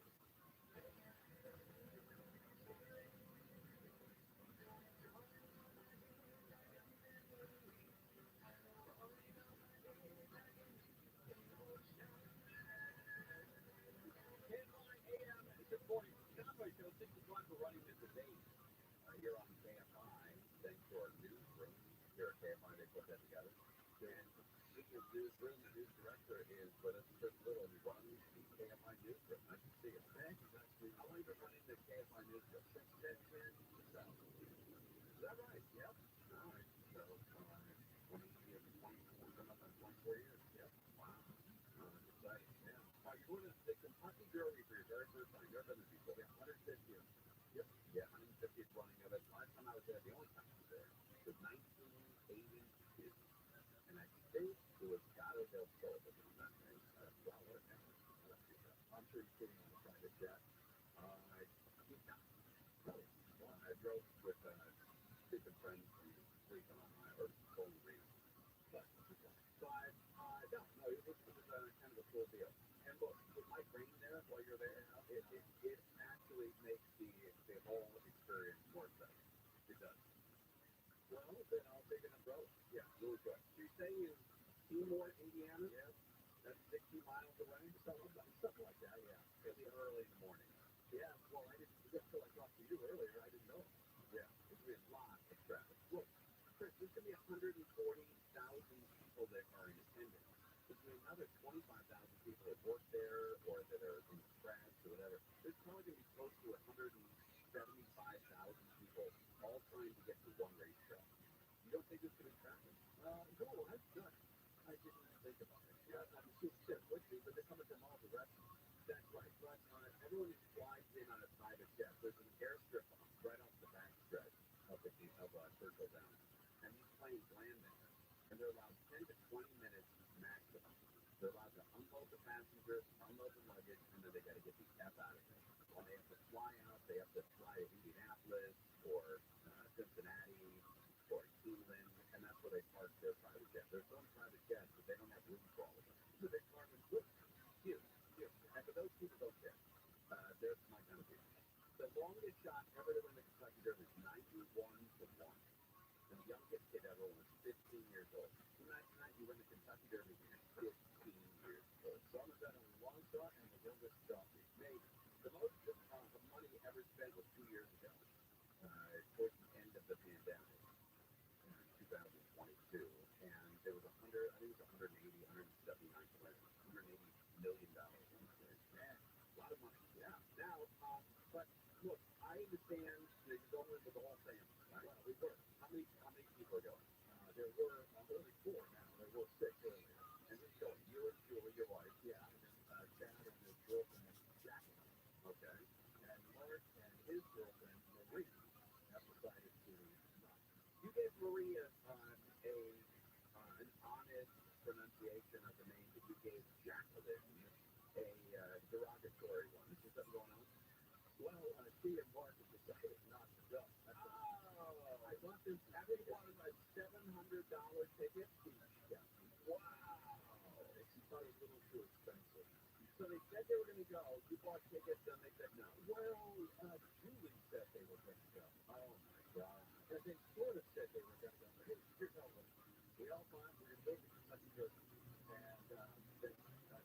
Good morning. Convoy Show 6 o'clock for running this debate here on KFI. Thanks to our newsroom here at KFI. They put that together. And speaking of newsroom, the news director is with us. Chris Little, who runs the KFI newsroom. Nice to see you. Thank you. Nice to see you. How long have you been running the KFI newsroom? Since 2010. Is that right? Yep. All right. So, 24 years. Yep. Wow. That's exciting. Yeah. You're doing the Kentucky Derby for your very first time. You've ever been there before. Yeah, 150th. Yep. Yeah, 150th running of it. Last time I was there, the only time I was there, was 1982. And I think it was Gato del Sol that was that name. Wow, what a name. I'm sure you're sitting on a private jet. I drove with different friends from sleeping on my or Golden Arena. But no, it was kind of a cool deal. And look, with my brain there while you're there, it actually makes the whole experience more exciting. It does. Well, then I'll take an umbrella. Yeah, really good. So you say in Seymour, Indiana? Yeah. That's 60 miles away? Something like that, yeah. Maybe early in the morning. Yeah, well, I didn't, just till I talked to you earlier, I didn't know. Yeah, there's going to be a lot of traffic. Look, Chris, there's going to be 140,000 people that are in attendance. There's going to be another 25,000 people that work there or that are in crafts or whatever. There's probably going to be close to 175,000 people all trying to get to one racetrack. You don't think there's going to be traffic? No, that's good. I didn't even think about it. Yeah, I'm assuming there would be, but they're coming from all directions. That's right. But everyone who flies in on a private jet, there's an airstrip right off the back stretch of Churchill Downs. And these planes land there. And they're allowed 10 to 20 minutes maximum. They're allowed to unload the passengers, unload the luggage, and then they got to get the F out of there. When they have to fly out, they have to fly to Indianapolis or Cincinnati or Cleveland, and that's where they park their private jet. There's some private jets, but they don't have room for all of them. So they park them huge. And for those people who don't care, there's my kind of people. The longest shot ever to win the Kentucky Derby is 91-1. And the youngest kid ever was 15 years old. Imagine that, you win the Kentucky Derby when you're 15 years old. So I'm a veteran of the long shot and the youngest shot is made. The most money ever spent was 2 years ago, towards the end of the pandemic, in 2022. And there was 180, 179, $180 million. Man, a lot of money. Yeah. Now, but look, I understand that you're going with the whole family, right? Well, we were. How many people are going? There were only 4 now. There were 6 earlier. And then going, you and Julie, your wife, yeah, and then Chad and his girlfriend, Jacqueline. Okay. And Mark and his girlfriend, Marie, have decided to run. You gave Maria an honest pronunciation of the name that you gave Jacqueline a derogatory one. Is there something going on? Well, she and Mark have decided not to go. I bought this everyone a $700 ticket. Yeah. Wow. She thought it was a little too expensive. So they said they were going to go. You bought tickets, and they said no. Well, Julie said they were going to go. Oh, my God. And then Florida said they were going to go. Here's how it was. We all thought we were going to go to Kentucky Derby. And then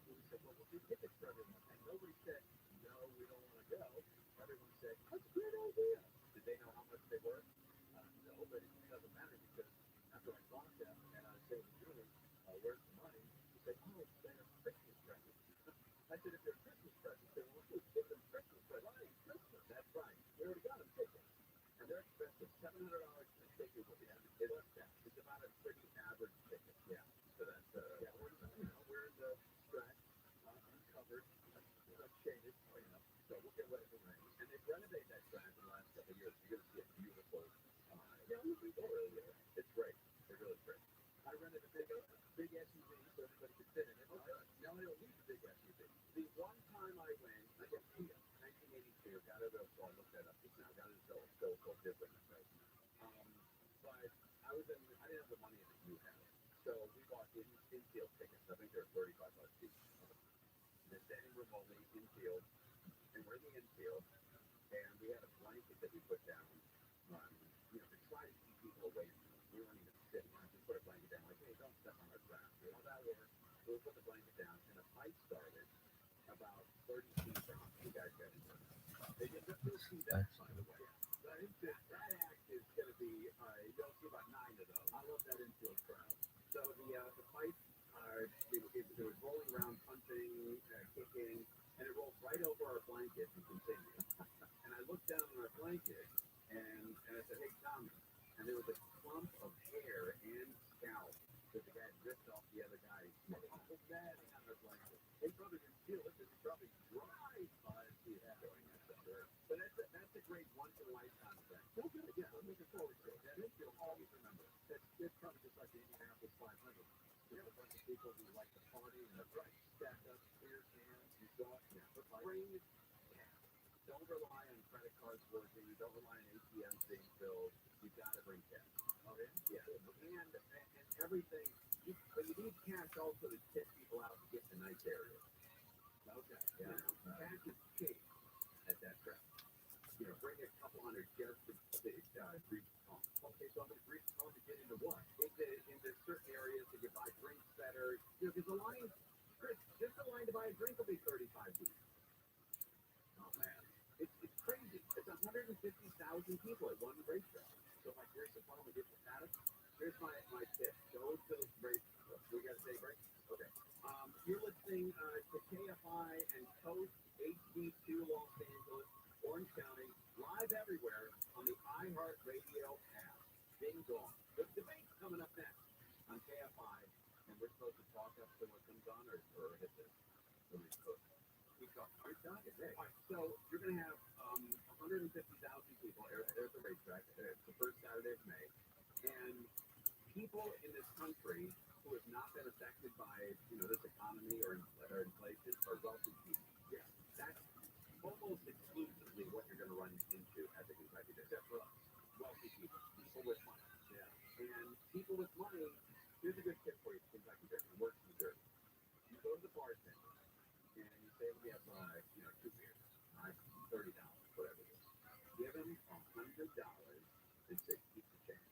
Julie said, well, we'll do tickets for everyone. And nobody said, no, we don't want to go. Everyone said, that's a great idea. Did they know how much they were? No, but it doesn't matter because after I bought them and I said to Julie, where's the money? She said, oh, they're Christmas presents. I said, if they're Christmas presents, then we'll give them Christmas presents. Right, Christmas. That's right. We already got them tickets. And they're expensive. $700 a ticket will be it's about a pretty average ticket. Yeah. I didn't have the money that you had. So we bought infield tickets. I think they're $35 each. The standing room only infield, and we're in the infield, and we had a blanket that we put down, to try to keep people away from us. We weren't even sitting. We just put a blanket down, like, hey, don't step on our grass. You know, that works. So we put the blanket down, and a fight started about 30 feet from us. You guys got into it. They did not see that, by the way. That act is going to be, you'll see about 9 of those. I love that infield crowd. So the fight, it was rolling around, punching, kicking, and it rolled right over our blanket and continued. And I looked down on our blanket, and I said, hey, Tommy. And there was a clump of hair and scalp that the guy had ripped off the other guy's head on our blanket. His brother didn't feel it because he probably dried by his head doing that stuff. So that's a great once-in-a-lifetime thing. So good, yeah, I'm looking forward to it. And you'll always remember it. It's probably just like the Indianapolis 500. We have a bunch of people who like to party and that's right. Stacked up beer cans, you saw it. Yeah, but bring cash. Don't rely on credit cards working. Don't rely on ATMs being filled. You've got to bring cash. Okay? Yeah. And everything. But you need cash also to tip people out to get to nice areas. Okay. Yeah. Cash is key at that trip. Bring a couple hundred just to grease the phone. Okay, so I'm going to grease the phone to get into what? Into certain areas to get buy drinks better. Because the line, Chris, just the line to buy a drink will be 35 deep. Oh man, it's crazy. It's 150,000 people at one racetrack. So if I grease the phone to get the status, here's my tip. Go to the race. We got to take a break. Okay. You're listening to KFI and Coast HD2 Los Angeles. Orange County, live everywhere on the iHeartRadio app. Ding dong. The debate's coming up next on KFI, and we're supposed to talk up to what comes on, or hit this. Keep going. All right, so you're going to have 150,000 people there at the racetrack. It's the first Saturday of May, and people in this country who have not been affected by this economy or inflation are wealthy people. Yeah, that's almost exclusively what you're going to run into at the Kentucky Derby. Except for us, wealthy people with money. Yeah. And people with money, here's a good tip for you, Kentucky Derby. Works in the Derby. You go to the bartender and you say, we have, 2 beers, $30, whatever it is. Give him $100 and say, keep the change.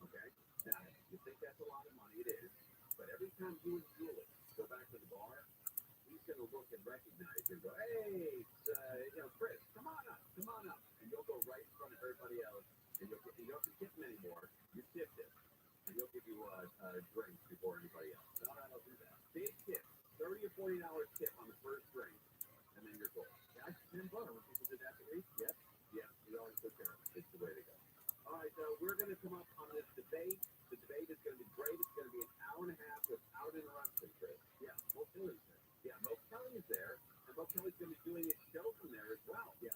Okay? Now, you think that's a lot of money? It is. But every time you and Julie go back to the bar, he's going to look and recognize you and go, hey, Chris, come on up. And you'll go right in front of everybody else, and you don't have to tip him anymore. You tipped him, and he'll give you drinks before anybody else. No, I don't do that. Big tip, $30 or $40 tip on the first drink, and then you're going. Yeah, $10 when people did that to me. Yep. Yeah, we always took care of it. It's the way to go. All right, so we're going to come up on this debate. The debate is going to be great. It's going to be an hour and a half without interruption, Chris. Yeah, Mo Kelly's there. Yeah, Mo Kelly's there, and Mo Kelly's going to be doing his show from there as well. Yeah.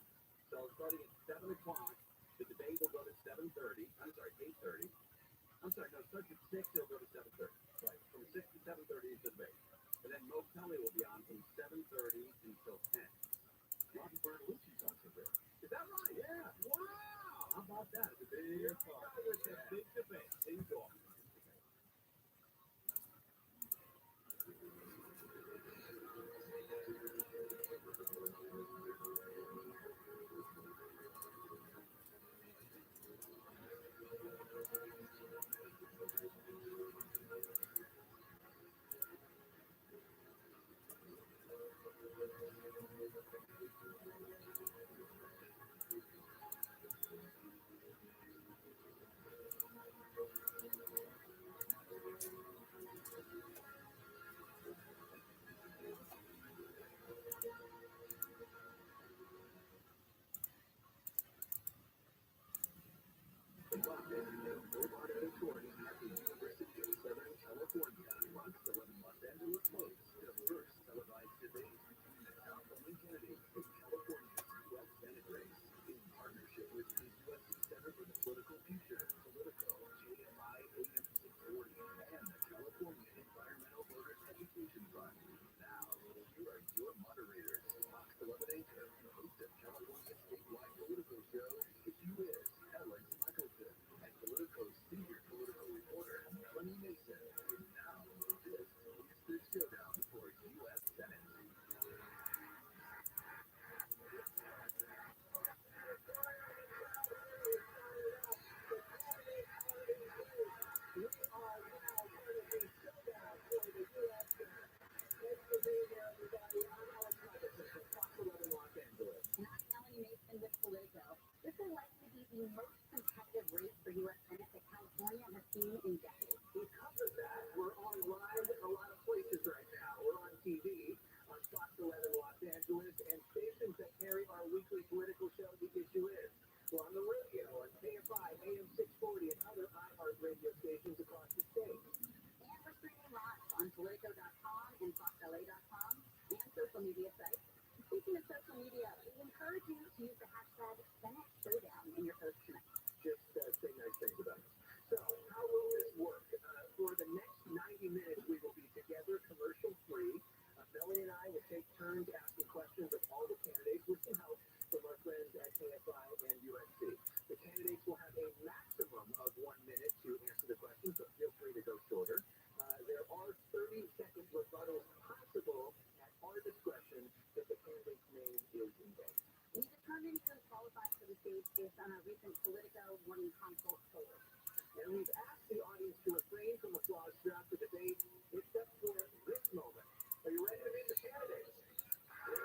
So starting at 7 o'clock, the debate will go to 7:30. I'm sorry, 8:30. I'm sorry, no, it starts at 6, it'll go to 7:30. Right. From 6 to 7:30 is the debate. And then Mo Kelly will be on from 7:30 until 10. Robbie Bertolucci's on there. Is that right? Yeah. Wow. How about that? It's a big part. It's a big debate. Big talk. At the University of Southern California, launched 11 Los Angeles floats, the first televised debate between the outgoing candidates of California's 12th Senate race, in partnership with the U.S. Center for the Political Future, Politico, KFI AM 640, and the California Environmental Voters Education Fund. Now, here are your moderators, Fox 11 anchor, and host of California's statewide political show, The Q is Alex Michaelson, and Politico's senior has seen in decades. Because of that, we're online in a lot of places right now. We're on TV, on Fox 11 Los Angeles, and stations that carry our weekly political show, The Issue Is. We're on the radio, on KFI, AM 640, and other iHeart radio stations across the state. And we're streaming live on Politico.com and FoxLA.com and social media sites. Speaking of social media, we encourage you to use the hashtag Senate Showdown in your post tonight. Just say nice things about us. So, how will this work? For the next 90 minutes, we will be together, commercial-free. Melanie and I will take turns asking questions of all the candidates with some help from our friends at KFI and USC. The candidates will have a maximum of 1 minute to answer the questions, so feel free to go shorter. There are 30-second rebuttals possible at our discretion if the candidate's name is in vain. We determined who qualifies for the stage based on our recent Politico Morning Consult poll. And we've asked the audience to refrain from applause throughout the debate, except for this moment. Are you ready to meet the candidates? The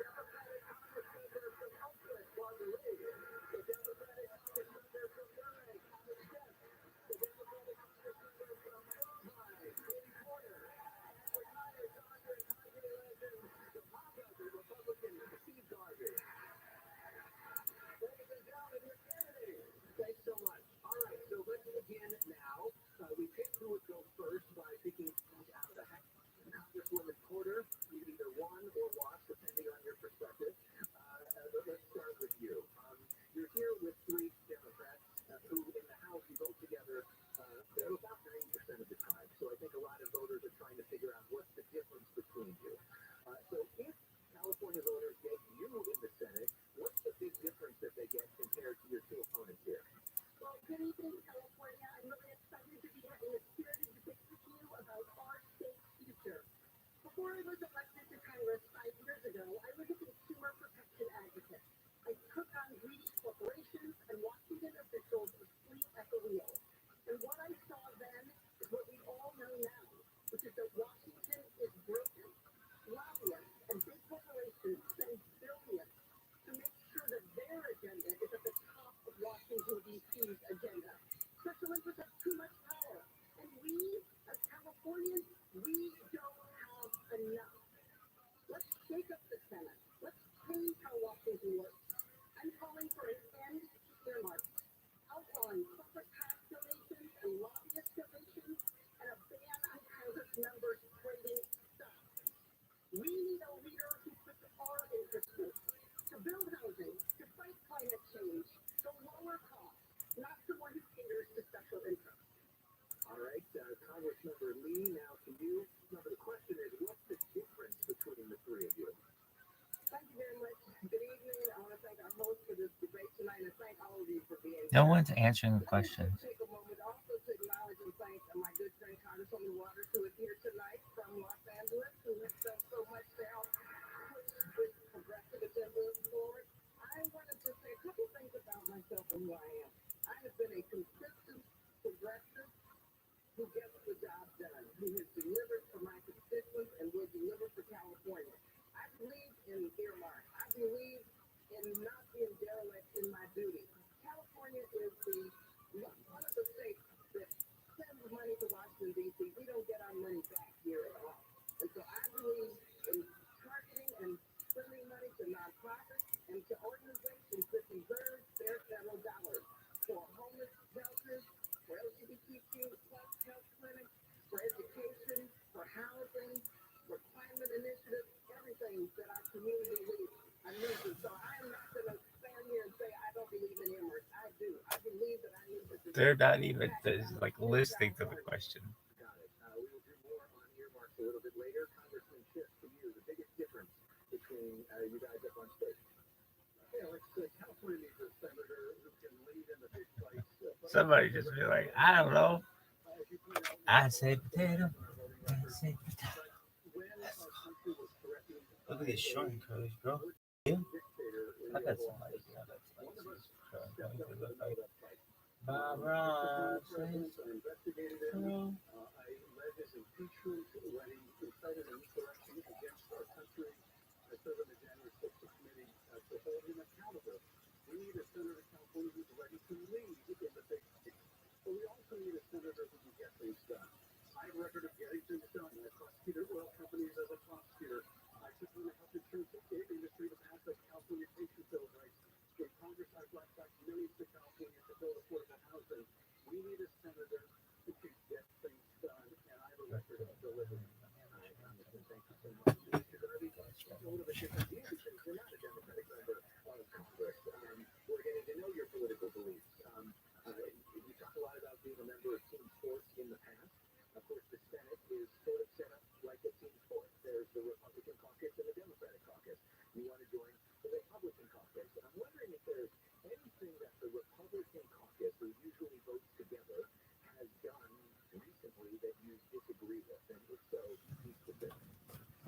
Democratic Congressmember from Oakland, Barbara Lee. The Democratic Congressmember from Murray, Thomas Stepp. The Democratic Congressmember from Ojai, Katie Porter. And retired Dodger and Padre legend, the Papa, the Republican, Steve Garvey. Ladies and gentlemen, your candidates. Thanks so much. All right, so let's begin now. We picked who would go first by picking who's out of the hat. Congresswoman Porter, you either won or lost, depending on your perspective. Let's start with you. You're here with 3 Democrats who, in the House, you vote together about 90% of the time. So I think a lot of voters are trying to figure out what's the difference between you. So if California voters get you in the Senate, what's the big difference that they get compared to your 2 opponents here? Well, good evening, California. I'm really excited to be having a spirited debate with you about our state's future. Before I was elected to Congress 5 years ago, I was a consumer protection advocate. I took on greedy corporations and Washington officials asleep at the wheel. And what I saw then is what we all know now, which is that Washington is broken. Lobbyists and big corporations spend billions to make sure that their agenda is at the top of Washington, D.C.'s agenda. Special interests have too much power. And we, as Californians, we don't have enough. Let's shake up the Senate. Let's change how Washington works. I'm calling for an end to earmarks, outlawing corporate tax donations and lobbyist donations, and a ban on Congress members trading stuff. We need a leader who puts our interests first, to build housing, to fight climate change, to lower costs, not someone who caters to special interests. All right, Congressmember Lee, now to you. Now, the question is, what's the difference between the 3 of you? Thank you very much. Good evening. I want to thank our host for this debate tonight and thank all of you for being here. No one's answering the questions. Take a moment also to acknowledge and thank my good friend Congresswoman Waters, who is here tonight from Los Angeles, who has done so much to help push this progressive agenda forward. I wanted to say a couple things about myself and who I am. I have been a consistent progressive who gets the job done, who has delivered for my constituents and will deliver for California. I believe in earmarks. I believe in not being derelict in my duty. California is one of the states that sends money to Washington, D.C. We don't get our money back here at all. And so I believe in targeting and sending money to nonprofits and to organizations that deserve their federal dollars for homeless shelters, for LGBTQ plus health clinics, for education, for housing, for climate initiatives, everything that our community needs. So I am not going to stand here and say I don't believe in earmarks. I do. I believe that I need to. They're not even like listening to the question. Got it. We will do more on earmarks a little bit later. Congressman Schiff, to you, the biggest difference between you guys up on stage. California needs a senator who can lead in the big fights. Somebody just be like, I don't know. I say potato. I say potato. Look at these short curls, bro. You? I got somebody here that's like look like Bob Ross. I led his impeachment when he incited an insurrection against our country. I serve on the January 6th committee to hold him accountable. We need a senator of California who's ready to lead in the big state. number of team sports in the past. Of course, the Senate is sort of set up like a team sport. There's the Republican caucus and the Democratic caucus. You want to join the Republican caucus. And I'm wondering if there's anything that the Republican caucus, who usually votes together, has done recently that you disagree with. And if so, be specific.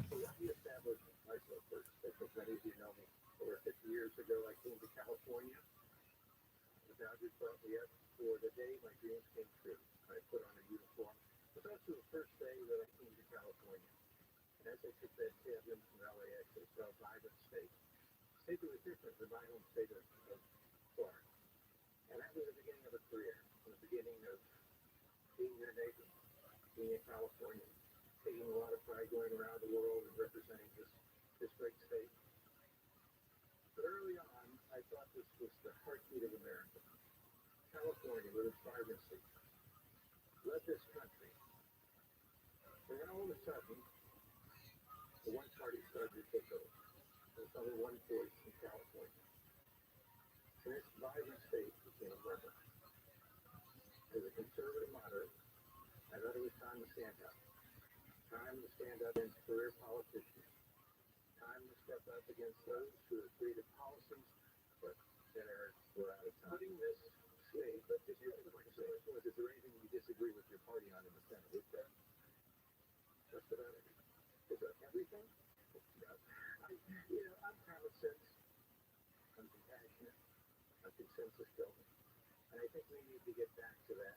So let me establish myself first. I think many of you know me. Over 50 years ago, I came to California. The Dodgers brought me up for the day my dreams came true. I put on a uniform. It was also the first day that I came to California. And as I took that cabin from LAX, I saw a vibrant state. A state that was different than my home state of Florida. And that was the beginning of a career. The beginning of being your neighbor, being in California, taking a lot of pride going around the world and representing this great state. But early on, I thought this was the heartbeat of America. California, with its vibrancy, led this country. And then all of a sudden, the one party started to take over. There's only one voice in California. And this vibrant state became a rebel. As a conservative moderate, I thought it was time to stand up. Time to stand up against career politicians. Time to step up against those who have created policies that were out of time. Putting this state, but just really the question was, is there anything you disagree with your party on in the Senate? Is there? Just about everything. Is there everything? I'm common sense. I'm compassionate. I'm consensus building. And I think we need to get back to that.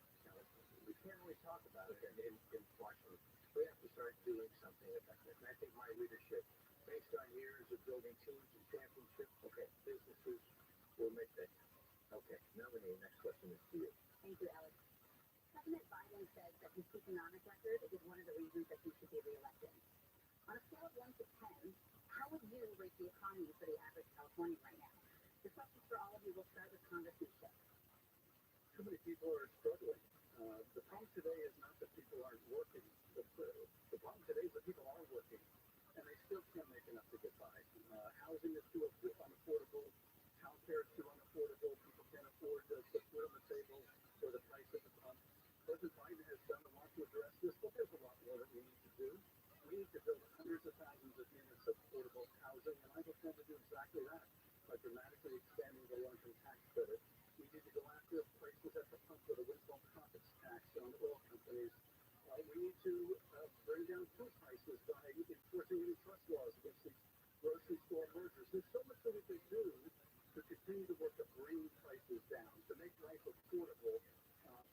We can't always talk about it in Washington. We have to start doing something effective. And I think my leadership, based on years of building teams and championships, okay, businesses will make that. Okay, Melanie, next question is to you. Thank you, Alex. President Biden says that his economic record is one of the reasons that he should be reelected. On a scale of 1 to 10, how would you rate the economy for the average Californian right now? This question for all of you. Will start with Congressman Schiff. Too many people are struggling. The problem today is not that people aren't working. The problem today is that people are working, and they still can't make enough to get by. Housing is too unaffordable. Healthcare is too unaffordable. People can't afford to put food on the table or the price at the pump. President Biden has done a lot to address this, but there's a lot more that we need to do. We need to build hundreds of thousands of units of affordable housing, and I intend to do exactly that by dramatically expanding the low-income tax credit. We need to go after prices at the pump with a windfall profits tax on oil companies. We need to bring down food prices by enforcing antitrust laws against these grocery store mergers. There's so much that we can do to continue to work to bring prices down, to make life affordable.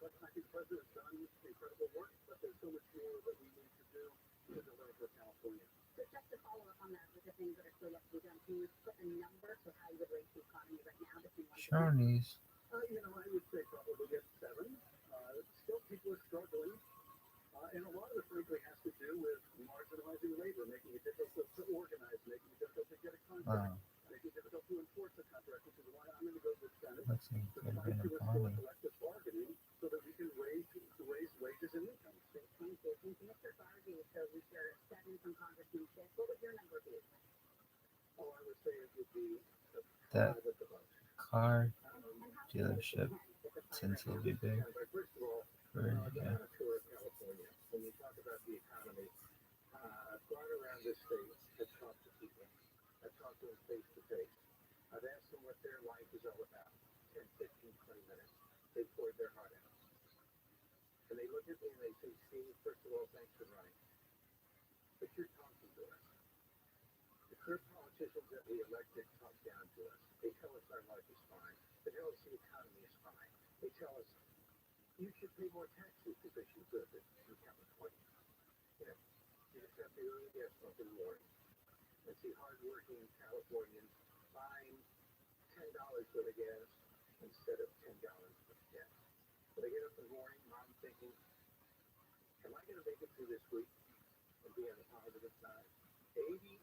But I think the President's done incredible work, but there's so much more that we need to do to deliver for California. So just to follow up on that, with the things that are still yet to be done, can you put a number to how you would rate the economy right now between 1 to 10? Shawnees. I would say probably at 7. Still, people are struggling. And a lot of it, frankly, has to do with marginalizing labor, making it difficult to organize, making it difficult to get a contract, making it difficult to enforce a contract, which is why I'm going to go to the Senate Looks like to it could have fight been to a restore pony. collective bargaining so that we can raise wages and incomes. Thank you. Thank you, Mr. Garvey. So we hear 7 from Congressman Schiff. What would your number be? Oh, I would say it would be That 5 at the most. car And how would you dealership, rate the 10 since right it'll now? be big. First of all, For, I've been yeah. on a tour of California. When you talk about the economy, I've gone around this state, I've talked to people, I've talked to them face to face. I've asked them what their life is all about. 10, 15, 20 minutes. They poured their heart out. And they look at me and they say, Steve, first of all, thanks for running. But you're talking to us. The current politicians that we elected talk down to us. They tell us our life is fine. They tell us the economy is fine. They tell us you should pay more taxes because you live in California. You just have to go to the gas pump in the morning and see hardworking Californians buying $10 for the gas instead of $10 for the gas. When I get up in the morning, Mom's thinking, am I going to make it through this week and be on the positive side? 88%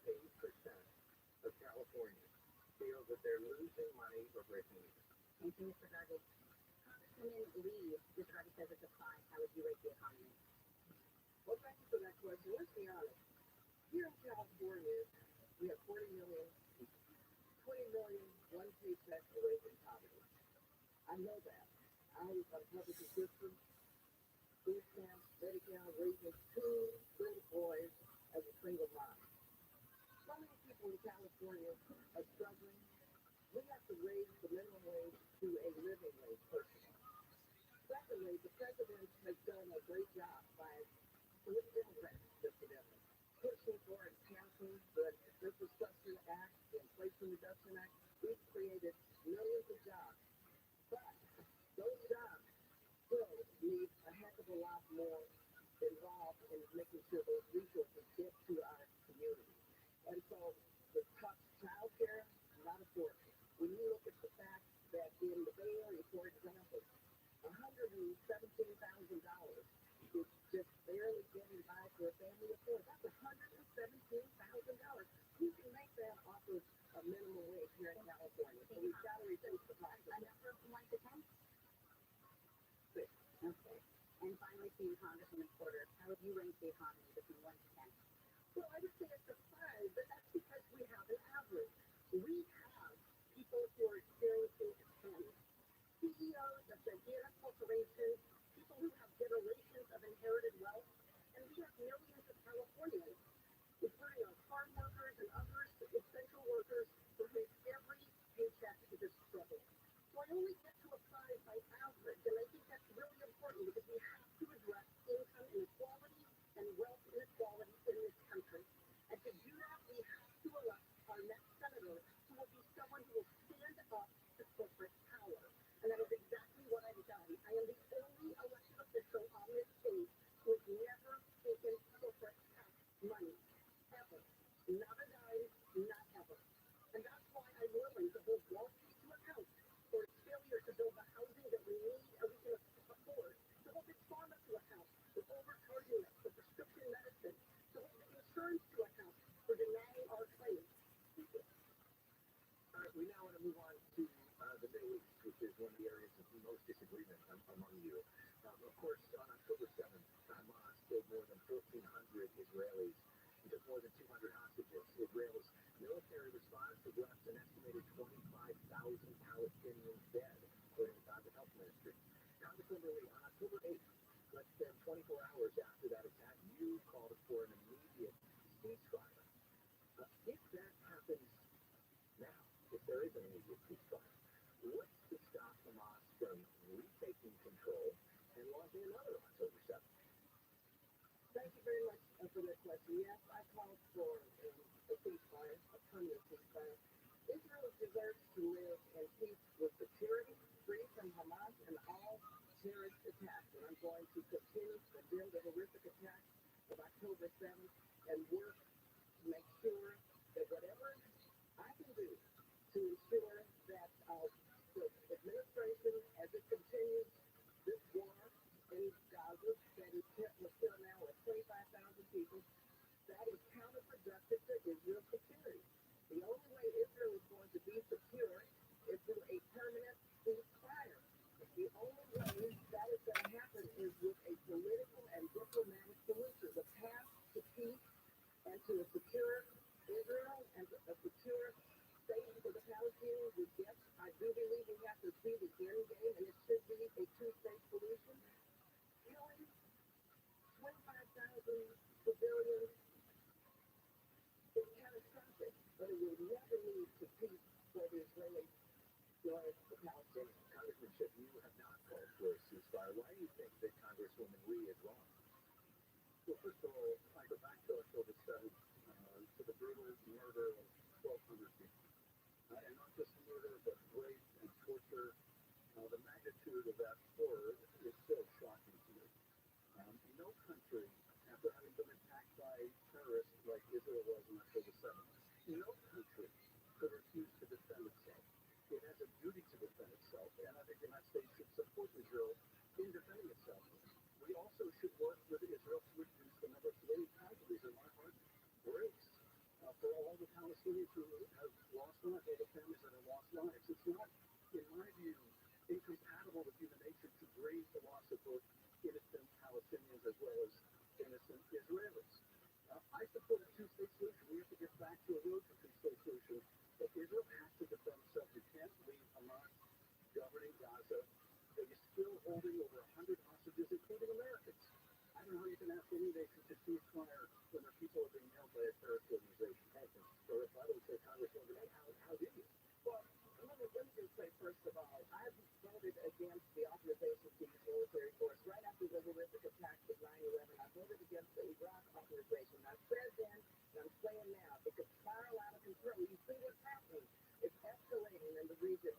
of Californians feel that they're losing money or breaking even. Thank you, Mr. Garvey. Congresswoman Lee, Mr. Garvey says it's a 5. How would you rate the economy? Well, thank you for that question. Let's be honest. Here in California, we have 20 million, one paycheck away from poverty. I know that. I'm public assistance. more involved in making sure those resources get to our community. And so the tough child care, not affordable. When you look at the fact that in the Bay Area, for example, $117,000 is just barely getting by for a family of four. That's $117,000. Who can make that off of a minimum wage here in California? So we've got to reduce the price. A number from 1 to 10? 6. Okay. And finally, to you, Congresswoman Porter, how would you rate the economy between 1 to 10? Well, I would say it's a 5, but that's because we have an average. We have people who are experiencing a 10. CEOs of gigantic corporations, people who have generations of inherited wealth, and we have millions of Californians, including our farm workers and others, essential workers, for whom every paycheck is a struggle. So I only get to a 5 by average, and I think that's really important because we have to address income inequality and wealth inequality in this country. And to do that, we have to elect our next senator who will be someone who will stand up to corporate power. And that is exactly what I've done. I am the only elected official on this stage who has never taken corporate tax money, ever. Not a dime, not ever. And that's why I'm willing to hold Wall Street to account for its failure to build the housing that we need and we can afford, to hold its pharma to account for overcharging us for prescription medicine, to hold the insurance to account for denying our claims. All right, we now want to move on to the Middle East, which is one of the areas of most disagreement among you. Of course, on October 7th, Hamas killed more than 1,400 Israelis and took more than 200 hostages. Israel's military response has left an estimated 25,000 Palestinians dead, according to the Health Ministry. Congresswoman Lee, on October 8th, less than 24 hours after that attack, you called for an immediate ceasefire. If that happens now, if there is an immediate ceasefire, what's to stop Hamas from retaking control and launching another on October 7th? Thank you very much for that question. Yes, I called for a ceasefire, a permanent ceasefire. Israel deserves to live in peace with security, free from Hamas and all terrorist attacks. And I'm going to continue to condemn the horrific attacks of October 7th and work to make sure that whatever I can do to ensure that the administration, as it continues this war in Gaza, that is still now at 25,000 people, that is counterproductive to Israel's security. The only way Israel is going to be secure is through a permanent ceasefire. The only way that is going to happen is with a political and diplomatic solution. The path to peace and to a secure Israel and a secure state for the Palestinians is, yes, I do believe we have to see the end game, and it should be a two-state solution. Killing 25,000 civilians is catastrophic, but it will never lead to peace for the Israelis nor the Palestinians. Congressman Schiff, you have not called for a ceasefire. Why do you think that Congresswoman Lee is wrong? Well, first of all, I go back to October 7th, to the brutal murder of 1,200 people. And not just murder, but rape and torture. The magnitude of that horror is still shocking to me. No country, after having been attacked by terrorists like Israel was on October 7th, no country could refuse to defend itself. It has a duty to defend itself, and I think the United States should support Israel in defending itself. We also should work with Israel to reduce the number of civilian casualties, and my heart breaks for all the Palestinians who have lost lives, all the families that have lost lives. It's not, in my view, incompatible with human nature to grieve the loss of both innocent Palestinians as well as innocent Israelis. I support a two-state solution. We have to get back to a road to two-state solution, but Israel has to defend itself. We can't leave Hamas governing Gaza. They are still holding over 100 hostages, including Americans. I don't know how you can ask any nation to cease fire when their people are being held by a terrorist organization. Or if I would say Congresswoman, how do you? Well, let me just say, first of all, I've voted against the authorization to use military force right after the horrific attacks of 9/11. I voted against the Iraq authorization. I said then, and I'm saying now, it could spiral out of control. You see what's happening. It's escalating in the region.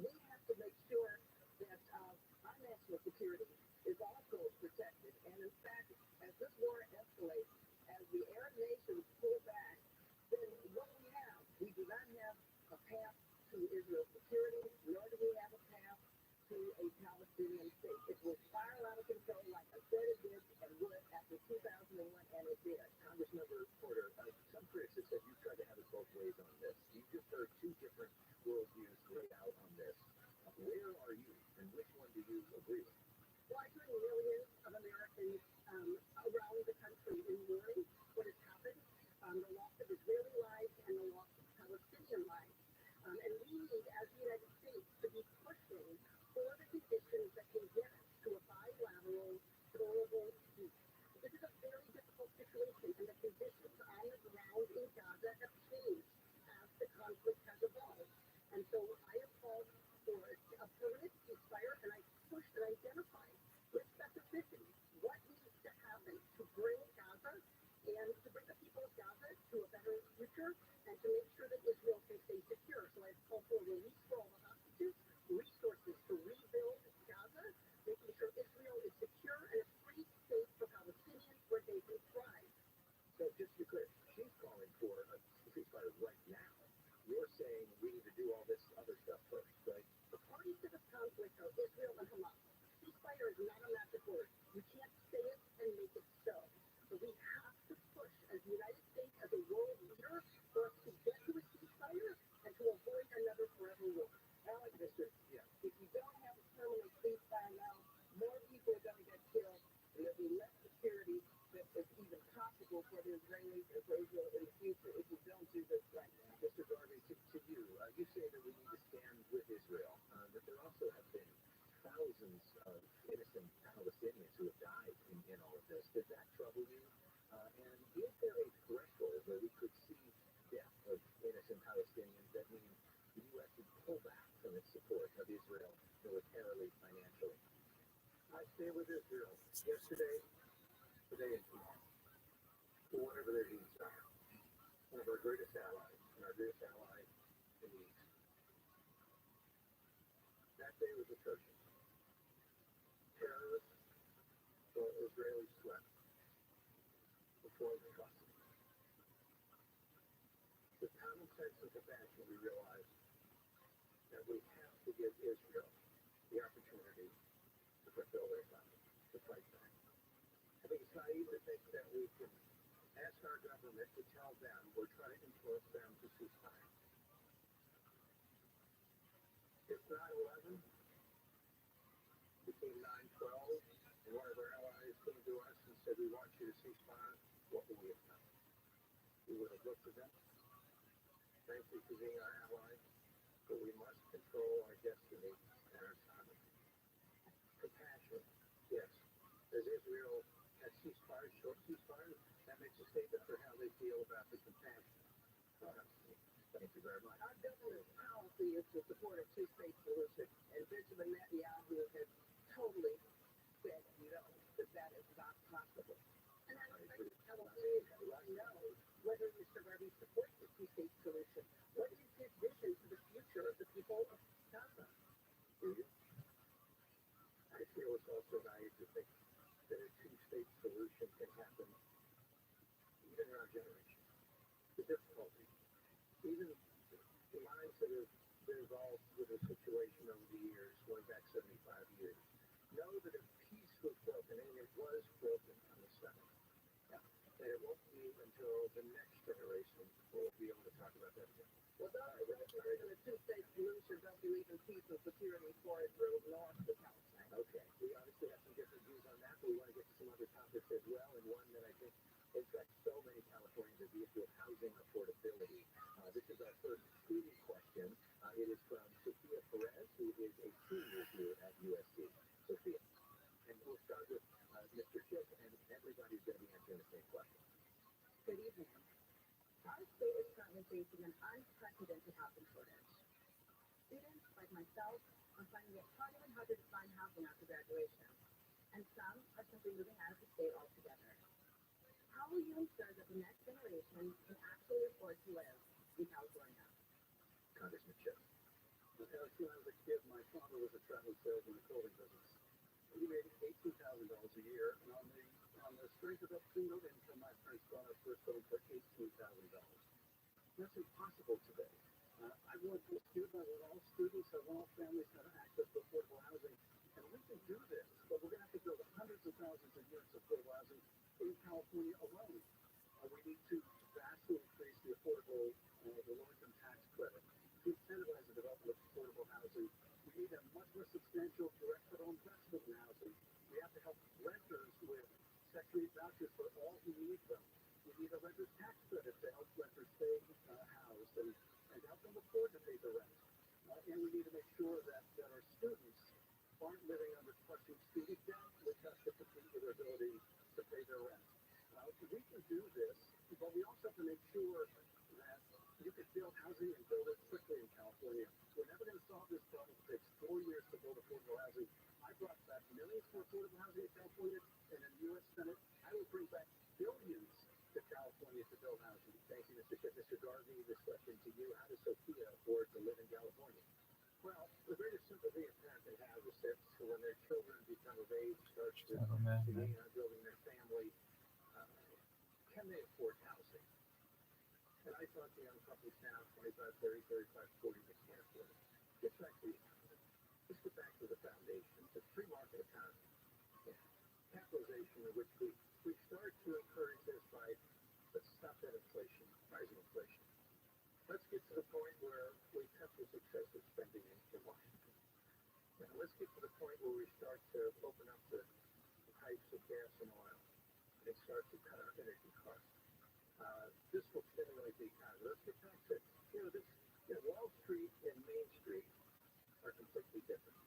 We have to make sure that our national security is also protected. And yesterday, today, and tomorrow, for whatever their needs are. One of our greatest allies, and our greatest ally in the East. That day was atrocious. Terrorists, the Israelis swept before the trust. With common sense and compassion, we realized that we have to give Israel the opportunity to fulfill their promise, to fight back. I think it's naive to think that we can ask our government to tell them or try to influence them to cease fire. If 9/11 became 9/12, and one of our allies came to us and said, we want you to cease fire, what would we have done? We would have looked at them, thank you for being our ally, but we must control our destiny and our time. Compassion, yes. As Israel had ceasefire, short ceasefire, that makes a statement for how they feel about the compassion. Thank you very much. Our government's policy is to support a two-state solution, and Benjamin Netanyahu has totally said no, that is not possible. And I don't think California knows whether Mr. Rabbi supports the two-state solution. What is his vision for the future of the people of Gaza? I feel it's also naive to think that a two-state solution can happen even in our generation. The difficulty, even the minds that have been involved with the situation over the years, going back 75 years, know that if peace was broken, and it was broken on the 7th, that it won't be until the next generation will be able to talk about that again. Well, those who believe in a two-state solution don't believe in peace and security for Israel nor the Palestine. Okay, we obviously have some different views on that, but we want to get to some other topics as well, and one that I think affects so many Californians is the issue of housing affordability. This is our first screening question. It is from Sophia Perez, who is a senior here at USC. Sophia, and we'll start with Mr. Schiff, and everybody's going to be answering the same question. Good evening. Our state is currently facing an unprecedented housing shortage. Students like myself are finding it harder and harder to find housing after graduation, and some are simply moving out of the state altogether. How will you ensure that the next generation can actually afford to live in California? Congressman Schiff. When I was a kid, my father was a travel salesman in the clothing business. He made $18,000 a year, and on the strength of that single income, my parents bought our first home for $18,000. That's impossible today. I want to student, I want all students, I want all families to have access to affordable housing, and we can do this, but we're going to have to build hundreds of thousands of units of affordable housing in California alone. We need to vastly increase the affordable, the low-income tax credit to incentivize the development of affordable housing. We need a much more substantial direct federal investment in housing. We have to help renters with Section 8 vouchers for all who need them. We need a renter's tax credit to help renters stay housed and help them afford to pay the rent. And we need to make sure that our students aren't living under crushing student debt, which has to compete with their ability to pay their rent. We can do this, but we also have to make sure that you can build housing and build it quickly in California. We're never going to solve this problem. It takes 4 years to build affordable housing. I brought back millions for affordable housing in California, and in the U.S. Senate, I will bring back billions to California to build housing. Thank you, Mr. Schiff. Mr. Garvey, this question to you. How does Sophia afford to live in California? Well, the greatest sympathy a parent can have is that when their children become of age, start to begin building their family, can they afford housing? And I talk to young couples now, 25, 30, 35, 40, that can't afford it. Get back to the economy. Let's get back to the foundation, the free market economy. Capitalization in which we start to encourage this by, let's stop that inflation, rising inflation. Let's get to the point where we cut the excessive spending in Washington. And let's get to the point where we start to open up the pipes of gas and oil and start to cut our energy costs. This will stimulate the economy. Let's get back to, Wall Street and Main Street are completely different.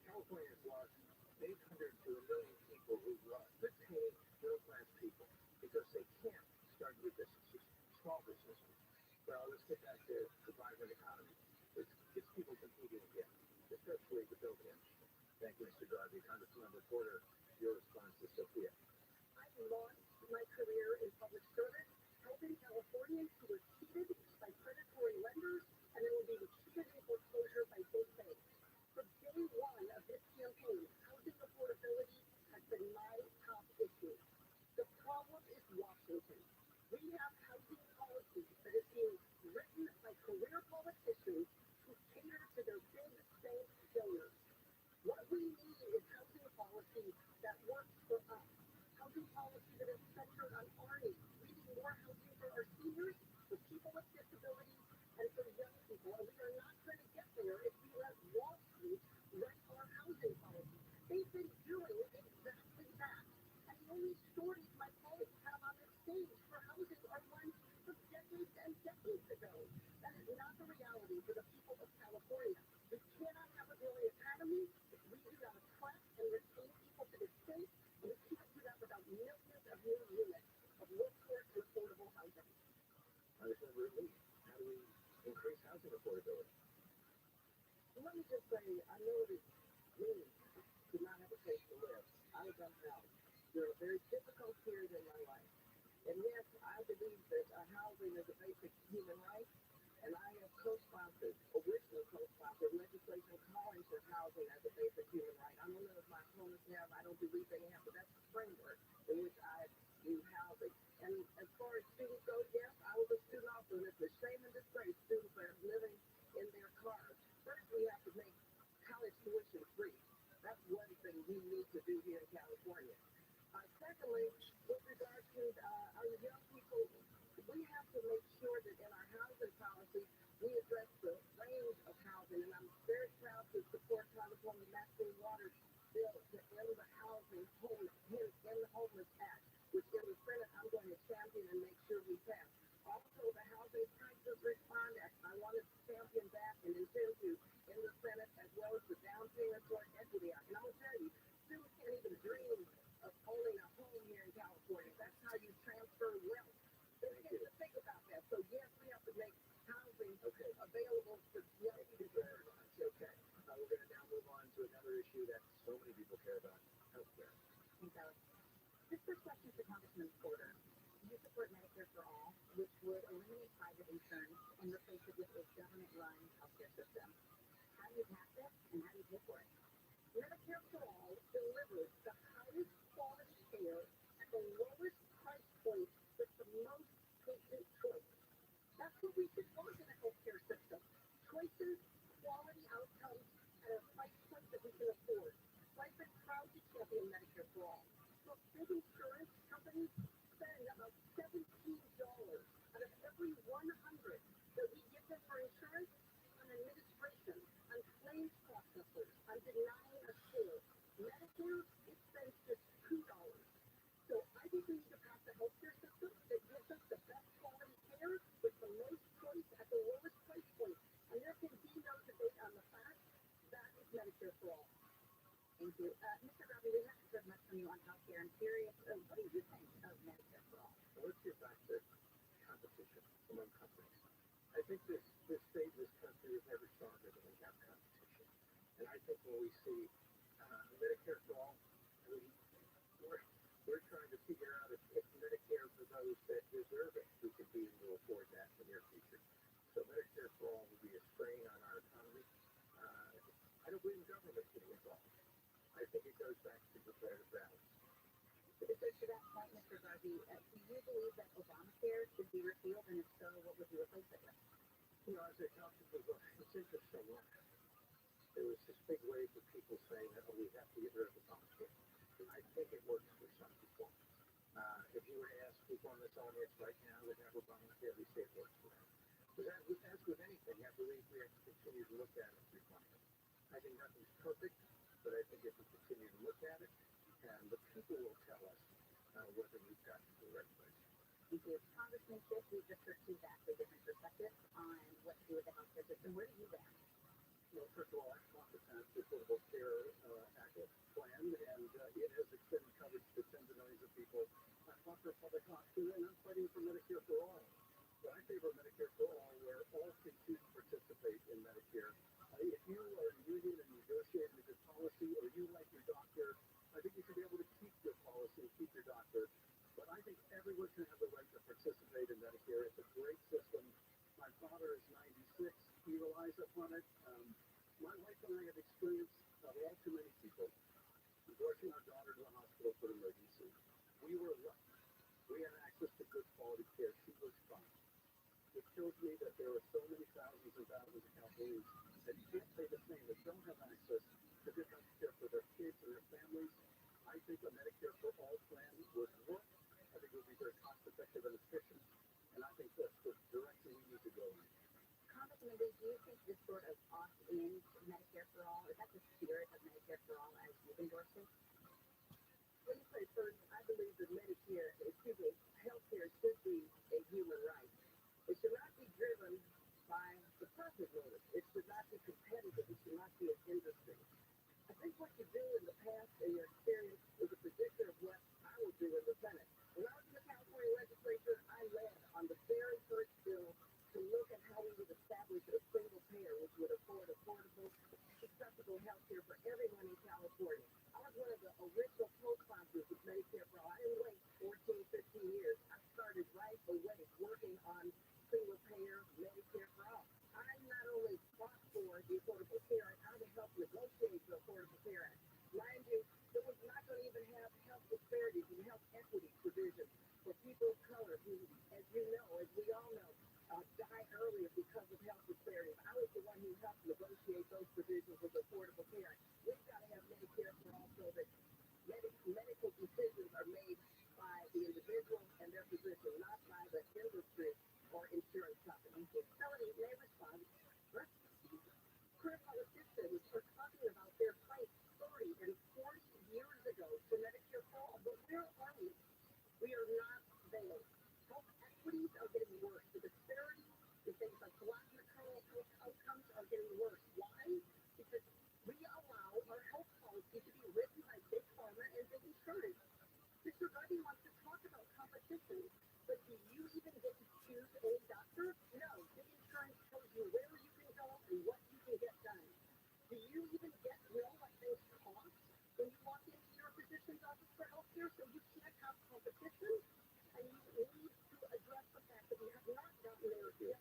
California has lost 800 to 1 million people who are good-paying, middle-class people because they can't start new businesses, small businesses. Well, let's get back to the vibrant economy. Let's get people competing again, especially the building industry. Thank you, Mr. Garvey. Congressman Reporter, yours. that is centered on Arnie, leaving more housing for our seniors, for people with disabilities, and for young people. And we are not going to get there if we let Wall Street write our housing policy. They've been doing exactly that. And the only stories my colleagues have on this stage for housing are ones from decades and decades ago. That is not the reality for the people of California. We cannot have a growing economy if we do not attract and retain people to this state, and we can't do that without millions of new units of workforce and affordable housing. Understandable relief. How do we increase housing affordability? Let me just say, I know what it means to not have a place to live. I was unhoused during a very difficult period in my life. And yes, I believe that housing is a basic human right, and I have co-sponsored, originally co-sponsored legislation calling for housing as a basic human right. I don't know if my opponents have, I don't believe they have, but that's the framework in which I view housing. And as far as students go, yes, I was a student also, and it's a shame and disgrace students are living in their cars. First, we have to make college tuition free. That's one thing we need to do here in California. Secondly, with regard to our young people, we have to make sure that in our housing policy, we address the range of housing. And I'm very proud to support Congresswoman Maxine Waters' bill to end the housing homeless act, which in the Senate I'm going to champion and make sure we pass. Also, the Housing Crisis Respond Act, I want to champion that and intend to in the Senate, as well as the Down Payment Toward Equity Act. And I will tell you, students can't even dream of owning a home here in California. That's how you transfer wealth. They can't even think about that. So yes, we have to make housing available for young people. Okay. We're going to now move on to another issue that so many people care about, healthcare. Thanks, Alex. This first question is to Congressman Porter. You support Medicare for All, which would eliminate private insurance and replace it with a government-run healthcare system. How do you pass this, and how do you pay for it? Medicare for All delivers the highest quality care at the lowest price point with the most patient choice. That's what we should want in a healthcare system. Choices, quality outcomes, at a price point that we can afford. So I've been proud to champion Medicare for All. So big insurance companies spend about $17 out of every 100 that we give them for insurance on administration, on claims processors, on denying a care. Medicare, it spends just $2. So I think we need to pass a healthcare system that gives us the best quality care with the most choice at the lowest price point. And there can be no debate on the fact that is Medicare for All. Thank you. Mr. Rabbi, we haven't heard much from you on healthcare. I'm curious, what do you think of Medicare for All? Well, let's get back to competition among companies. I think this state, this country is never stronger than we have competition. And I think when we see Medicare for All, we're trying to figure out if Medicare for those that deserve it, who could be able to afford that in the near future. So Medicare for All will be a strain on our economy. I don't blame government getting involved. I think it goes back to competitive balance. So to that point, Mr. Rabbi, do you believe that Obamacare should be repealed, and if so, what would you replace it with? You know, as I talked to people, it's interesting. There was this big wave of people saying that, we have to get rid of Obamacare. And I think it works for some people. If you were to ask people in this audience right now that have Obamacare, they say it works for them. But as with anything, I believe we have to continue to look at it and refine it. I think nothing's perfect, but I think if we continue to look at it, and the people will tell us whether we've got to the right place. Thank you. Congressman Schiff, we just heard two vastly different perspectives on what to do with the healthcare system. Where do you stand? Well, first of all, I fought the Affordable Care Act plan, and it has extended coverage to tens of millions of people. I fought for public option, and I'm fighting for Medicare for All. But I favor Medicare for All, where all can choose to participate in Medicare. If you are a union and negotiating a good policy, or you like your doctor, I think you should be able to keep your policy and keep your doctor. But I think everyone should have the right to participate in Medicare. It's a great system. My father is 96. He relies upon it. My wife and I have experienced all too many people rushing our daughter to the hospital for an emergency. We were lucky. We had access to good quality care. She was fine. It kills me that there are so many thousands and thousands of Californians that can't say the same, that don't have access to good health care for their kids and their families. I think a Medicare for All plan would work. believe that healthcare should be a human right. It should not be driven by the profit motive. It should not be competitive. It should not be an industry. I think what you do in the past and your experience is a predictor of what I will do in the Senate. When I was in the California legislature, I led on the very first bill to look at how we would establish a single payer, which would afford affordable, accessible health care for everyone in California. I was one of the original co-sponsors of Medicare for All. I didn't wait 14, 15 years. I started right away working on single payer Medicare for All. I not only fought for the Affordable Care Act, I helped negotiate the Affordable Care Act. Mind you, it was not going to even have health disparities and health equity provisions for people of color who, as you know, as we all know, die earlier because of health disparities. I was the one who helped negotiate those provisions with the Affordable Care Act. We've got to have Medicare for all so that medical decisions are made by the individual and their physician, not by the industry or insurance company. Melanie may respond. Current politicians are talking about their fight 30 and 40 years ago for Medicare for all, but where are we? We are not there. Health equities are getting worse. The disparities in things like collateral outcomes are getting worse. Why? Because we allow our health policy to be written by big pharma and big insurance. Mr. Rabbi wants to talk about competition, but do you even get to choose a doctor? No. Big insurance tells you where you can go and what you can get done. Do you even get to know what things cost when you walk into your physician's office for healthcare? So you can't have competition, and you need to address the fact that we have not gotten there yet.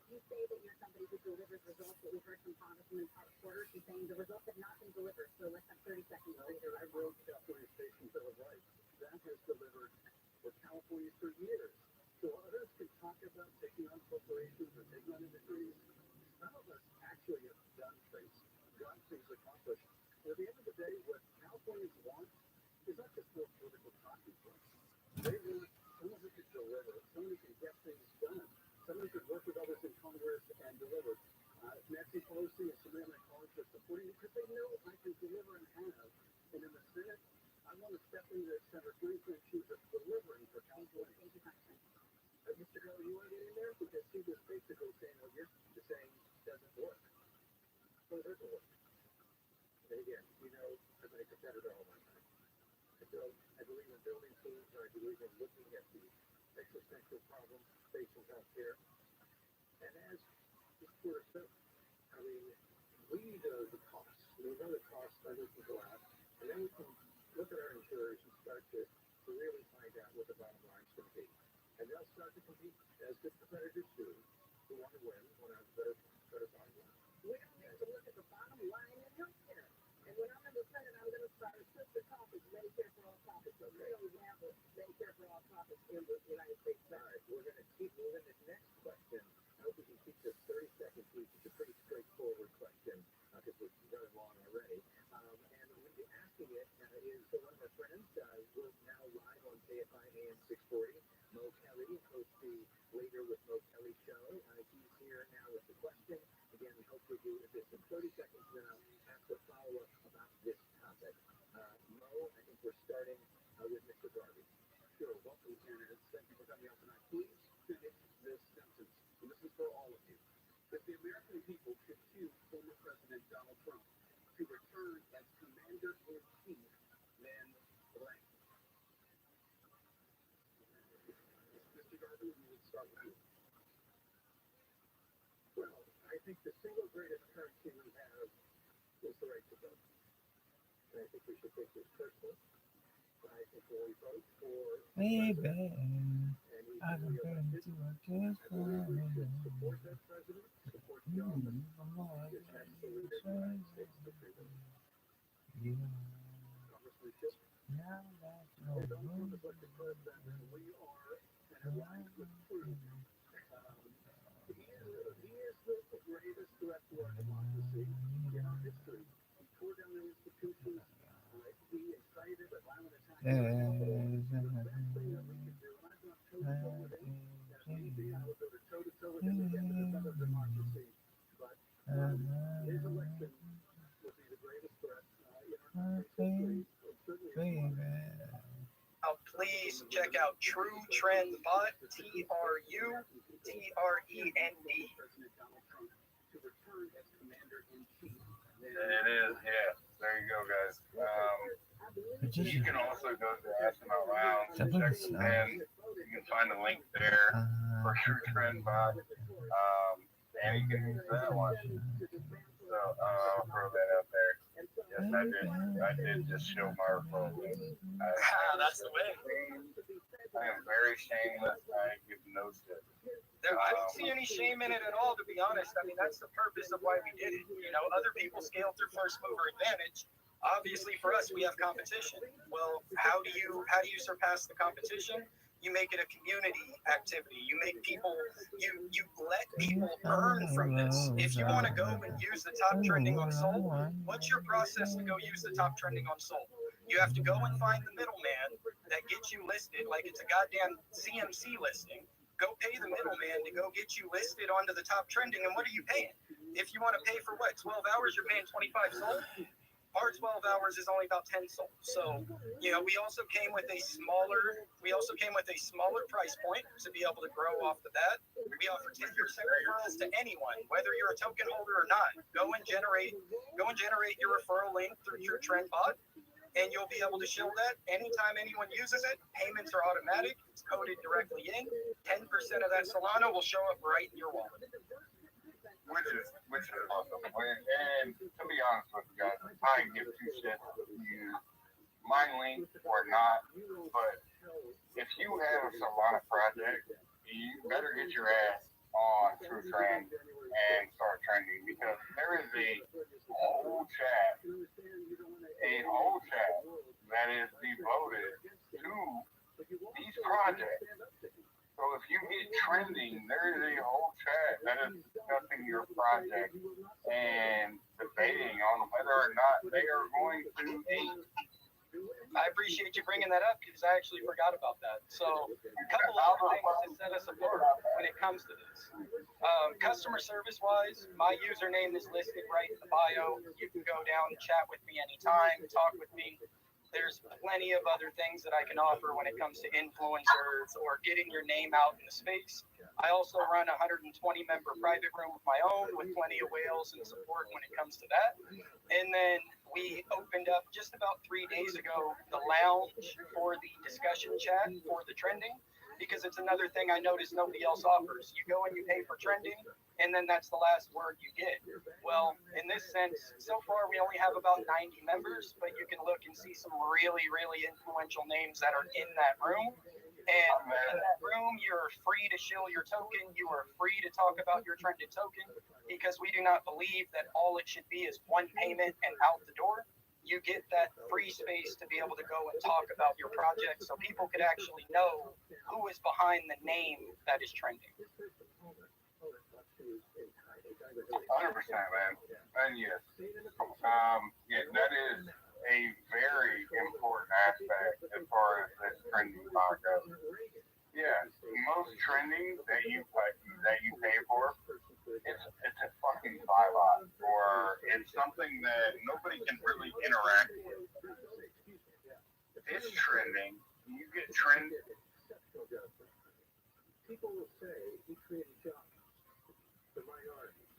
You say that you're somebody who delivers results, but we heard from Congressman Porter, she's saying the results have not been delivered. So let's have 30 seconds. I wrote California Station Bill of Rights. That has delivered for California for years. So others can talk about taking on corporations or taking on industries. None of us actually have done things, gotten things accomplished. At the end of the day, what Californians want is not just more political talking points. They want someone who can deliver, someone who can get things done, someone who can work with others in Congress and deliver. Nancy Pelosi and Supreme Court are supporting it because they know I can deliver and have. And in the Senate, I want to step into Senator Greenfield and choose delivering for California. Mr. Carroll, you want to get in there? Because she was basically saying what you're saying doesn't work. Well, it doesn't work. And again, you know, I've been a competitor all my time. I believe in building teams, or I believe in looking at the existential problems facing healthcare. And as this quarter said, I mean, we know the costs. We know the costs others can go out, and then we can look at our insurers and start to really find out what the bottom line is going to be. And they'll start to compete as good competitors do, who want to win, want to have better bottom line. We don't need to look at the bottom line in healthcare. And when I'm in the Senate, I'm going to start a sister topic, Medicare for all topics. So we don't even have a Medicare for all topics in the United States. All right, we're going to keep moving. The next question, I hope we can keep this 30 seconds each. It's a pretty straightforward question because we're very long already. And we'll be asking it is one of our friends. We're now live on KFI AM 640. Mo Kelly hosts the Later with Mo Kelly show. He's here now with the question. Again, we hope we do this in 30 seconds, then I'll ask a follow-up about this topic. Mo, I think we're starting with Mr. Darby. Sure, welcome, candidates. Thank you for coming out tonight. Please finish this sentence. And this is for all of you. If the American people should choose former President Donald Trump to return as Commander-in-Chief, then blank. Mr. Darby, we would start with you. Well, I think the single greatest currency we have is the right to vote. And I think we should take this personally. I think when we vote for Baby, I and we can elected, do it just I believe we should fine. support that president, support the office, because that's the leader of the United States, the free world. Congressman Schiff, Donald Trump is elected president, and we are, and alliance with truth. He is the greatest threat to our democracy in our history. He tore down the institutions. He incited a violent attack on our Capitol. The best thing that we can do, and I've gone toe-to-toe with him, and maybe I would go toe-to-toe with him again, because it's not a democracy, but Please check out True Trend Bot, TRUTREND. It is, yeah. There you go, guys. You can also go to Astronaut Lounge, check and you can find a link there for True Trend Bot. And you can use that one. So I'll throw that out there. Yes, I did just show my referral link. That's the way. I am very shameless. I give no shit. I don't see any shame in it at all, to be honest. I mean, that's the purpose of why we did it. You know, other people scale through first mover advantage. Obviously, for us, we have competition. Well, how do you surpass the competition? You make it a community activity. You make people, you let people earn from this. If you want to go and use the top trending on Soul, what's your process to go use the top trending on Soul? You have to go and find the middleman that gets you listed like it's a goddamn CMC listing. Go pay the middleman to go get you listed onto the top trending. And what are you paying? If you want to pay for what, 12 hours, you're paying 25 Soul? Our 12 hours is only about 10 Soul. So, you know, we also came with a smaller price point to be able to grow off the bat. We offer 10% referrals to anyone, whether you're a token holder or not. Go and generate your referral link through your Trend Bot, and you'll be able to show that anytime anyone uses it. Payments are automatic. It's coded directly in. 10% of that Solana will show up right in your wallet. Which is awesome. And to be honest with you guys, I give two shits if you use my link or not. But if you have a Solana project, you better get your ass on True Trend and start trending, because there is a whole chat that is devoted to these projects. So if you get trending, there is a whole chat that is discussing your project and debating on whether or not they are going to eat. I appreciate you bringing that up, because I actually forgot about that. So a couple of things to set us apart when it comes to this. Customer service wise, my username is listed right in the bio. You can go down and chat with me anytime, talk with me. There's plenty of other things that I can offer when it comes to influencers or getting your name out in the space. I also run a 120-member private room of my own with plenty of whales and support when it comes to that. And then we opened up just about 3 days ago the lounge for the discussion chat for the trending, because it's another thing I noticed nobody else offers. You go and you pay for trending, and then that's the last word you get. Well, in this sense, so far we only have about 90 members, but you can look and see some really, really influential names that are in that room. And in that room, you're free to shill your token. You are free to talk about your trended token, because we do not believe that all it should be is one payment and out the door. You get that free space to be able to go and talk about your project, so people could actually know who is behind the name that is trending. 100%, man. And yes, that is a very important aspect as far as this trending bot goes. Yeah, most trending that you pay for, it's a fucking 5-odd, or it's something that nobody can really interact with. It's trending. You get trend. People will say he created jobs for minorities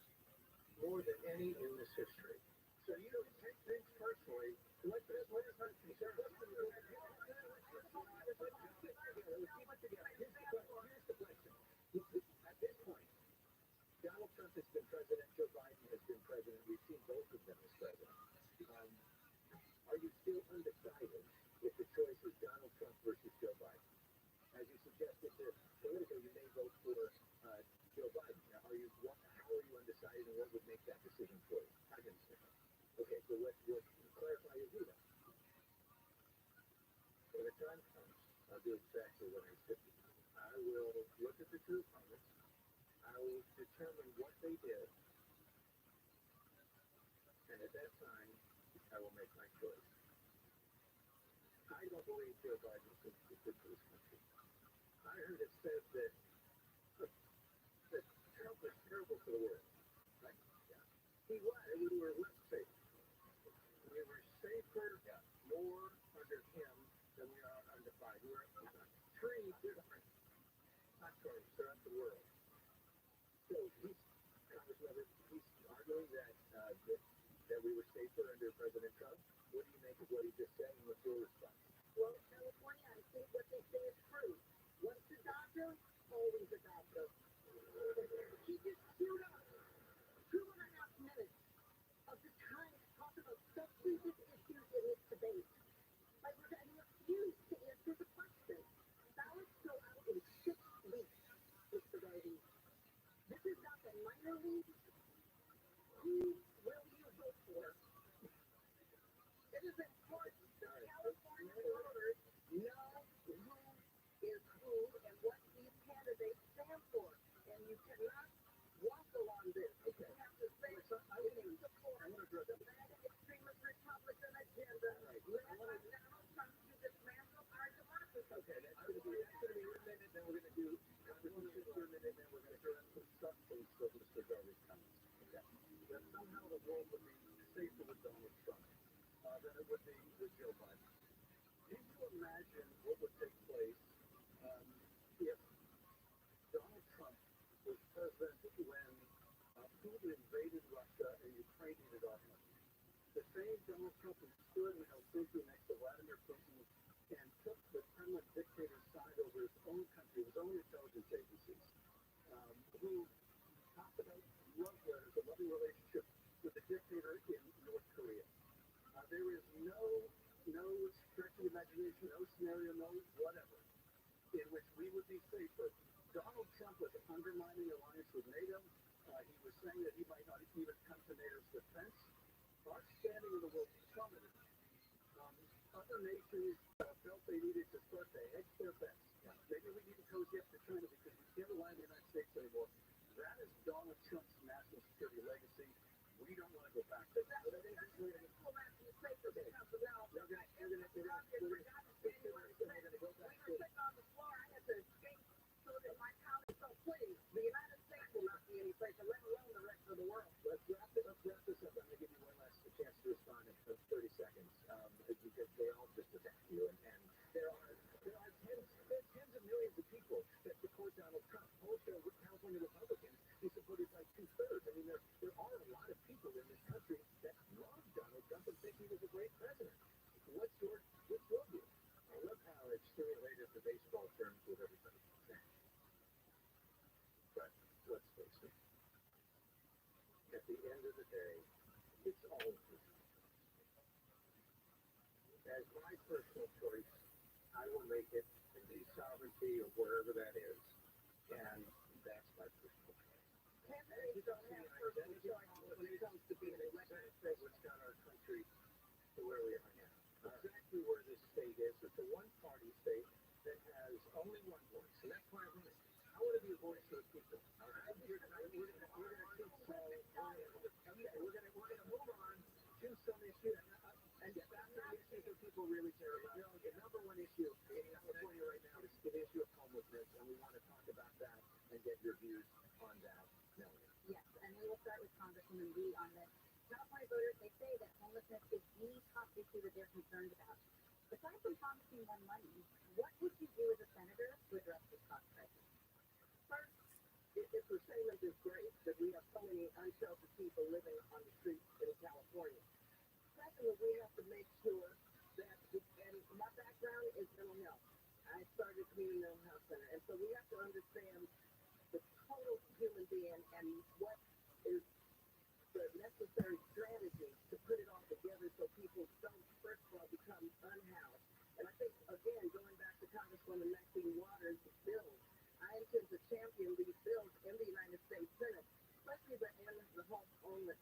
more than any in this history. So you don't take things personally. What is our concern? Here's the question. At this point, Donald Trump has been president. Joe Biden has been president. We've seen both of them as president. Are you still undecided if the choice is Donald Trump versus Joe Biden? As you suggested this politically, you may vote for Joe Biden. Now, how are you undecided, and what would make that decision for you? I understand. Okay, so let's clarify your view then. When the time comes, I'll do exactly what I said. I will look at the two opponents. I will determine what they did, and at that time, I will make my choice. I don't believe Joe Biden is good for this country. I heard it said that Trump was terrible for the world, right? Yeah. we were less safe. We were safer, more under him than we are under Biden. We're 3 different platforms throughout the world. So he's arguing that we were safer under President Trump. What do you make of what he just said, and what's your response? Well, California, I think what they say is true. Once a doctor, always a doctor. He just queued up 2.5 minutes of the time to talk about substantive issues in this debate. Like, he refused to answer the question. Ballots go out in 6 weeks, Mr. Rabbi. This is not the minor leagues. Who will you vote for? It is important that California voters know who is who and what these candidates stand for. And you cannot waffle on this. You have to say, you support the MAGA extremist Republican agenda led by Donald Trump to dismantle our democracy. Okay, that's going to be 1 minute, then we're going to do conversation for a minute, then we're going to turn some substance of Mr. Garvey's comments. Okay. That somehow the world would be safer with Donald Trump than it would be with Joe Biden. Can you imagine what would take place if Donald Trump was president when Putin invaded Russia and Ukraine needed our help? The same Donald Trump who stood in Helsinki next to Vladimir Putin and took the Kremlin dictator's side over his own country, his own intelligence agencies, who talked about love letters, a loving relationship with the dictator in North Korea. There is no stretching imagination, no scenario, no whatever, in which we would be safer. Donald Trump was undermining the alliance with NATO. He was saying that he might not even come to NATO's defense. Our standing in the world plummeted. Other nations felt they needed to start to hedge their bets. Maybe we need to cozy up to China because we can't rely on the United States anymore. That is Donald Trump's national security legacy. We don't want to go back to that. The United States will not be any safer, let alone the rest of the world. Let's wrap this up. I'm going to give you one last chance to respond in 30 seconds because they all just attacked you. And there are tens of millions of people that support Donald Trump. Also, with California Republicans, he supported like 2/3. I mean, there are a lot of people in this country that love Donald Trump and think he was a great president. What's your view? I love how it's stimulated the baseball terms with everybody. But let's face it. At the end of the day, it's all good. As my personal choice, I will make it in the sovereignty of wherever that is. And that's my personal choice. Candidates don't have personal choice when it comes to being elected. What's got our country to where we are now. Exactly where this state is. It's a one-party state that has only one voice. And that's why I want to be a voice for the people. All right. We're going to move on to some issue. And that's the issue that people really care about. You know, the number one issue in California right now is the issue of homelessness, and we want to talk about that and get your views on that, Melanie. Yes, and we will start with Congresswoman Lee on this. California voters, they say that homelessness is the top issue that they're concerned about. Aside from promising more money, what would you do as a senator to address this cost crisis? First, if the statement is great that we have so many unsheltered people living on the streets in California. Second, we have to make sure that, and my background is mental health. I started a community mental health center, and so we have to understand the total human being and what is the necessary strategy to put it all together so people don't, first of all, become unhoused. And I think, again, going back to Congresswoman Maxine Waters' bills, I intend to champion these bills in the United States Senate, especially the Homeless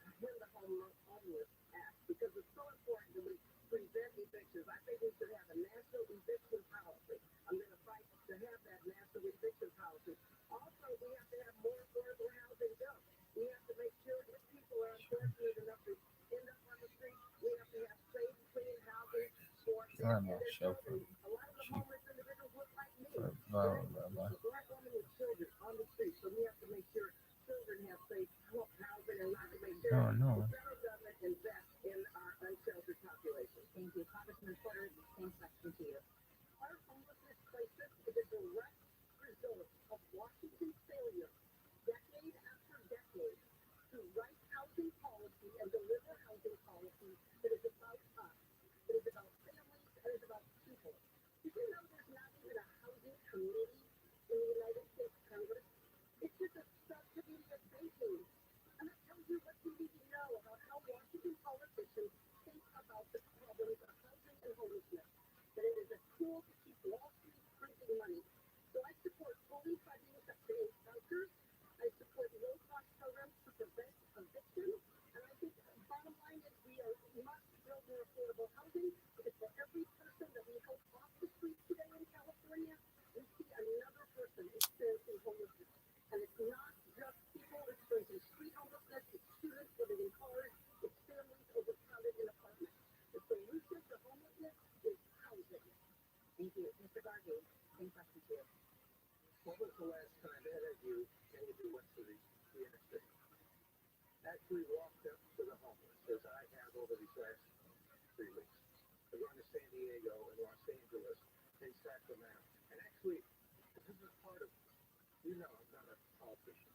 Act, because it's so important that we prevent evictions. I think we should have a national eviction policy. I'm going to fight to have that national eviction policy. Also, we have to have more affordable housing built. We have to make sure if people are unfortunate enough to end up on the street, we have to have safe, clean housing for them and their children. A lot of the homeless individuals look like me. A black woman with children on the street. So we have to make sure children have safe housing and we have to make sure Oh, no. Invest in our unsheltered population. Thank you. Congressman Porter, same question to you. Our homelessness crisis is a direct result of Washington's failure, decade after decade, to write housing policy and deliver housing policy that is about us. It is about families and it's about people. Did you know there's not even a housing committee in the United States Congress? It's just a subcommittee of thinking. And that tells you what you need to know about how Washington politicians think about the problems of housing and homelessness. That it is a tool to keep Wall Street printing money. So I support fully funding Section 8 vouchers. I support low-cost programs to prevent eviction. And I think the bottom line is we must build more affordable housing because for every person that we help off the streets today in California, we see another person experiencing homelessness. And it's not just people experiencing street homelessness, it's students living in cars, it's families overcrowded in apartments. The solution to homelessness is housing. Thank you. Mr. Garvey, same question to you. When was the last time any of you went to the interstate? Actually walked up to the homeless, as I have over these last 3 weeks. I've gone to San Diego and Los Angeles and Sacramento. And actually, this is part of, I'm not a politician,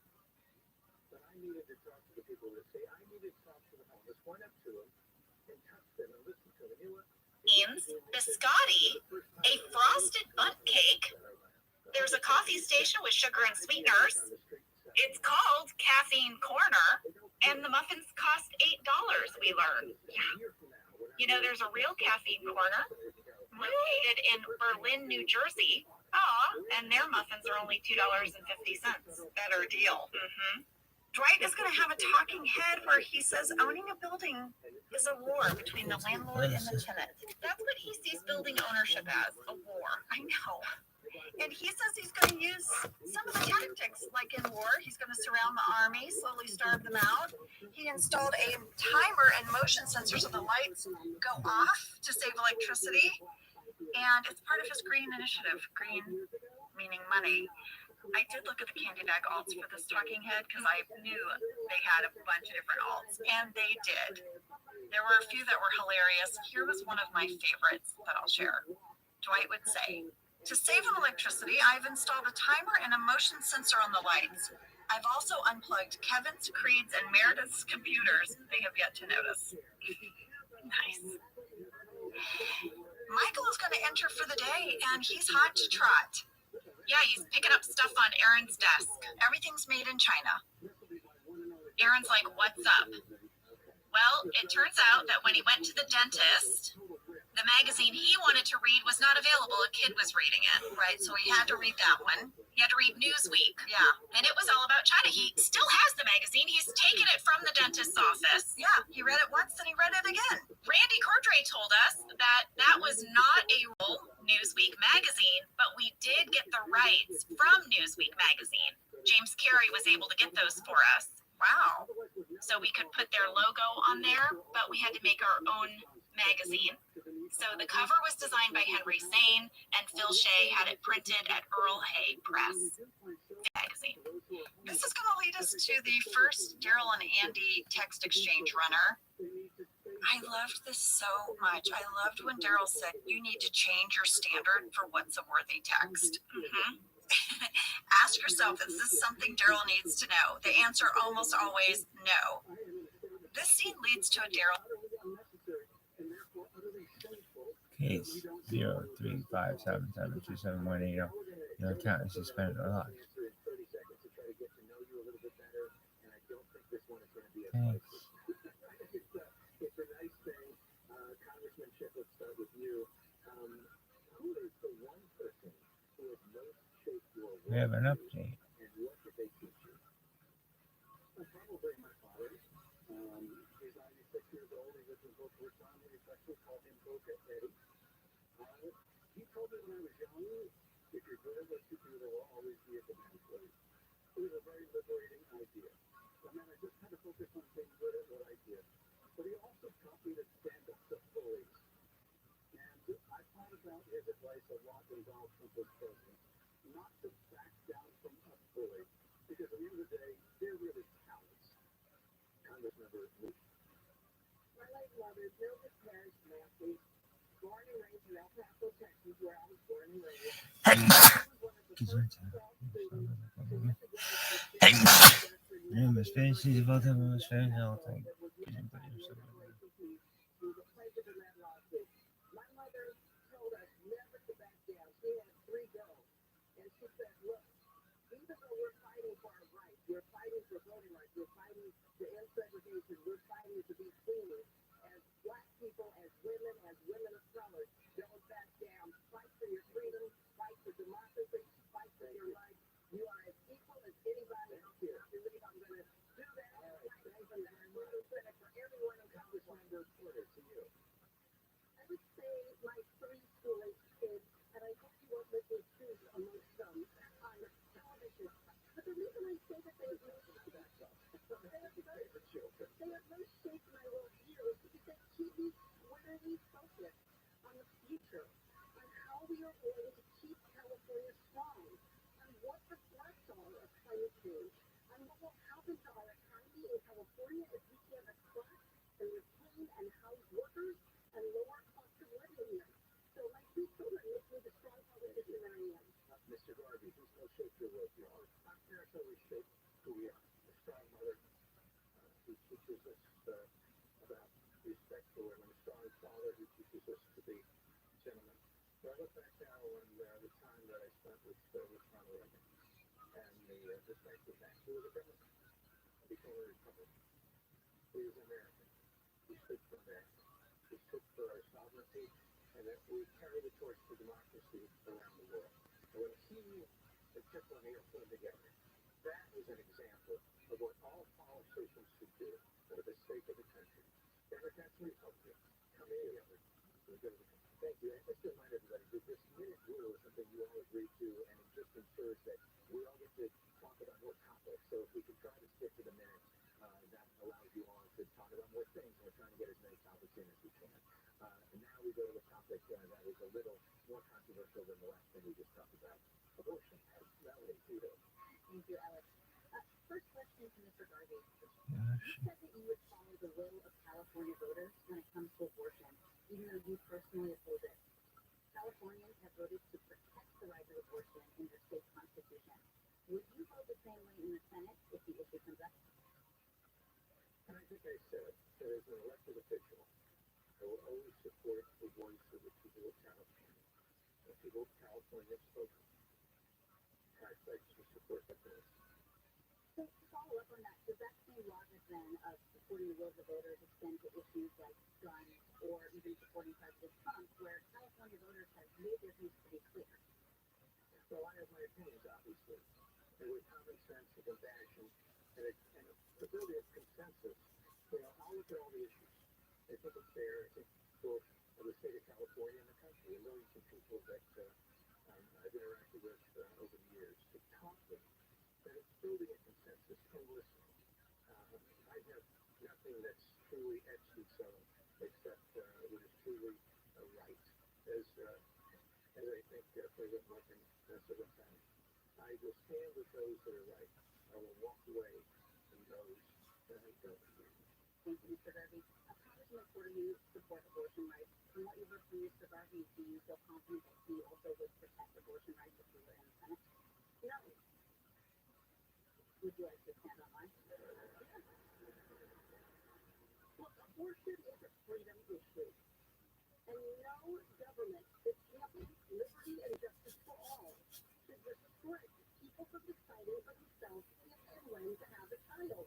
but I needed to talk to the people that say, I needed to talk to the homeless, went up to them and touched them and listened to them. You know what? Beans, biscotti, a frosted bundt cake. There's a coffee station with sugar and sweeteners. It's called Caffeine Corner, and the muffins cost $8, we learned. Yeah. You know, there's a real Caffeine Corner located in Berlin, New Jersey. And their muffins are only $2.50. Better deal. Mm-hmm. Dwight is going to have a talking head where he says owning a building is a war between the landlord and the tenant. That's what he sees building ownership as, a war. I know. And he says he's going to use some of the tactics, like in war. He's going to surround the army, slowly starve them out. He installed a timer and motion sensors so the lights go off to save electricity. And it's part of his green initiative. Green meaning money. I did look at the candy bag alts for this talking head because I knew they had a bunch of different alts, and they did. There were a few that were hilarious. Here was one of my favorites that I'll share. Dwight would say, to save on electricity, I've installed a timer and a motion sensor on the lights. I've also unplugged Kevin's, Creed's, and Meredith's computers. They have yet to notice. Nice. Michael is going to enter for the day, and he's hot to trot. Yeah, he's picking up stuff on Aaron's desk. Everything's made in China. Aaron's like, what's up? Well, it turns out that when he went to the dentist, the magazine he wanted to read was not available. A kid was reading it, right? So he had to read that one. He had to read Newsweek. Yeah. And it was all about China. He still has the magazine. He's taken it from the dentist's office. Yeah. He read it once, then he read it again. Randy Cordray told us that was not a real Newsweek magazine, but we did get the rights from Newsweek magazine. James Carey was able to get those for us. Wow. So we could put their logo on there, but we had to make our own magazine. So the cover was designed by Henry Sain, and Phil Shea had it printed at Earl Hay Press magazine. This is going to lead us to the first Daryl and Andy text exchange runner. I loved this so much. I loved when Daryl said, you need to change your standard for what's a worthy text. Mm-hmm. Ask yourself, is this something Daryl needs to know? The answer almost always no. This scene leads to a Daryl. Case 035772718. Your account is suspended or locked. Thanks. It's a nice thing. Congressman Schiff, let's start with you. Who is the one person who has most shaped your world? We have an update. And what did they teach you? Probably my father. He's 96 years old. He lives in Boca Raton. We affectionately call him Boca Eddie. He told me when I was young, if you're good at what you do, there will always be a demand for you. It was a very liberating idea. I mean, I just had to focus on being good at what I did. But he also taught me to stand up to bullies. And I thought about his advice a lot when Donald Trump was president, not to back down from a bully, because at the end of the day, they're really cowards. Congressman, never leave. My late mother, Mildred Parrish Matthews, born and raised in El Paso, Texas, where I was born and raised. She was one of the first 12 students to hit the ground Numerous species of autonomous phone health and my mother told us never to back down. She had 3 goals. And she said, look, even though we're fighting for our rights, we're fighting for voting rights, we're fighting to end segregation, we're fighting to be seen as black people, as women of color, don't back down. Fight for your freedom, fight for democracy, fight for your rights. You are as equal as anybody else here. I believe I'm going to do that. Thank you very much. For everyone in Congress member reporter to you. I would say my 3 school-age kids, and I hope you won't let me choose amongst them on television. But the reason I say that they have most shaped my worldview is because they keep me squarely focused on the future, on how we are going to keep California strong, on what the threats are of climate change, on what will happen to our economy in California if we can't attract and retain and house workers and lower cost of living here. So my 2 children make me the strong politician that I am. Mr. Garvey, who's going to shape your worldview? Our parents always shape who we are. A strong mother who teaches us about respect for women. A strong father who teaches us to be gentlemen. So I look back now on the time that I spent with Ronald Reagan and the strength of that. He was a Democrat. He became a Republican. He was American. He stood for America. He stood for our sovereignty, and that we carry the torch for democracy around the world. And when he and Tip O'Neill came together, that is an example of what all politicians should do for the sake of the country. Democrats and Republicans coming together for the good of the country. Thank you. And just to remind everybody that this minute rule is something you all agree to, and it just ensures that we all get to talk about more topics. So if we can try to stick to the minutes, that allows you all to talk about more things. And we're trying to get as many topics in as we can. And now we go to the topic that is a little more controversial than the last thing we just talked about, abortion. Melody, to you. Thank you, Alex. First question to Mr. Garvey. You said that you would follow the will of California voters when it comes to abortion, even though you personally oppose it. Californians have voted to protect the right of abortion in their state constitution. Would you vote the same way in the Senate if the issue comes up? And I think I said that as an elected official, I will always support the voice of the people of California. The people of California have spoken. And I pledge to support that voice. So to follow up on that, does that same logic then of supporting the will of the voters extend to issues like guns or even supporting President Trump, where California voters have made their views pretty clear? Well, I have my opinions, obviously. And with common sense and compassion and the ability of consensus, I'll look at all the issues. I think it's fair. I think for the state of California and the country, and millions of people that I've interacted with over the years, to taught me that it's building a consensus and listening. I have nothing that's truly etched in stone except what is truly right. As I think President Lincoln said one time, I will stand with those that are right. I will walk away from those that I don't agree with. Thank you, Mr. Garvey. Congressman McCord, you support abortion rights. From what you heard from Mr. Garvey, do you feel confident that he also would protect abortion rights if he were in the Senate? No. Would you like to stand on mine? Look, abortion is a freedom issue. And no government that champions liberty and justice for all should restrict people from deciding for themselves if and when to have a child.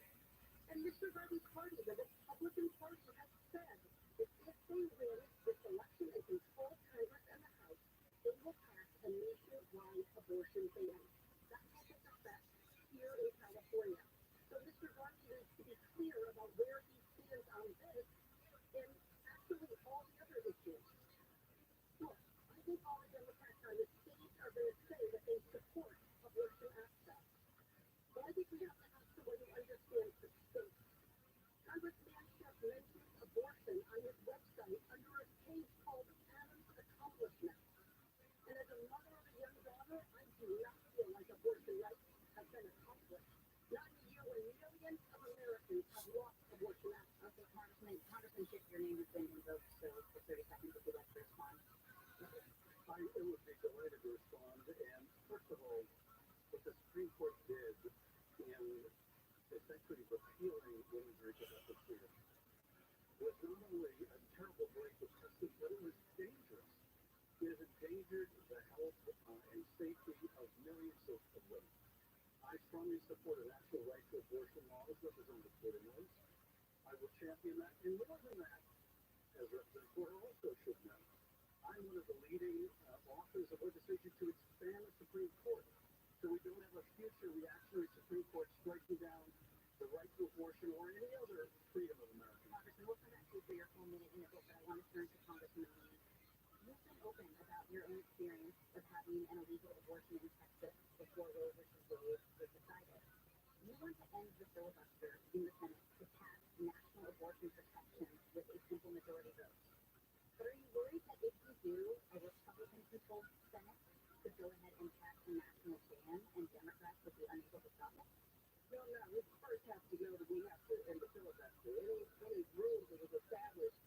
And Mr. Garvey's party, the Republican Party, has said that if they win this election and control Congress and the House, they will pass a nationwide abortion ban. That will take effect here in California. So Mr. Garvey needs to be clear about where he stands on this and actually all the other issues. Look, I think all the Democrats on the state are going to say that they support abortion access. But I think we have to ask someone who understands the state. Congressman Schiff mentions abortion on his website under a page called Adam's Accomplishments. And as a mother of a young daughter, I do not feel like abortion rights have been accomplished. Not in a year when millions of Americans have lost abortion access. And more than that, as Representative Porter also should know, I'm one of the leading authors of legislation to expand the Supreme Court. So we don't have a future reactionary Supreme Court striking down the right to abortion or any other freedom of Americans. Congressman, we'll come back to you for your full minute in a bit, but I want to turn to Congressman Lee. You've been open about your own experience of having an illegal abortion in Texas before Roe versus Wade was decided. You want to end the filibuster in the Senate to pass national abortion protections with a simple majority vote. But are you worried that if you do, a Republican-controlled Senate could go ahead and pass a national ban and Democrats would be unable to stop it? No, we first have to know that we have to end the filibuster. Any rule that was established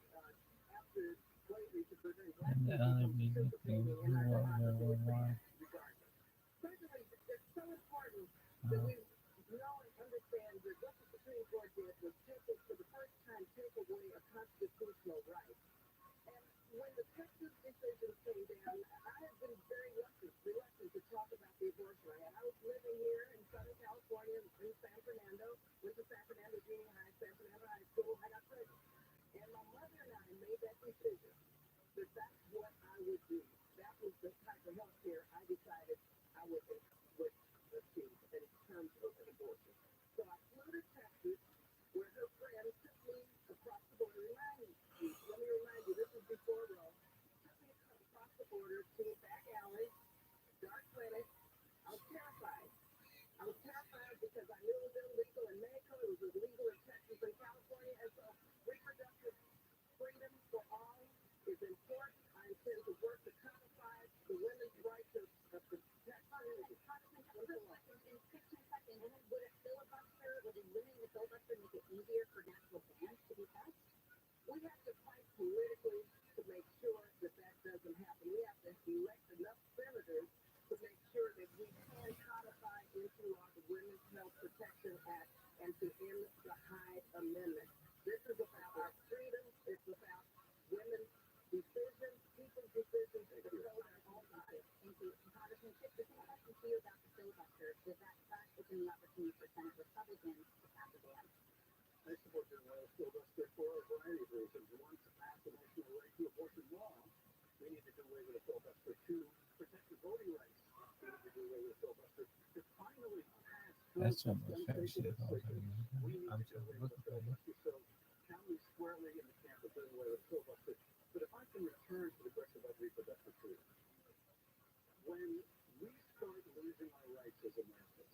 after slavery to prevent black people from participating in our democracy regardless. Secondly, it's so important that we know and understand that what the Supreme Court did was for the first time take away a constitutional right. And when the Texas decision came down, I have been very reluctant to talk about the abortion right. I was living here in Southern California in San Fernando, went to San Fernando Junior High, San Fernando High School. I got pregnant. And my mother and I made that decision that that's what I would do. That was the type of health care I decided I would achieve in terms of an abortion. So I flew to Texas, where her friend took me across the border. Let me remind you, this was before Roe. Took me across the border to a back alley, dark clinic. I was terrified. Because I knew it was illegal in Mexico, it was illegal in Texas and California, and so reproductive freedom for all is important. I intend to work to codify the women's right to protection. Would a filibuster, would eliminating the filibuster make it easier for national bans to be passed? We have to fight politically to make sure that doesn't happen. We have to elect enough senators to make sure that we can codify into law the Women's Health Protection Act and to end the Hyde Amendment. This is about our freedom. It's about women's decisions, people's decisions to control their own bodies. Thank you. Congressman Schiff, the same question to you about the filibuster. Does that thus open the opportunity for Senate Republicans to pass a ban? I support the filibuster for a variety of reasons. One, to pass a national right to abortion law. We need to do away with a filibuster to protect the voting rights. We need to do away with a filibuster to finally pass. That's what my favorite shit about it. We need I'm to do away with a filibuster. So count me squarely in the camp of doing away with a filibuster. But if I can return to the question about reproductive freedom, when we start losing our rights as Americans,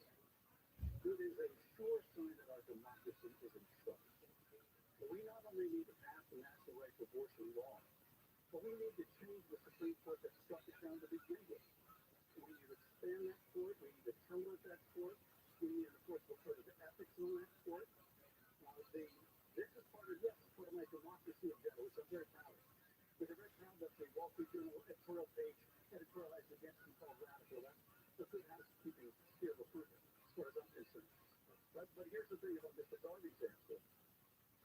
it is a sure sign that our democracy is in trouble. But we not only need to pass the national right to abortion law, but we need to change the Supreme Court that struck it down to begin with. We need to expand that court. We need to terminate that court. We need to enforce the code of ethics on that court. This is part of my democracy agenda, which I'm very proud of. We're very proud that the Wall Street Journal editorial page editorialized against me called radical. That's good housekeeping seal of approval, as far as I'm concerned. But here's the thing about Mr. Garvey's answer.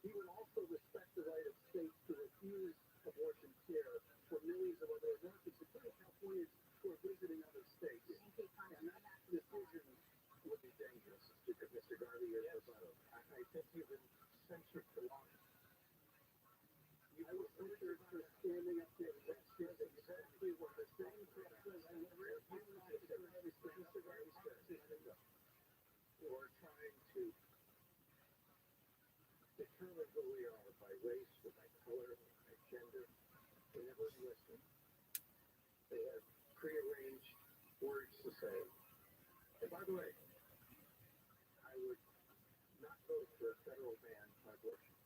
He would also respect the right of states to refuse abortion care for millions of other Americans, including Californians who are visiting other states. And that decision would be dangerous, because Mr. Garvey is rebuttal. I think you've been censored for long. You were censored for standing up there. That's exactly what the same president and every Mr. Garvey says. Or trying to determine who we are by race or by color or by gender. They never listen. They have prearranged words to say. And by the way, I would not vote for a federal ban on abortion.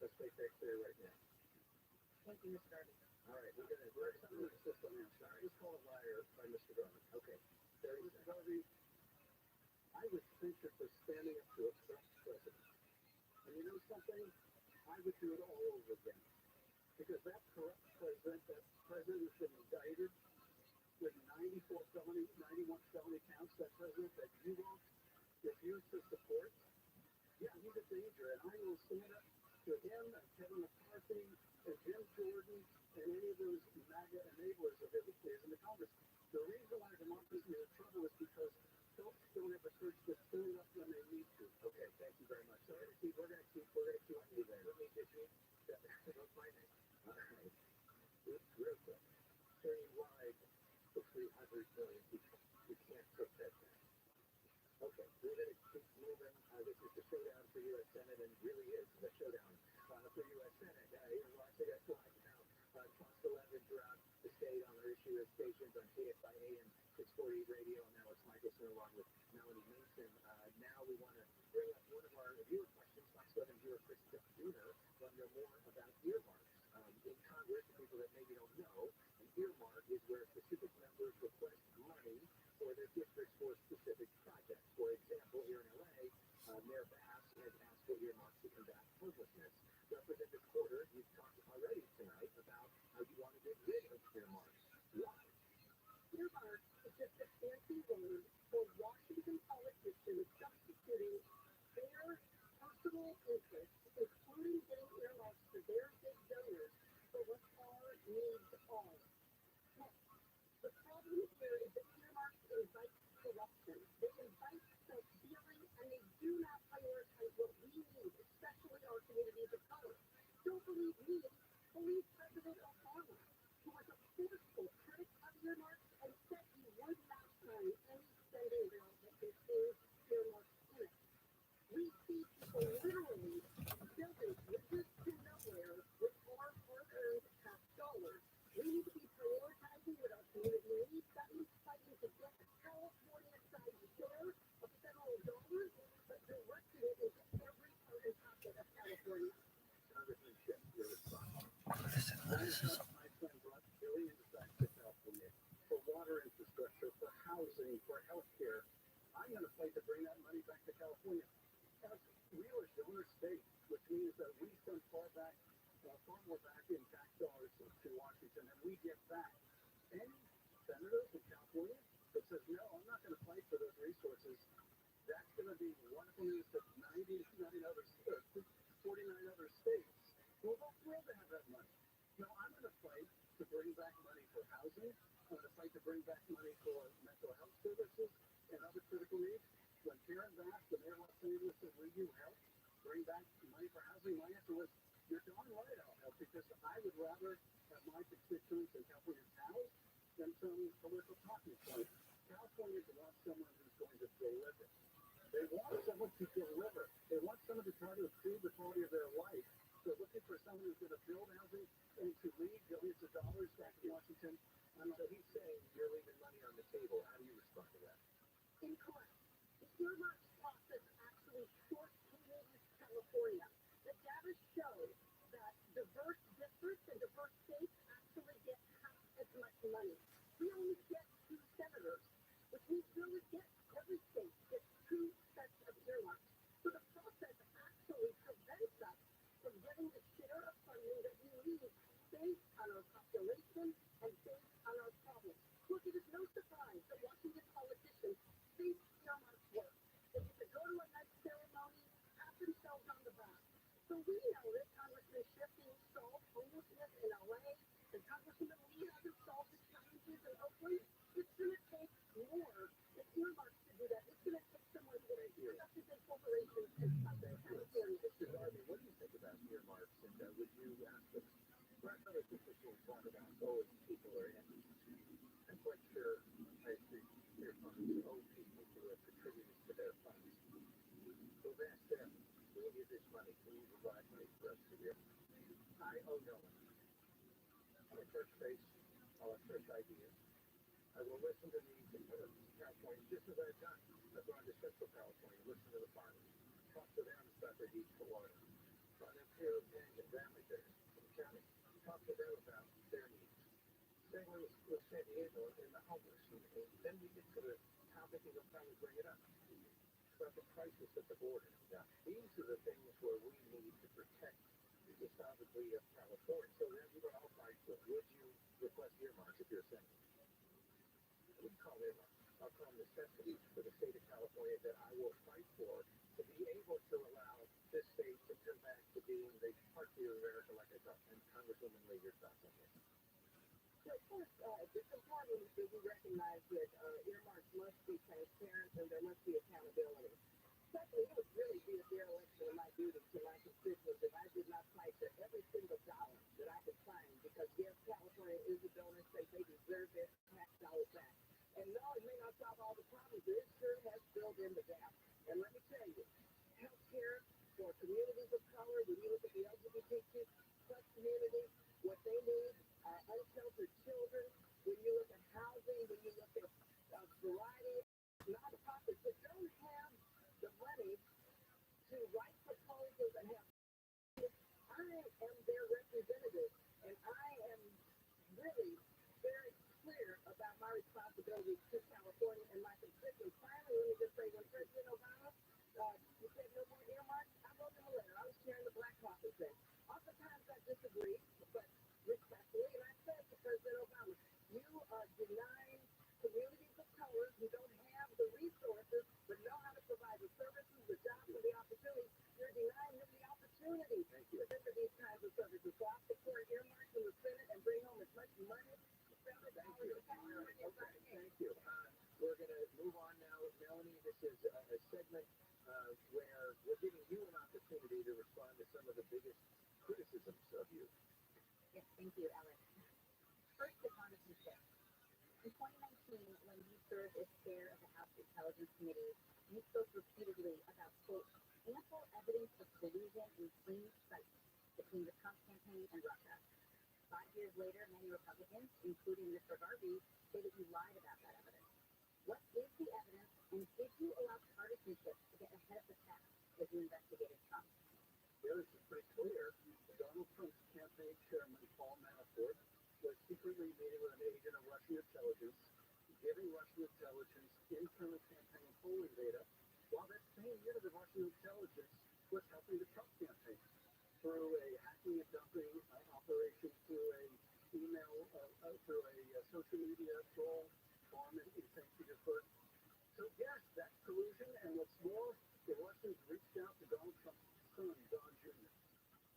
Let's make that clear right now. Thank you, Mr. Garvey. All right, we're going to insist on the answer. I was called a liar by Mr. Garvey. Okay. Mr. Garvey, I was censured for standing up to a corrupt president. And you know something? I would do it all over again. Because that corrupt president, has been indicted with 91 felony counts, that president that you won't refuse to support. Yeah, he's a danger, and I will stand up to him and Kevin McCarthy and Jim Jordan and any of those MAGA enablers of his in the Congress. The reason why democracy is in trouble is because folks don't have the courage to stand up when they need to. Okay, thank you very much. So we're going to keep 3 trillion people. You can't put that down. Okay, we're going to keep moving. This is the showdown for U.S. Senate, and really is the showdown for U.S. Senate. Earmarks are flying now across the levee throughout the state on our issue stations on KFIA and 640 radio, and now it's Michelson along with Melanie Mason. Now we want to bring up one of our viewer questions. Fox 11 viewer Krista Bruner want to know more about earmarks. In Congress, for people that maybe don't know, an earmark is where specific members request money for their districts for specific projects. For example, here in LA, Mayor Bass has asked for earmarks to combat homelessness. Representative Porter, you've talked already tonight about how you want to get rid of earmarks. Why? Earmarks is just a fancy word for Washington politicians substituting their personal interests, including getting earmarks for their big donors, for what our needs are. Now, the problem here is that earmarks invite corruption. They invite self-dealing, and they do not prioritize what we need, especially our communities of color. Don't believe me, believe President Obama, who was a forceful critic of earmarks and said he would not sign any spending bill that contains earmarks in it. We see people literally building bridges to nowhere with our hard-earned tax dollars. We need to be prioritizing what our community needs. That means fighting to get a California-sized share of federal dollars, but directing it into every part and pocket of California. Congressman Schiff, your response. Listen. My son brought billions back to California for water infrastructure, for housing, for health care. I'm going to fight to bring that money back to California. We are a donor state, which means that we send far more back in tax dollars to Washington than we get back. Any senators in California that says, no, I'm not going to fight for those resources, that's going to be wonderful news to 49 other states who are all thrilled to have that money. No, I'm going to fight to bring back money for housing. I'm going to fight to bring back money for mental health services and other critical needs. When Karen Bass, the mayor of Los Angeles, said, will you help bring back money for housing? My answer was, you're darn right I'll help, because I would rather have my constituents in California's house than some political talking point. Californians want someone who's going to deliver. They want someone to deliver. They want someone to try to improve the quality of their life. They're looking for someone who's going to build housing and to leave billions of dollars back in Washington. So he's saying you're leaving money on the table. How do you respond to that? Incorrect. The earmarks process actually short-changes California. The data show that diverse districts and diverse states actually get half as much money. We only get 2 senators, which means we only get every state gets 2 sets of earmarks. So the process actually prevents us from getting the share of funding that we need based on our population and based on our problems. Look, it is no surprise that Washington politicians think earmarks work. They get to go to a nice ceremony, pat themselves on the back. So we know that Congressman Schiff didn't solve homelessness in LA, and Congressman Lee hasn't solved the challenges in Oakland. It's going to take more than earmarks to do that. It's going to take someone who is invested in corporations and something California. Mr. Darby, what do you think about earmarks? And would you ask them? Other officials talk about, people are in. I'm quite sure their funds owe people who have contributed to their funds. So we've asked them, we need this money. Can you provide money for us to give? I owe no one. I'm a church base. I'll have church ideas. I will listen to the Californians just as I've done. I've gone to Central California, listen to the farmers, talk to them about their needs for water. Gone up here and family there in the county, talk to them about their needs. Same with San Diego and the homeless. And then we get to the topic and you'll probably bring it up. It's about the crisis at the border. Now, these are the things where we need to protect the sovereignty of California. So then we're all fight for, would you request earmarks if you're a senator? I wouldn't call them earmarks. I'll call them necessities for the state of California that I will fight for to be able to allow this state to come back to being the heartbeat of America like I thought. And Congresswoman Lee, your thoughts on this? So first, it's important that we recognize that earmarks must be transparent and there must be accountability. Secondly, it would really be a dereliction of my duty to my constituents if I did not fight for every single dollar that I could find, because yes, California is a donor state. They deserve their tax dollars back. really very clear about my responsibility to California and my constituents. Finally, let me just say, when President Obama, he said no more earmarks, I wrote him a letter. I was chairing the Black Caucus then. Oftentimes I disagree, but respectfully, and I said to President Obama, you are denying communities of color who don't have the resources but know how to provide the services, the jobs, and the opportunities. You're denying them the opportunity to deliver these kinds of services. So I support earmarks in the Senate and bring home as much money to federal dollars as I can. Thank you. We're going to move on now. Melanie, this is a segment where we're giving you an opportunity to respond to some of the biggest criticisms of you. Yes, thank you, Alex. First, the Congressman said, in 2019, when you served as chair of the House Intelligence Committee, you spoke repeatedly about, quote, ample evidence of collusion in plain sight between the Trump campaign and Russia. 5 years later, many Republicans, including Mr. Rabbi, say that you lied about that evidence. What is the evidence, and did you allow partisanship to get ahead of the pack as you investigated Trump? Yeah, this is pretty clear. Donald Trump's campaign chairman, Paul Manafort, was secretly meeting with an agent of Russian intelligence, giving Russian intelligence internal campaign polling data, while that same unit of Russian intelligence was helping the Trump campaign through a hacking and dumping operation, through a email, through a social media troll farm in St. Petersburg. So yes, that's collusion, and what's more, the Russians reached out to Donald Trump's son, Don Jr.,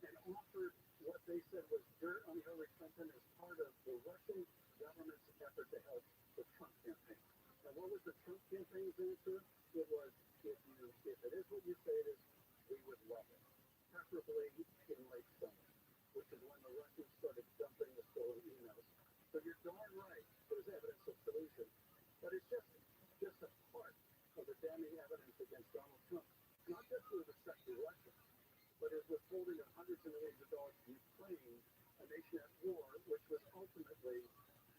and offered what they said was dirt on Hillary Clinton as part of the Russian government's effort to help the Trump campaign. And what was the Trump campaign's answer? It was, if it is what you say it is, we would love it. Preferably in late summer, which is when the Russians started dumping the stolen emails. So you're darn right, there's evidence of collusion, but it's just a part of the damning evidence against Donald Trump, not just with respect to Russia, but his withholding of hundreds of millions of dollars to Ukraine, a nation at war, which was ultimately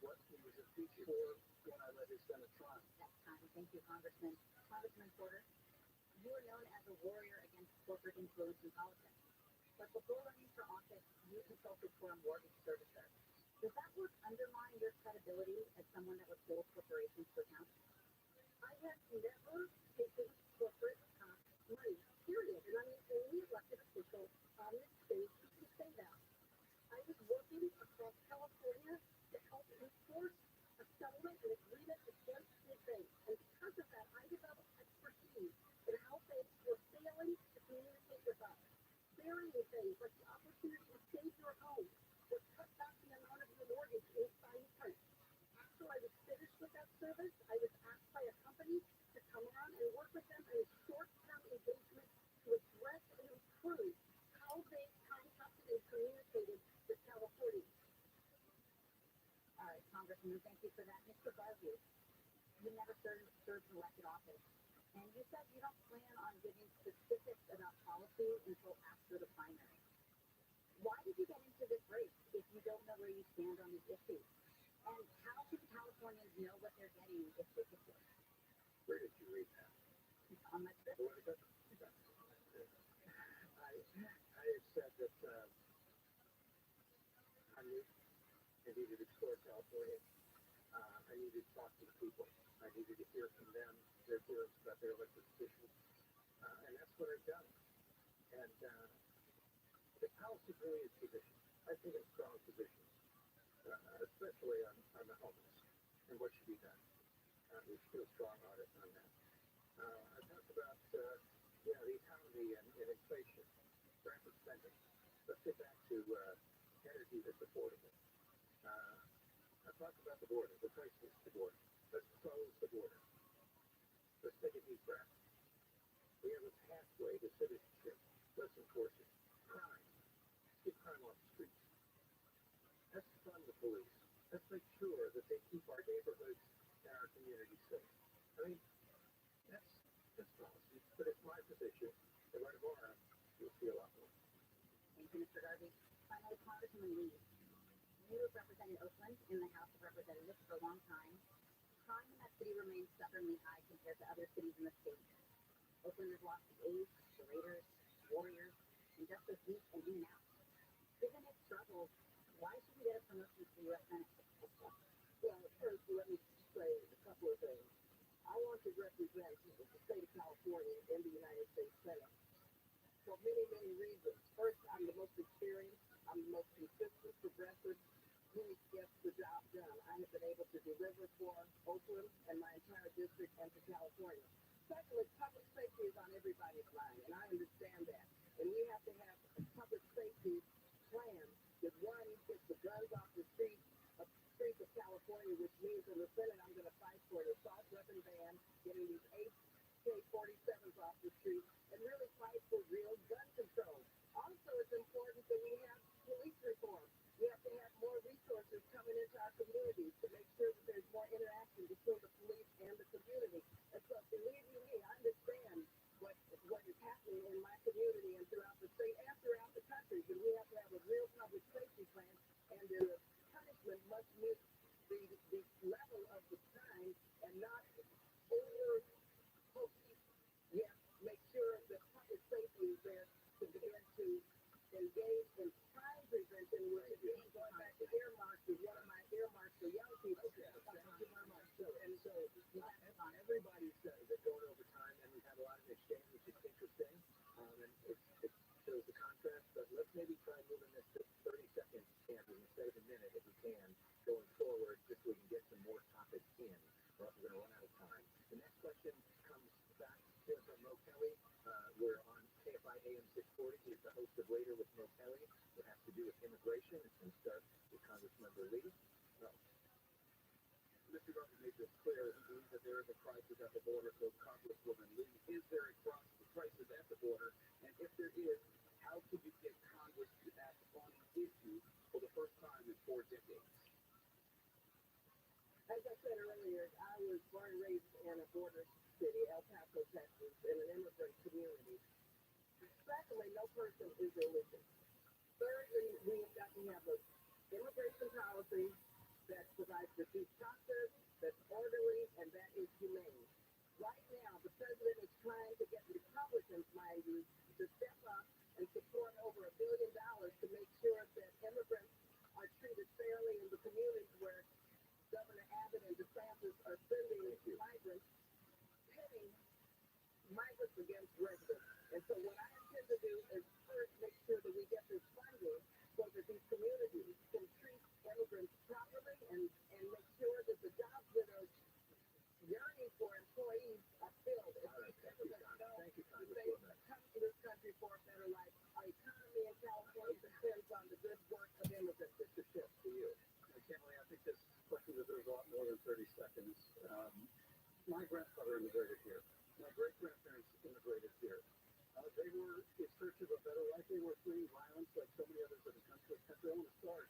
what he was impeached for when I led his Senate trial. That's kind. Thank you, Congressman. Congressman Porter, you are known as a warrior against corporate influence in politics. But before running for office, you consulted for a mortgage servicer. Does that work undermine your credibility as someone that would hold corporations to account? I have never taken corporate money, period. And I mean, any elected official on this stage who can say that. I was working across California to help enforce a settlement and agreement against big banks. And because of that, I developed expertise in how banks were failing to communicate with us. Burying things like the opportunity to save your home or cut back the amount of your mortgage in fine print. After I was finished with that service, I was asked by a company to come around and work with them in a short-term engagement to address and improve how they contacted and communicated with California. All right, Congressman, thank you for that. Mr. Garvey, you never served an elected office, and you said you don't plan on giving specifics about policy until after the primary. Why did you get into this race if you don't know where you stand on these issues? And how can Californians know what they're getting if they get it? Where did you read that? On my script. I have said that I needed to explore California. I needed to talk to the people. I needed to hear from them, their feelings about their elected officials. And that's what I've done. And the House is really a position. I think it's a strong position, especially on the homeless and what should be done. We should do a strong audit on that. I talked about the economy and inflation, rapid spending. Let's get back to energy that's affordable. I talked about the border, the crisis at the border. Let's close the border. Let's take a deep breath. We have a pathway to citizenship. Let's enforce it. Crime. Let's get crime off the streets. Let's fund the police. Let's make sure that they keep our neighborhoods and our communities safe. I mean, that's policy, but it's my position. And right tomorrow, you'll see a lot more. Thank you, Mr. Garvey. Finally, Congressman Lee, you have represented Oakland in the House of Representatives for a long time. Crime in that city remains stubbornly high compared to other cities in the state. Oakland has lost the A's, the Raiders, Warriors, and just this week, an in-and-out. Given its struggles, Why should we get a permit from the U.S. Senate? Well, first, let me say a couple of things. I want to represent the state of California in the United States Senate for many, many reasons. First, I'm the most experienced, I'm the most consistent, progressive, who gets the job done. I have been able to deliver for Oakland and my entire district and for California. Secondly, public safety is on everybody's mind, and I understand that. And we have to have a public safety plan that, one, gets the guns off the streets of California, which means in the Senate I'm going to fight for an assault weapon ban, getting these AK-47s off the street, and really fight for real gun control. Also, it's important that we have police reform. We have to have more resources coming into our communities to make sure that there's more interaction between the police and the community. And so, believe you me, I understand what is happening in my community and throughout the state and throughout the country. And we have to have a real public safety plan, and the punishment must meet the level of the crime and not over police. Yet make sure that public safety is there to begin to engage in crime prevention, which is going back to earmarks, is one of my earmarks for young people. Thank you very much. And so everybody says that going over time, and we've had a lot of exchange, which is interesting, and it shows the contrast, but let's maybe try moving this to 30 seconds, Andrew, instead of a minute, if we can, going forward, just so we can get some more topics in, or else we're going to run out of time. The next question comes back here from Mo Kelly. We're on KFI AM 640. He's the host of Later with Mo Kelly. It has to do with immigration. It's going to start with Congressmember Lee. Mr. Rabbi made this clear. He believes that there is a crisis at the border. So, Congresswoman Lee, is there a crisis at the border? And if there is, how could you get Congress to act on the issue for the first time in 4 decades? As I said earlier, I was born and raised in a border city, El Paso, Texas, in an immigrant community. Secondly, no person is illegal. Thirdly, we have got to have an immigration policy that provides the due process, that's orderly, and that is humane. Right now, the president is trying to get Republicans, mind you, to step up and support over $1 billion to make sure that immigrants are treated fairly in the communities where Governor Abbott and DeSantis are sending migrants, pitting migrants against residents. And so what I intend to do is first make sure that we get this funding so that these communities can treat immigrants properly and make sure that the jobs that are yearning for employees are filled. If these immigrants know that they come to this country for a better life, our economy in California depends on the good work of immigrants. Mr. Schiff, to you. Emily, I think this question deserves a lot more than 30 seconds. My grandfather immigrated here. My great-grandparents immigrated here. They were in search of a better life. They were fleeing violence like so many others that have come to this country. I want to start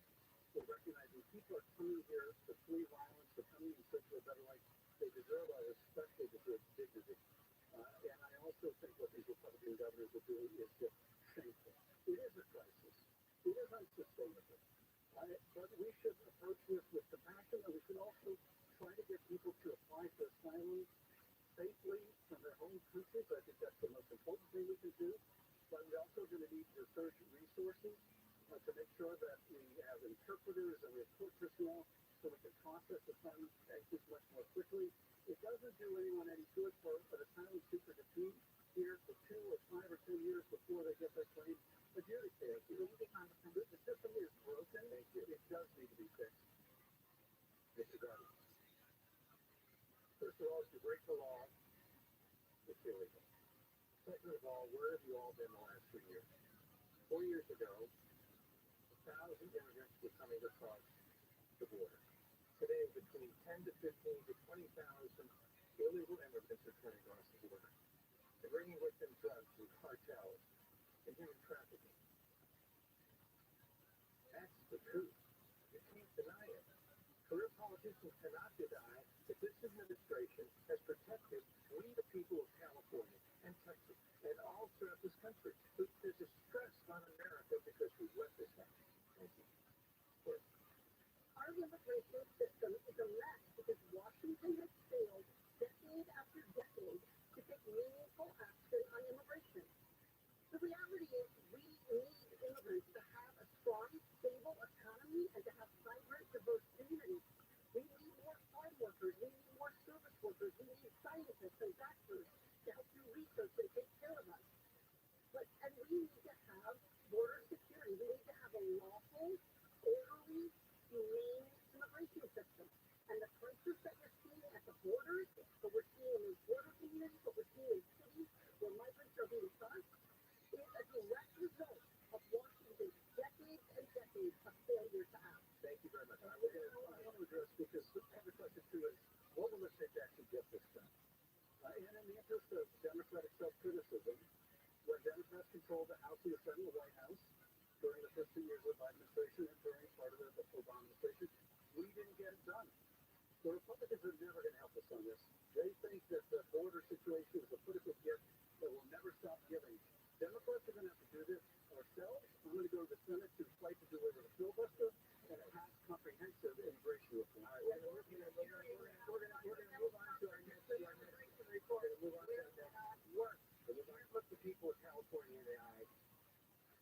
with recognizing people are coming here to flee violence. They're coming in search of a better life. They deserve our respect. They deserve dignity. And I also think what these Republican governors are doing is just shameful. It is a crisis. It is unsustainable. But we should approach this with compassion, and we should also try to get people to apply for asylum safely from their home countries. I think that's the most important thing we can do. But we're also going to need research resources to make sure that we have interpreters and we have court personnel so we can process asylum cases much more quickly. It doesn't do anyone any good for an asylum seeker to be here for 2 or 5 or 10 years before they get their claim adjudicated. The system is broken. It does need to be fixed. Mr. Garland. First of all, to break the law, it's illegal. Second of all, where have you all been the last 3 years? 4 years ago, 1,000 immigrants were coming across the border. Today, between 10 to 15 to 20,000 illegal immigrants are coming across the border. They're bringing with them drugs and cartels and human trafficking. That's the truth. You can't deny it. Career politicians cannot deny that this administration has protected we, the people of California and Texas, and all throughout this country. There's a stress on America because we've let this happen. Thank you. Yes. Our immigration system is a mess because Washington has failed decade after decade to take meaningful action on immigration. The reality is we need immigrants to have a strong, stable economy 2 years of my administration and during part of the Obama administration, we didn't get it done. The Republicans are never going to help us on this. They think that the border situation is a political gift that will never stop giving. Democrats are going to have to do this ourselves. I'm going to go to the Senate to fight to deliver the filibuster and pass comprehensive immigration reform. All right, we're going to move on to our next report. We're going to move on to our next work. We're going to look the people of California in the eye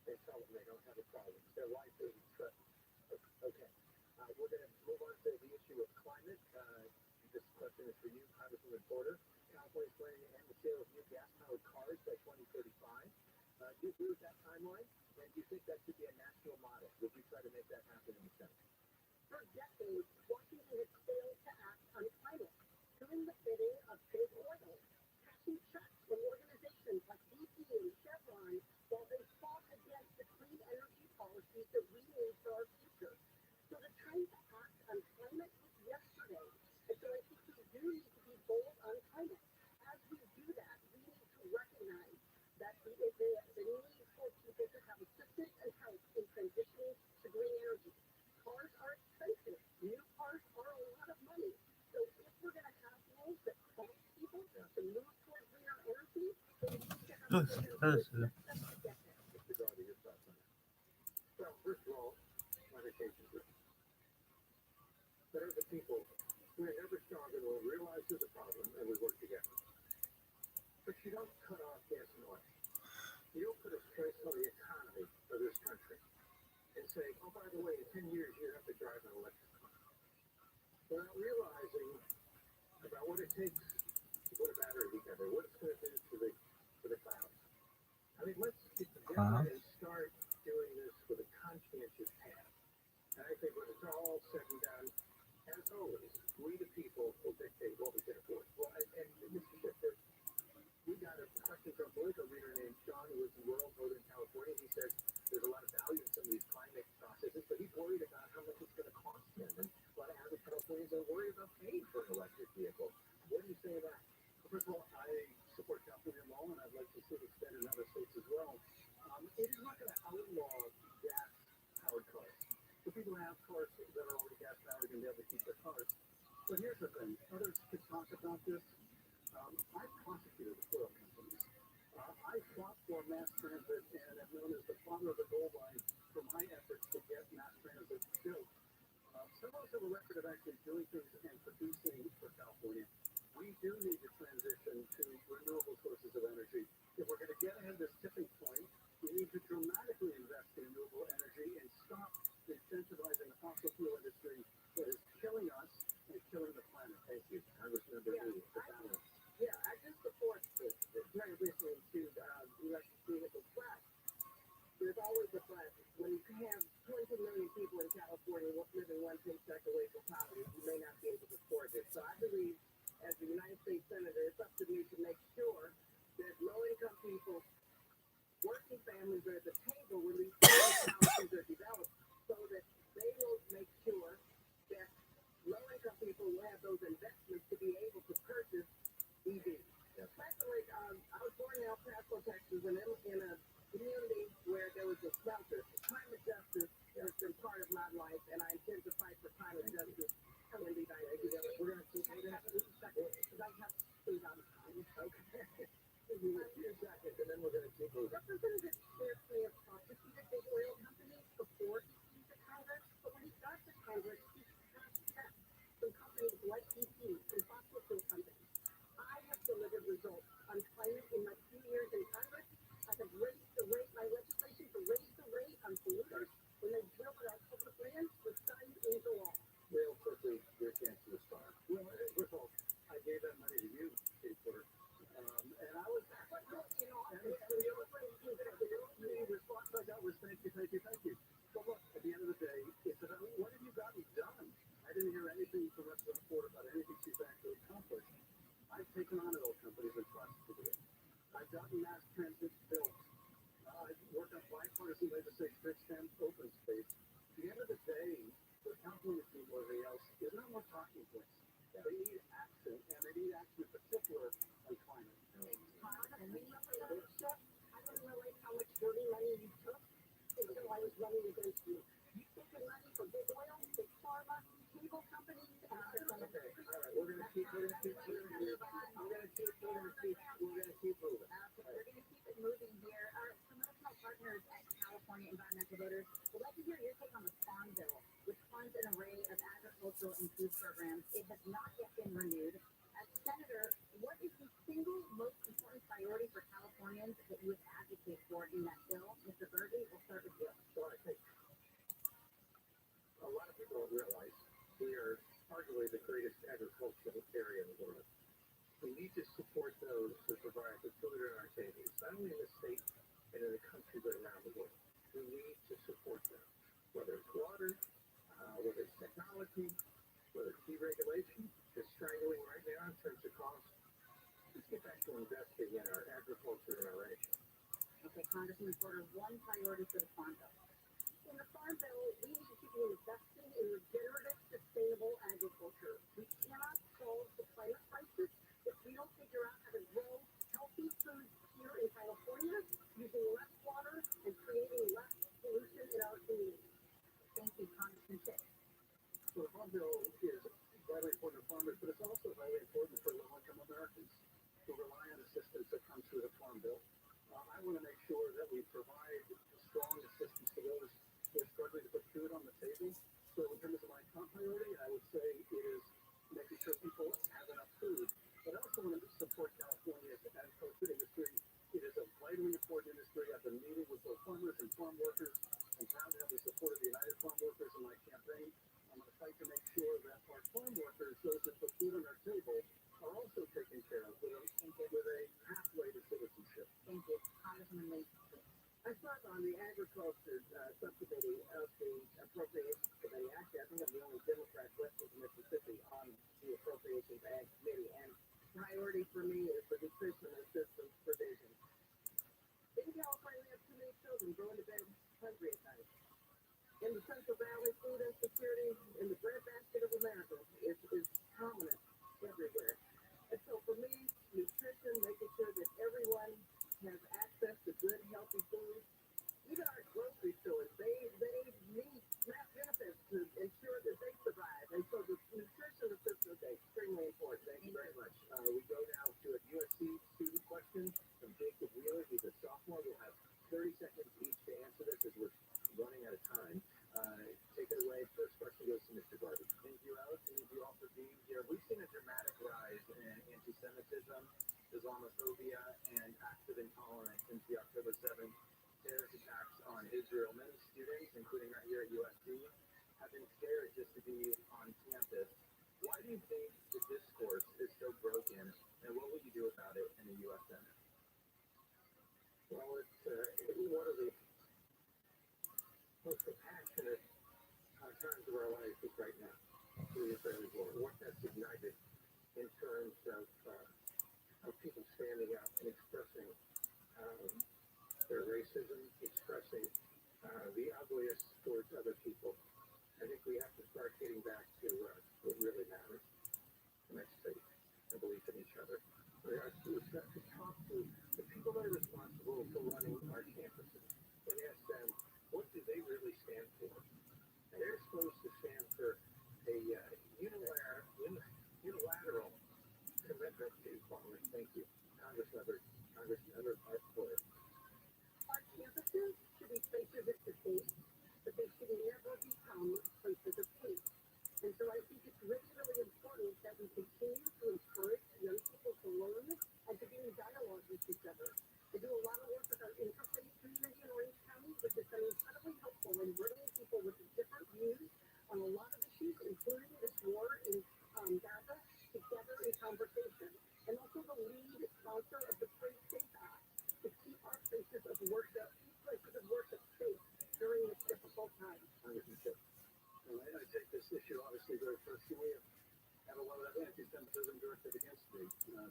and tell them they don't have a problem. Their life is threatened. Okay. We're going to move on to the issue of climate. This question is for you, Congresswoman Porter. California is planning to end the sale of new gas-powered cars by 2035. Do you agree with that timeline? And do you think that should be a national model? Would you try to make that happen in the Senate? For decades, Washington has failed to act on climate, doing the bidding of big oil, cashing checks from organizations like BP and Chevron while they fought against the clean energy policies that we need for our future. So the time to act on climate was yesterday. And so I think we do need to be bold on climate. As we do that, we need to recognize that the need for people to have assistance and help in transitioning to green energy. Cars are expensive. New cars are a lot of money. So if we're going to have rules that prompt people to move toward greener energy, then we need to have to get there. Mr. Garvey, your thoughts on that? Well, first of all, meditation is good. But as a people, we're never stronger than we realize there's a problem and we work together. But you don't cut off gas and oil. You don't put a stress on the economy of this country and say, oh, by the way, in 10 years you have to drive an electric car. Without realizing about what it takes to put a battery together, what it's going to do to the clouds. I mean, let's get together and start doing this with a conscientious path. And I think when it's all said and done, as always, we the people will dictate what we can afford. Well, and Mr. Shifter, we got a question from a political reader named Sean, who was in rural northern California. He says there's a lot of value in some of these climate processes, but he's worried about how much it's going to cost him. And a lot of average Californians are worried about paying for an electric vehicle. What do you say about that? First of all, I support California law, and I'd like to see it extended in other states as well. It is not going to outlaw gas-powered cars. So people who have cars that are already gas-powered are going to be able to keep their cars. But here's the thing. Others could talk about this. I prosecuted the oil companies. I fought for mass transit and am known as the father of the gold line for my efforts to get mass transit built. Some of us have a record of actually doing things and producing for California. We do need to transition to renewable sources of energy. If we're going to get ahead of this tipping point, we need to dramatically invest in renewable energy and stop incentivizing the fossil fuel industry that is killing us and killing the planet. Thank you, Congressman Rabbi, for balance. Yeah, I just support the transition to electric vehicles, but there's always a but. When you have 20 million people in California living one paycheck away from poverty, you may not be able to afford this. So I believe, as the United States Senator, it's up to me to make sure that low-income people We're gonna keep moving. We're going to keep it moving here. Our promotional partners at California Environmental Voters would like to hear your take on the Farm Bill, which funds an array of agricultural and food programs. It has not yet been renewed. As Senator, what is the single most important priority for Californians that you would advocate for in that bill? Mr. Berge, we'll start with you. So I think a lot of people don't realize we are arguably the greatest agricultural area in the world. We need to support those who provide the food on our tables, not only in the state and in the country, but around the world. We need to support them, whether it's water, whether it's technology, whether it's deregulation, it's strangling right now in terms of cost. Let's get back to investing in our agriculture and our nation. Okay, Congressman Porter, one priority for the Farm Bill. In the Farm Bill, we need to be investing in regenerative, sustainable agriculture. We cannot solve the climate crisis if we don't figure out how to grow healthy foods here in California, using less water and creating less pollution in our communities. Thank you, Congressman Chick. So the Farm Bill is vitally important to farmers, but it's also vitally important for low-income Americans who rely on assistance that comes through the Farm Bill. I want to make sure that we provide strong assistance to those who are struggling to put food on the table. So in terms of my top priority, I would say it is making sure people have enough food. But I also want to support California's agricultural food industry. It is a vitally important industry. I've been meeting with both farmers and farm workers. I'm proud to have the support of the United Farm Workers in my campaign. I'm going to fight to make sure that our farm workers, those that put food on our table, are also taken care of with a pathway to citizenship. Thank you, Congressman Lee. I serve on the Agriculture Subcommittee of the Appropriations Committee. Actually, I think I'm the only Democrat west of Mississippi on the Appropriations Ag Committee, and priority for me is the nutrition assistance provision. In California, we have too many children going to bed hungry at night. In the Central Valley, food insecurity in the breadbasket of America is prominent everywhere. And so for me, nutrition, making sure that everyone has access to good, healthy food. Even our grocery stores, they need SNAP benefits to ensure that they survive. And so the nutrition assistance is extremely important. Thank you very much. We go now to a USC student question from Jacob Wheeler. He's a sophomore. We'll have 30 seconds each to answer this as we're running out of time. Take it away. First question goes to Mr. Garvey. Thank you, Alex. Thank you all for being here. We've seen a dramatic rise in anti-Semitism, Islamophobia, and active intolerance since the October 7th terrorist attacks on Israel. Many students, including right here at USC, have been scared just to be on campus. Why do you think the discourse is so broken, and what will you do about it in the U.S. Senate? Well, it's one of the most compassionate times of our life is right now through the Israeli war. What that's ignited in terms of people standing up and expressing their racism, expressing the ugliest towards other people. I think we have to start getting back to what really matters, and that's faith and belief in each other. We've got to talk to the people that are responsible for running our campuses and ask them, what do they really stand for? And they're supposed to stand for a unilateral commitment to equality. Thank you. Congressmember Porter. Our campuses should be places of debate, but they should never become places of hate. And so I think it's really, really important that we continue to encourage young people to learn and to be in dialogue with each other. I do a lot of work with our interfaith community in Orange County, which has been incredibly helpful in bringing people with different views on a lot of issues, including this war in Gaza, together in conversation. And also the lead sponsor of the Free Faith Act to keep our places of worship safe during this difficult time. I take this issue obviously very personally. I have a lot of anti-Semitism directed against me.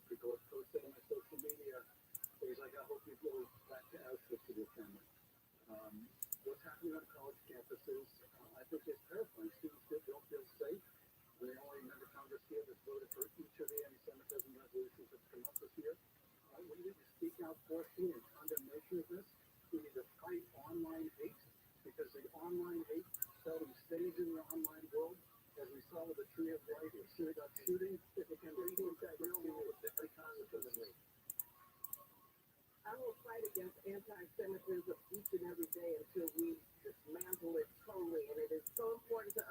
People have posted on my social media things like, I hope you go back to Auschwitz with your family. What's happening on college campuses, I think is terrifying. Students don't feel safe. The only member of Congress here that's voted for each of the anti-Semitism resolutions that's come up this year. We need to speak out forcefully in condemnation of this. We need to fight online hate, because the online hate seldom stays in the online world. As we saw with the Tree of Life, the synagogue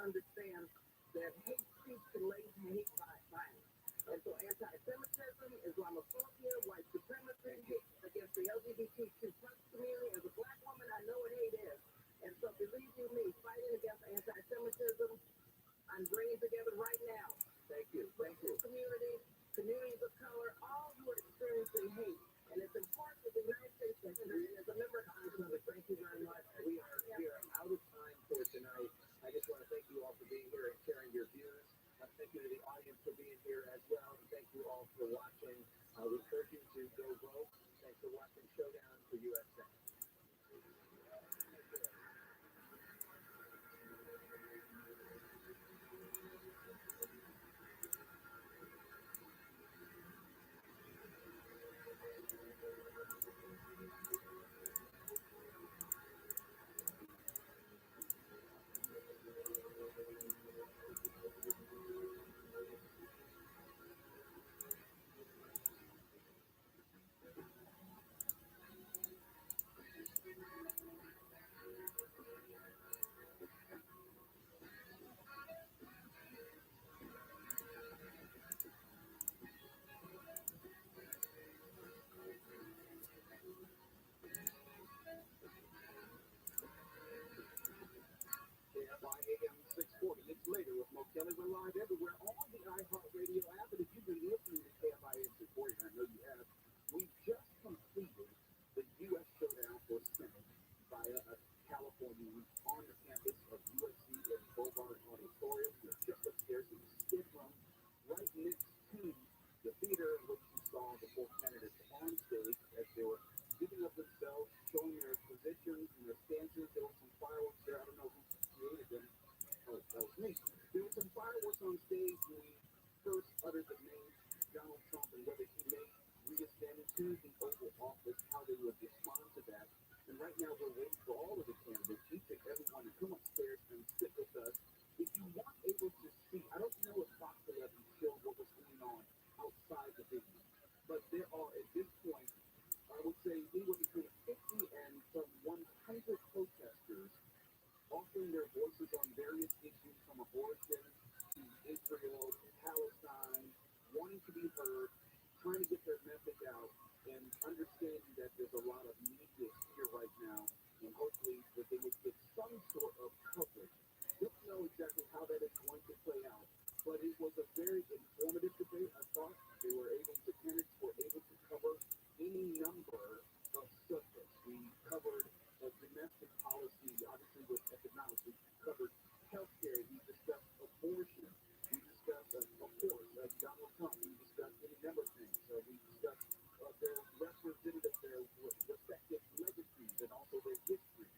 understand that hate speech can lead to hate violence. And so anti-Semitism, Islamophobia, white supremacy, hate against the LGBTQ plus community. As a black woman, I know what hate is. And so believe you me, fighting against anti-Semitism, I'm bringing together right now. Thank you. Communities of color, all who are experiencing hate. And it's important that the United States Congress, as a member of Congress, thank you very much. We are out of time for tonight. I just want to thank you all for being here and sharing your views. Thank you to the audience for being here as well. And thank you all for watching. We encourage you to go vote. Thanks for watching Showdown for USA. AM 640. It's later with Mo Kelly. We're live everywhere on the iHeartRadio app. And if you've been listening to KFIA 640, and I know you have, we just completed the U.S. Showdown for Senate via California on the campus of USC in Bovard Auditorium. We're just upstairs in the skid room, right next to the theater in which you saw the four candidates on stage as they were giving up themselves, showing their positions and their stances. There were some fireworks there. I don't know who created them. Oh, that was me. There were some fireworks on stage when we first uttered the name Donald Trump and whether he may re-ascend to the Oval Office, how they would respond to that. And right now we're waiting for all of the candidates, each and every one, to come upstairs and sit with us. If you weren't able to see, I don't know if Fox 11 showed what was going on outside the video, but there are at this point, I would say anywhere between 50 and some 100 protesters offering their voices on various issues from abortion to Israel, Palestine, wanting to be heard, trying to get their message out, and understanding that there's a lot of media here right now, and hopefully that they would get some sort of coverage. Don't know exactly how that is going to play out, but it was a very informative debate. I thought candidates were able to cover any number of subjects. We covered domestic policy, obviously with economics. We covered healthcare. We discussed abortion. We discussed, of course, Donald Trump. We discussed any number of things. We discussed their representative, their respective legacies, and also their histories.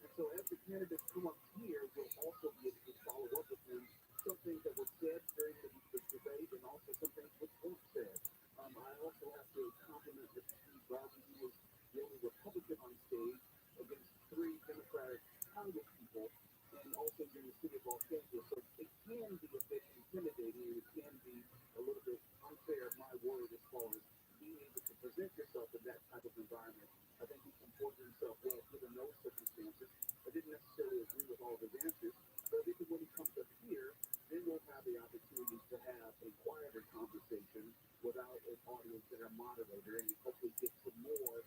And so as the candidates come up here, we'll also be able to follow up with them. Some things that were said during the debate, and also some things which weren't said. I also have to compliment Mr. Rabbi, who was the only Republican on stage against 3 Democratic congresspeople, and also in the city of Los Angeles. So it can be a bit intimidating, and it can be a little bit unfair, my word, as far as being able to present yourself in that type of environment. I think he comported himself well given those circumstances. I didn't necessarily agree with all of his answers, but I think that when he comes up here, then we'll have the opportunity to have a quieter conversation without an audience and a moderator, and hopefully get some more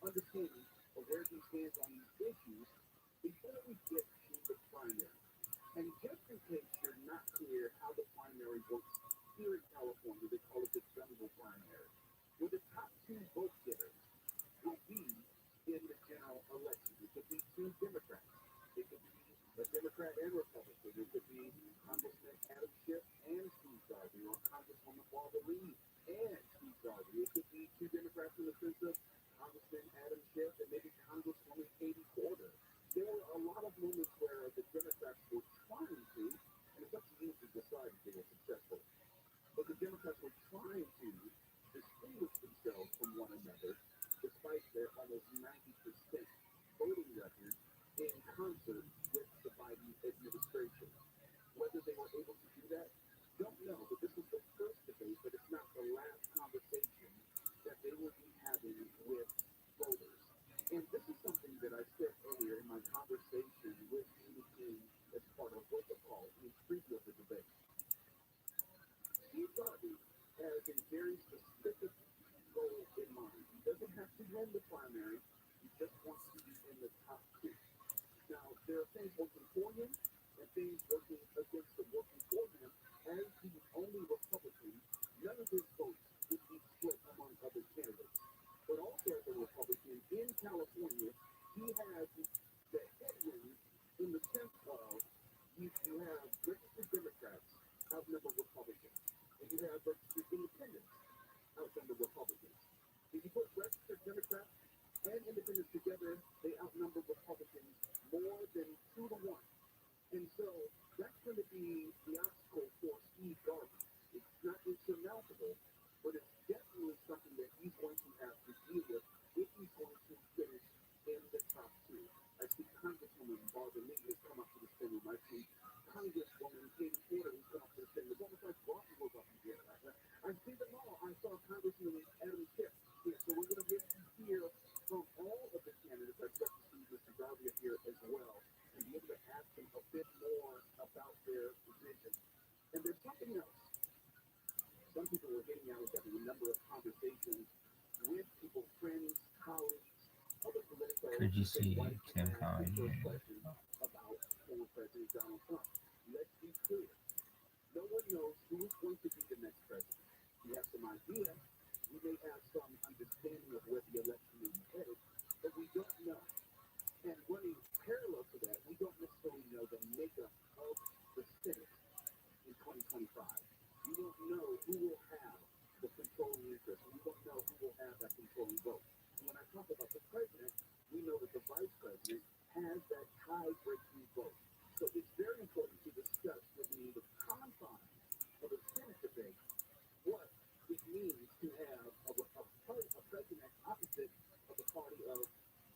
understanding of where he stands on these issues before we get to the primary. And just in case you're not clear how the primary works here in California, they call it the jungle primary, where the top 2 vote getters will be in the general election. It could be 2 Democrats. It could be a Democrat and Republican. It could be Congressman Adam Schiff and Steve Garvey, or Congresswoman Barbara Lee and Steve Garvey. It could be 2 Democrats in the sense of Congressman Adam Schiff and maybe Congresswoman Katie Porter. There were a lot of moments where the Democrats were trying to, and it's up to you to decide if they were successful, but the Democrats were trying to distinguish themselves from one another despite their almost 90% voting record in concert with the Biden administration. Whether they were able to do that, don't know, but this was the first debate, but it's not the last conversation that they will be having with voters. And this is something that I said earlier in my conversation with Amy working for him and things working against him, working for him as the only Republican. None of his votes would be split among other candidates. But also as a Republican in California, he has the headwind in the sense of you have registered Democrats outnumber Republicans, and you have registered independents outnumber Republicans. If you put registered Democrats and independents together, they outnumber Republicans more than 2-1. And so that's going to be the obstacle for Steve Garvey. It's not insurmountable, but it's definitely something that he's going to have to deal with if he's going to finish in the top two. I see Congresswoman Barbara Lee has come up to the spin room. I see Congresswoman Katie Porter who's come up to the spin room. It's almost like Rocky was up here. I see them all. I saw Congressman Adam Schiff here. So we're going to get to hear from all of the candidates. I'd love to see Mr. Garvey up here as well and be able to ask them a bit more about their position. And there's something else. Some people are getting out of having a number of conversations with people, friends, colleagues, other political. Could you see Tim Powell here? About former President Donald Trump. Let's be clear. No one knows who is going to be the next president. We have some idea. We may have some understanding of where the election will be headed, but we don't know. And running parallel to that, we don't necessarily know the makeup of the Senate in 2025. We don't know who will have the controlling interest. We don't know who will have that controlling vote. And when I talk about the president, we know that the vice president has that tie-breaking vote. So it's very important to discuss with me the confines of a Senate debate, what it means to have a president opposite of the party of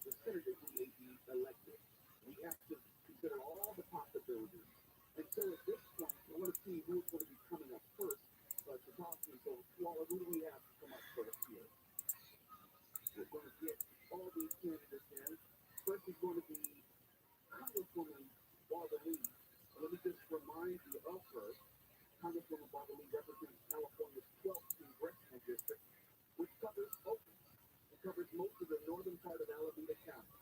the senator who may be elected. We have to consider all the possibilities. And so at this point, I want to see who's going to be coming up first to talk to me. So, Waller, who do we have to come up first here? We're going to get all these candidates in. First is going to be Congresswoman Barbara Lee. Let me just remind you of her. Congresswoman Barbara Lee represents California's 12th congressional district, which covers Oakland. It covers most of the northern part of Alameda County.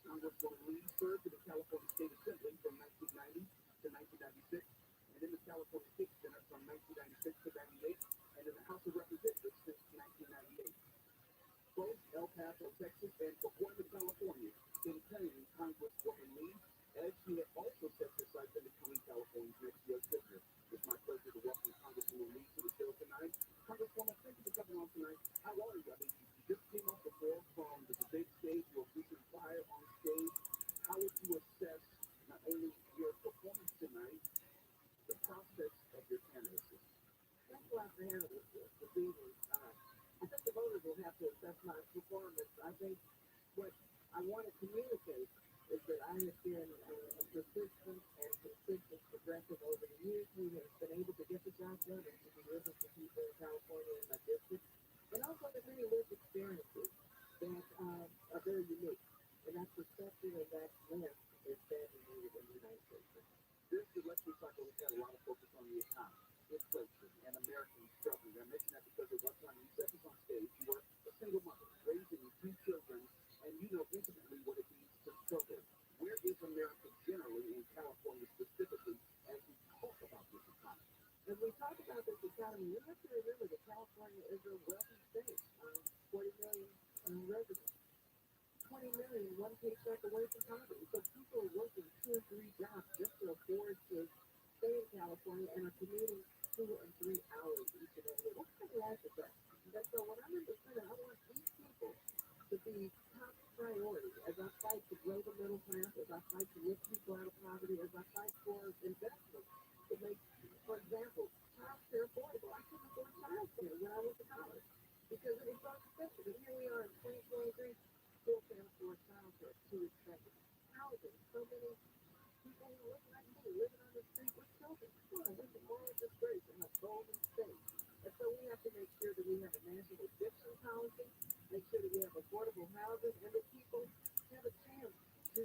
Congresswoman Lee served in the California State Assembly from 1990 to 1996, and in the California State Senate from 1996 to 98, and in the House of Representatives since 1998. Both El Paso, Texas, and Pacoima, California, contain Congresswoman Lee, as she had also set her sights on becoming California's next U.S. Senator. It's my pleasure to welcome Congresswoman Lee to the show tonight. Congresswoman, thank you for coming on tonight. How are you? I mean, you just came off before from the debate stage, your recent fire on stage. How would you assess not only your performance tonight, the process of your candidacy? Thanks a lot for having us this evening. I think the voters will have to assess my performance. I think what I want to communicate is that I have been a persistent and consistent progressive over the years who has been able to get the job done and to deliver for people in California and my district, and also the many lived experiences that are very unique. And that perspective and that lens is badly needed in the United States. This election cycle has had a lot of focus on the economy, inflation, and Americans struggling. I mentioned that because at one time you said this on stage, you were a single mother, raising 2 children, and you know intimately what it means to struggle. Where is America generally, and California specifically, as we talk about this economy? As we talk about this economy, we have to remember that California is a wealthy state, 40 million residents. 20 million, one paycheck away from poverty. So people are working 2 or 3 jobs just to afford to stay in California and are commuting 2 and 3 hours each and every day. What kind of life is that? And so when I'm in the Senate, I want these people to be top priority as I fight to grow the middle class, as I fight to lift people out of poverty, as I fight for investment to make, for example, child care affordable. I couldn't afford child care when I went to college because it was so expensive. And here we are in 2023. Still can't afford child care, too expensive. Housing, so many people who look like me living on the street with children. Come on, this is moral disgrace in a golden state. And so we have to make sure that we have a national eviction policy, make sure that we have affordable housing, and that people have a chance to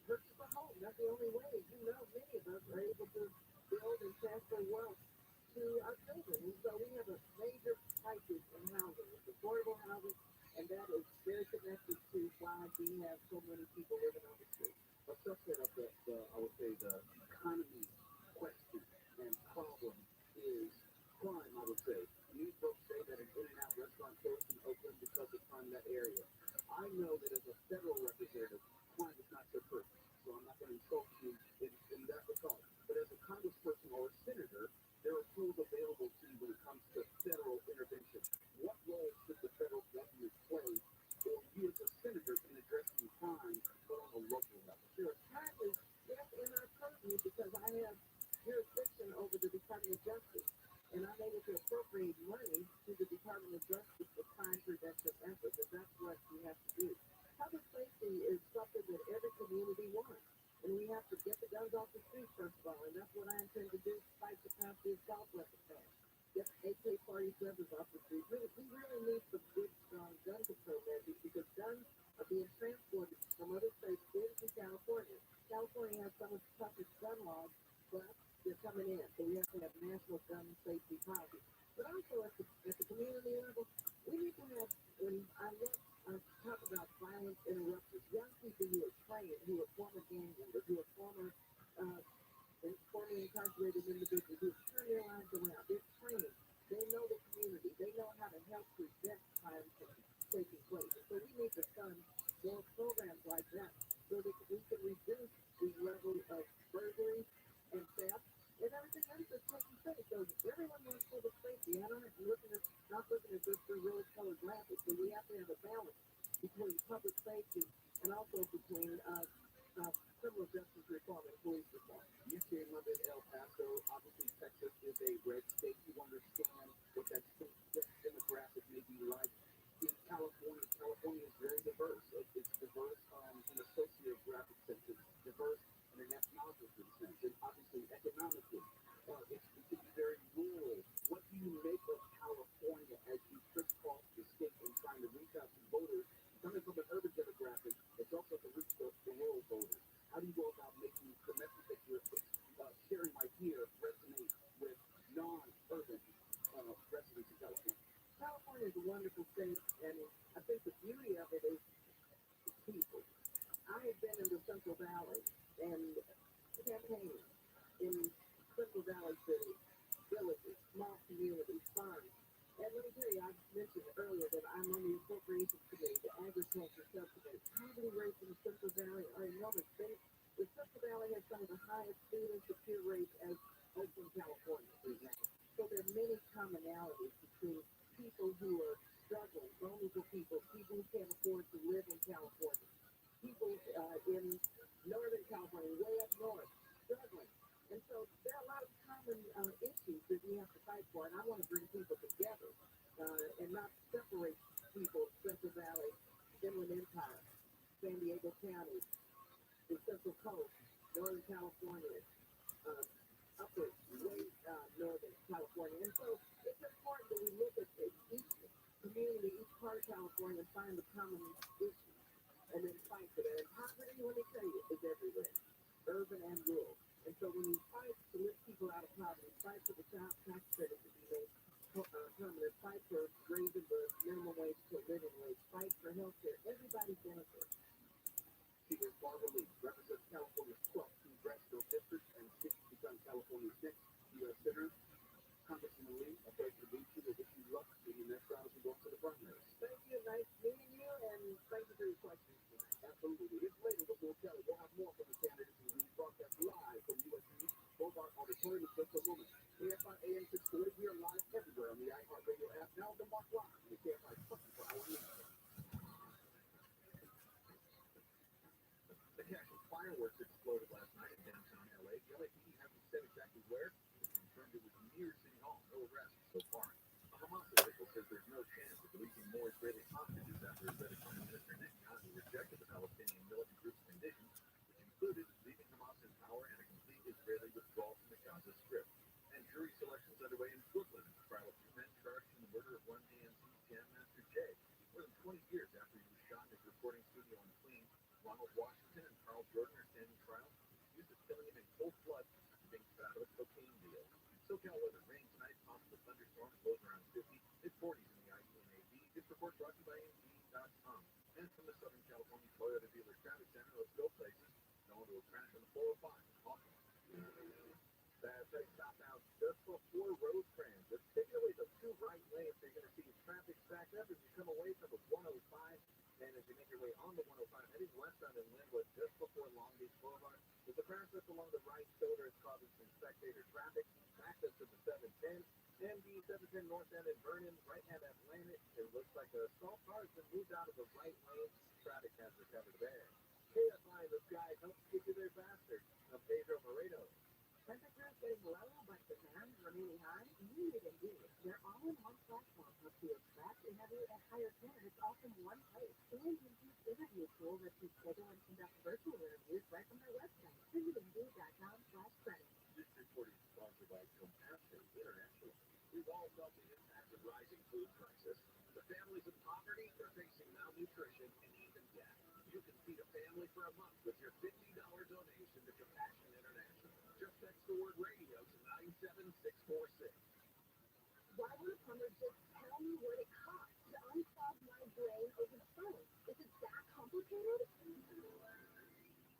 purchase a home. That's the only way. You know, many of us are able to build and transfer wealth to our children. And so we have a major crisis in housing. It's affordable housing. And that is very connected to why we have so many people living on the street. a subset of I would say, the economy question and problem is crime, I would say. News folks say that an In-N-Out restaurant closed in Oakland because of crime in that area. I know that as a federal representative, crime is not so perfect, so I'm not going to insult you in that regard. But as a congressperson or a senator, there are tools available to you when it comes to federal intervention. What role should the federal government play, or you as a senator, in addressing crime, but on a local level? Sure. Crime is in our purview because I have jurisdiction over the Department of Justice, and I'm able to appropriate money to the Department of Justice for crime prevention efforts, and that's what we have to do. Public safety is something that every community wants, and we have to get the guns off the street first of all, and that's what I intend to do, fight the passage of assault weapons ban. Get AK-47s off the street. We really need some good, strong gun control measures because guns are being transported from other states into California. California has some of the toughest gun laws, but they're coming in, so we have to have national gun safety policies. But also at the community level, we need to have, when I talk about violence interrupters, young people who are trained, who are former gang members, who are formerly incarcerated individuals who have turned their lives around. They're trained. They know the community. They know how to help prevent crime from taking place. So we need to fund more programs like that so that we can reduce the level of burglary and theft and everything else that's taking place. So everyone wants public safety. I'm not looking at this through rose-colored glasses. So we have to have a balance between public safety and also between criminal justice reform and police reform. You came up in El Paso. Obviously, Texas is a red state. You understand what that demographic may be like. In California is very diverse. It's diverse in a sociographic sense. It's diverse in an ethnographic sense, and obviously economically. It can be very rural. What do you make of California as you crisscross the state and trying to reach out to voters coming from an urban demographic? It's also to reach the rural voters. How do you go about making the message that you're sharing right here resonate with non-urban residents of California? California is a wonderful state, and I think the beauty of it is people. I have been in the Central Valley and campaigning in Central Valley cities, villages, small communities, farms. And let me tell you, I mentioned earlier that I'm on the Appropriations Committee, the Agriculture Subcommittee. Poverty rates in the Central Valley are enormous. The Central Valley has some of the highest food insecure rates as Oakland, California, for example. So there are many commonalities between people who are struggling, vulnerable people who can't afford to live in California, people in Northern California, way up north, struggling. And so there are a lot of common issues that we have to fight for, and I want to bring people together and not separate people, Central Valley, Inland Empire, San Diego County, the Central Coast, Northern California, upper, way Northern California. And so it's important that we look at each community, each part of California, and find the common issues, and then fight for that. And poverty, let me tell you, is everywhere, urban and rural. And so when you fight to lift people out of poverty, fight for the child tax credit to be made permanent, fight for raising the minimum wage to a living wage, fight for health care, everybody benefits. Peter Barbara Lee represents California's 12th congressional district and seeks to become California's next U.S. Senator. Congressman Lee, a pleasure to meet you. I wish you luck in your next round as you go to the primaries. Thank you. Nice meeting you, and thank you for your questions tonight. Absolutely. It's later, but we'll tell you. We'll have more from the candidates and we broadcast live from USC Bogart Auditorium in just a moment. KFI AM 640, we are live everywhere on the iHeartRadio app. Now the Mark Live on the KFI 24-hour news. The cache of fireworks exploded last night in downtown LA. The LAPD hasn't said exactly where. It's confirmed it was near City Hall. No arrests so far. A Hamas official says there's no chance of releasing more Israeli hostages after Israeli Prime Minister Netanyahu rejected the Palestinian militant group's conditions, which included leaving Hamas in power and a complete Israeli withdrawal from the Gaza Strip. And jury selections underway in Brooklyn in the trial of two men charged in the murder of Run DMC's Jam Master Jay. More than 20 years after he was shot in his recording studio in Queens, Ronald Washington and Carl Jordan are standing trial, accused of killing him in cold blood after being found out of a cocaine deal. SoCal weather, rain tonight, possible thunderstorms, lows around 50, mid-40s in the IE and AD. This report brought to you by Indeed.com. And from the Southern California Toyota Dealer Traffic Center, let's go places. No going to a crash on the 405. That's a stop out just before Rosecrans. It's taking away the two right lanes. So you're going to see traffic stacked up as you come away from the 105. And as you make your way on the 105, heading westbound in Linwood just before Long Beach Boulevard. There's a crash just along the right shoulder. It's causing some spectator traffic. Access to the 710. And the 710 north end in Vernon, right at Atlantic. It looks like a stall car has been moved out of the right lane. Traffic has recovered there. KSI in the sky helps get you there faster. I'm Pedro Moreno. Temperatures getting low, but demand remaining high. You need Indeed. Their all-in-one platform helps you attract, interview, and hire candidates all from one place. And Indeed's interview tool lets you schedule and conduct virtual interviews right from their website. Visit Indeed.com/credit. This report is sponsored by Compassion International. We've all felt the impact of rising food prices. The families in poverty are facing malnutrition and even death. You can feed a family for a month with your $50 donation to Compassion International. Just text the word radio to 97646. Why would a plumber just tell me what it costs to unclog my drain over the phone? Is it that complicated?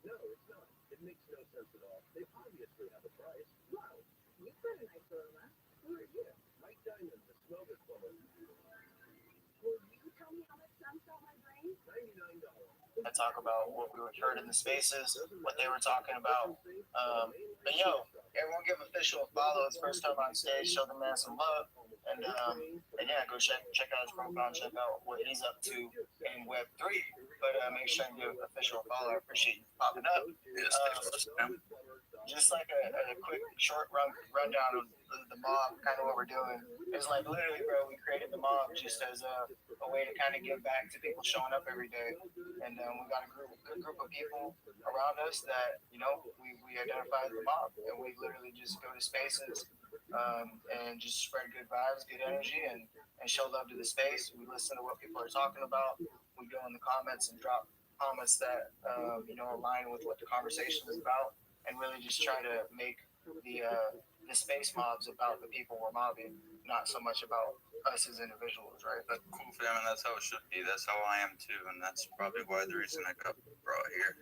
No, it's not. It makes no sense at all. They obviously have a price. Whoa, you've got a nice aroma. Who are you? Mike Diamond, the smokeless plumber. Will you tell me how much to unclog my drain? $99. I talk about what we heard in the spaces, what they were talking about. But yo, everyone give official a follow. It's first time on stage. Show the man some love. And yeah, go check out his profile, check out what he's up to in Web3. But make sure you give official a follow. I appreciate you popping up. Just like a quick short rundown of the mob, kind of what we're doing. It's like literally, bro, we created the mob just as a way to kind of give back to people showing up every day. And we got a good group of people around us that, you know, we identify as the mob. And we literally just go to spaces and just spread good vibes, good energy, and show love to the space. We listen to what people are talking about. We go in the comments and drop comments that, you know, align with what the conversation is about. And really just try to make the space mobs about the people we're mobbing, not so much about us as individuals, right? But cool, fam, and that's how it should be. That's how I am too, and that's probably why the reason I got brought here.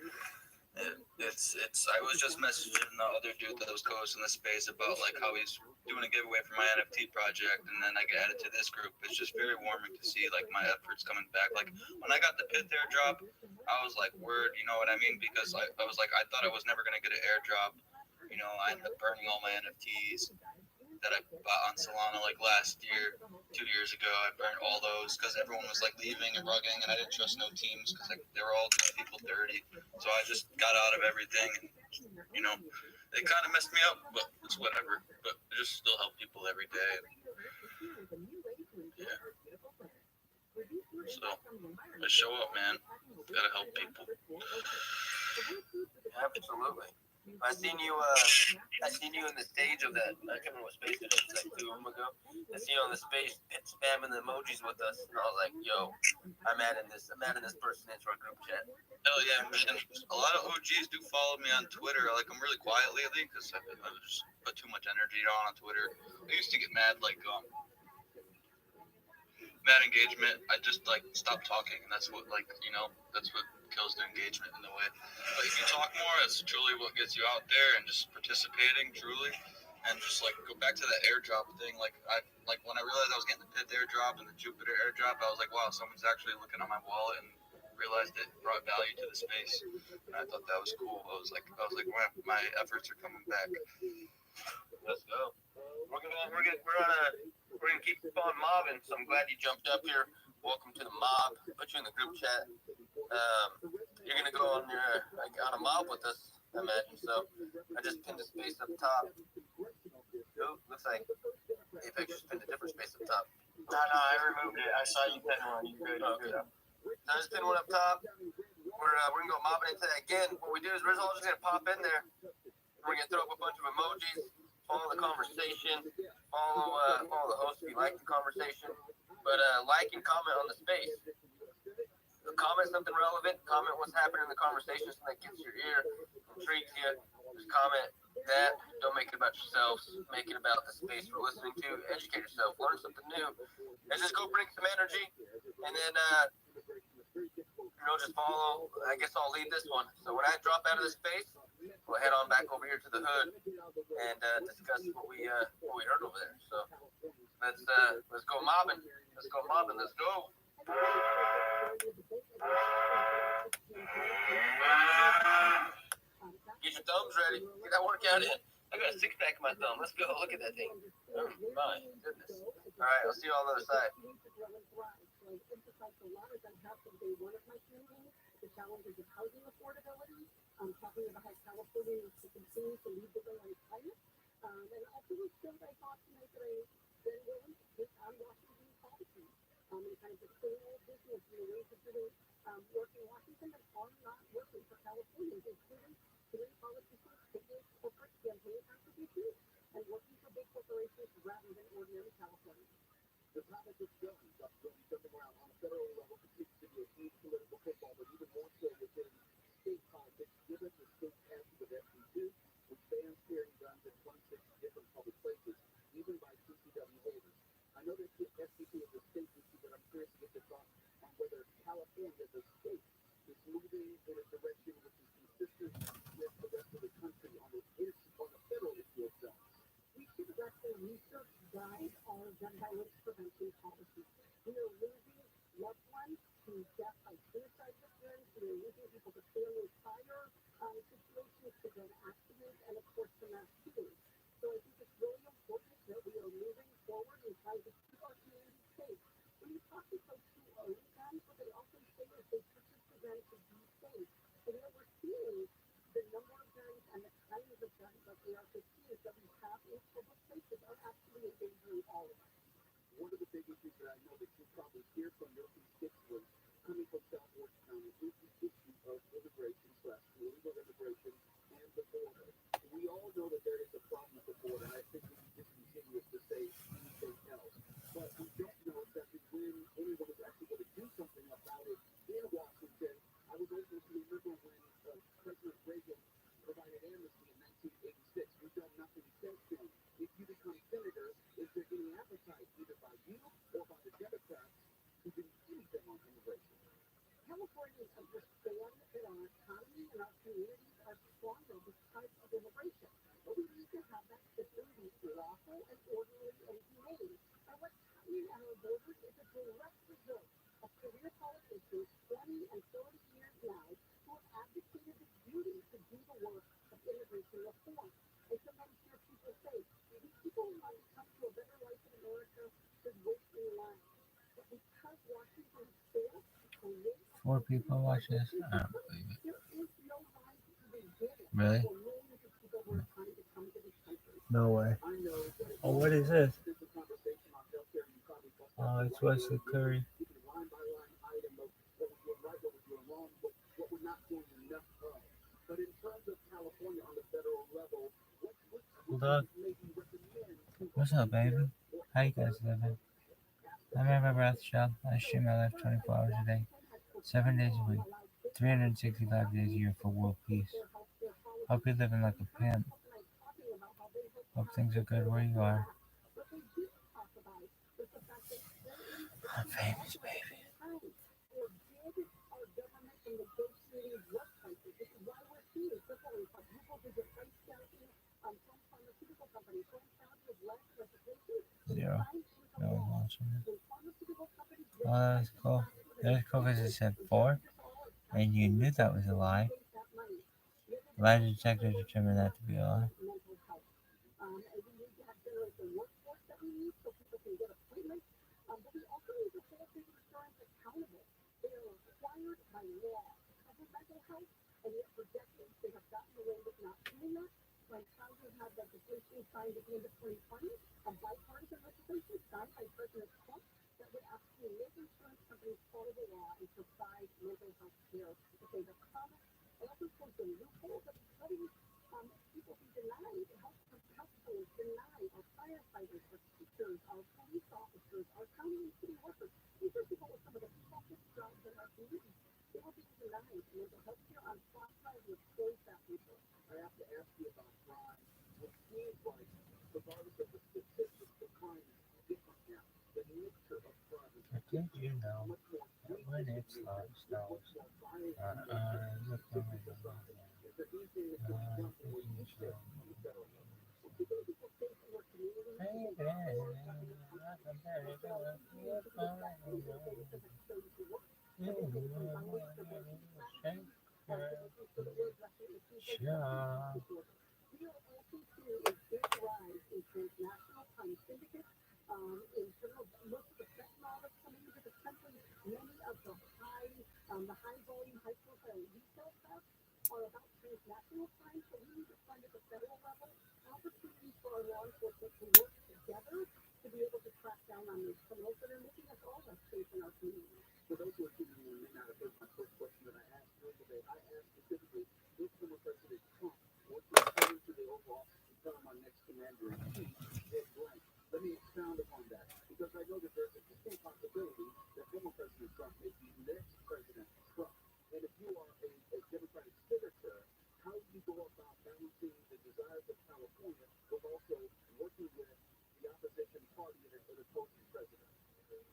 I was just messaging the other dude that was co-hosting the space about like how he's doing a giveaway for my NFT project, and then I get added to this group. It's just very warming to see like my efforts coming back. Like when I got the Pith airdrop, I was like, word, you know what I mean? Because I was like, I thought I was never gonna get an airdrop. You know, I ended up burning all my NFTs that I bought on Solana like last year, 2 years ago. I burned all those because everyone was like leaving and rugging, and I didn't trust no teams because like, they were all doing people dirty. So I just got out of everything, and you know, it kind of messed me up, but it's whatever. But I just still help people every day. Yeah. So just show up, man. Gotta help people. Absolutely. I seen you in the stage of that. I can't remember what space it is, like 2 of them ago. I seen you on the space spamming the emojis with us, and I was like, "Yo, I'm adding this person into our group chat." Hell yeah, man. A lot of OGs do follow me on Twitter. Like I'm really quiet lately because I just put too much energy on Twitter. I used to get mad, like mad engagement. I just like stopped talking, and that's what that's what kills the engagement in a way. But if you talk more, it's truly what gets you out there and just participating truly, and just like go back to that airdrop thing. Like when I realized I was getting the Pith airdrop and the Jupiter airdrop, I was like, wow, someone's actually looking at my wallet and realized it brought value to the space. And I thought that was cool. I was like, wow, my efforts are coming back. Let's go. We're gonna keep on mobbing. So I'm glad you jumped up here. Welcome to the mob. Put you in the group chat. You're gonna go on a mob with us, I imagine. So I just pinned a space up top. Oh, looks like Apex just pinned a different space up top. No, I removed it. I saw you pin one. You good? Okay. So I just pinned one up top. We're gonna go mobbing into that again. What we do is we're all just gonna pop in there. We're gonna throw up a bunch of emojis, follow the conversation, follow the host if you like the conversation. But like and comment on the space. Comment something relevant. Comment what's happening in the conversation, something that gets your ear, intrigues you. Just comment that. Don't make it about yourselves. Make it about the space we're listening to. Educate yourself. Learn something new. And just go bring some energy. And then just follow. I guess I'll lead this one. So when I drop out of this space, we'll head on back over here to the hood and discuss what we heard over there. So let's go mobbing. Let's go mobbing. Let's go. Get your thumbs ready. Get that workout in. I got a six-pack in my thumb. Let's go. Look at that thing. Oh, my goodness. All right, I'll see you all on the other side. The challenges of housing affordability, talking about how California needs to continue to lead the way on climate, and also we showed, I thought, tonight that I very willing to take on Washington policy, and kind of the same old business and the ways of doing work in Washington that are not working for Californians, including doing politicians taking corporate campaign contributions and working for big corporations rather than ordinary Californians. The topic of guns, jumping around on a federal level, continues to be a huge political football, but even more so within state politics, given the state passage of SB2, which bans carrying guns in 26 different public places, even by CCW holders. I know that SB2 is a state issue, but I'm curious to get your thoughts on whether California, as a state, is moving in a direction which is consistent with the rest of the country on the federal issue of guns. We should actually research guide our gun violence prevention policy. We are losing loved ones to death by suicide victims. We are losing people to family fire situations, to gun accidents, and of course to mass shootings. So I think it's really important that we are moving forward and trying to keep our communities safe. When you talk to folks who own guns, what they often say is they purchase the gun to be safe. And what we're seeing, the number of guns and the kinds of guns like AR-15s that we have in public places are actually endangering all of us. One of the big issues that I know that you probably hear from your constituents coming from South Orange County is the issue of immigration / illegal immigration and the border. We all know that there is a problem at the border. I think we can disingenuous to say anything else. But we don't know exactly when anyone is actually going to do something about it in Washington. I was able to remember when President Reagan provided amnesty in 1986. We've done nothing since then. If you become senator, is there any appetite either by you or by the Democrats to do anything on immigration? Californians understand that our economy and our communities are stronger because of immigration. But we need to have that system be lawful and orderly and humane. And what's happening at our borders is a direct result of career politicians 20 and 30 years now who have advocated the duty to do the work of immigration reform. And sometimes hear people say, these people who want to come to a better life in America should wait in line. But because Washington failed to create 4 people watch this? I don't believe it. there is no line to begin Really? for millions of people who are trying to come to this country. No way. Oh, what is this? Oh, it's Wesley Curry. But in terms of California on the federal level, Bulldog. What's up, baby? How you guys living? I'm Rabbi ROTHSCHILD. I stream my life 24 hours a day, 7 days a week, 365 days a year for world peace. Hope you're living like a pimp. Hope things are good where you are. I'm famous, baby. Zero. No one wants from it. Oh, that's cool. That's cool because it said 4, and you knew that was a lie. Lie detector determined that to be a lie. Signed at the end of 2020, a bipartisan legislation signed by President Trump that would actually make insurance companies follow the law and provide mental health care if they have promised. It also closed a loophole that was letting people be denied health codes, deny our firefighters, our teachers, our police officers, our county and city workers. These are people with some of the toughest jobs in our community. They were being denied mental health care on Spotify with closed that loophole. I have to ask you about crime. It seems like, regardless of the statistics, the crime is different now. The nature of crime is Did you know that when it starts. My eyes are coming We are also seeing a big rise in transnational crime syndicates. In terms of most of the fentanyl that's coming into the country, many of the high volume, high profile retail thefts are about transnational crime. So we need to find at the federal level opportunities for our law enforcement to work together to be able to track down on these criminals that are making us all less safe in our community. For those who are tuning in and may not have heard my first question that I asked during the day, I asked specifically, if former President Trump were to return to the Oval Office and become our next commander in chief, head blank. Let me expound upon that, because I know that there's a distinct possibility that former President Trump may be next President Trump. And if you are a Democratic senator, how do you go about balancing the desires of California but also working with the opposition party and opposing president?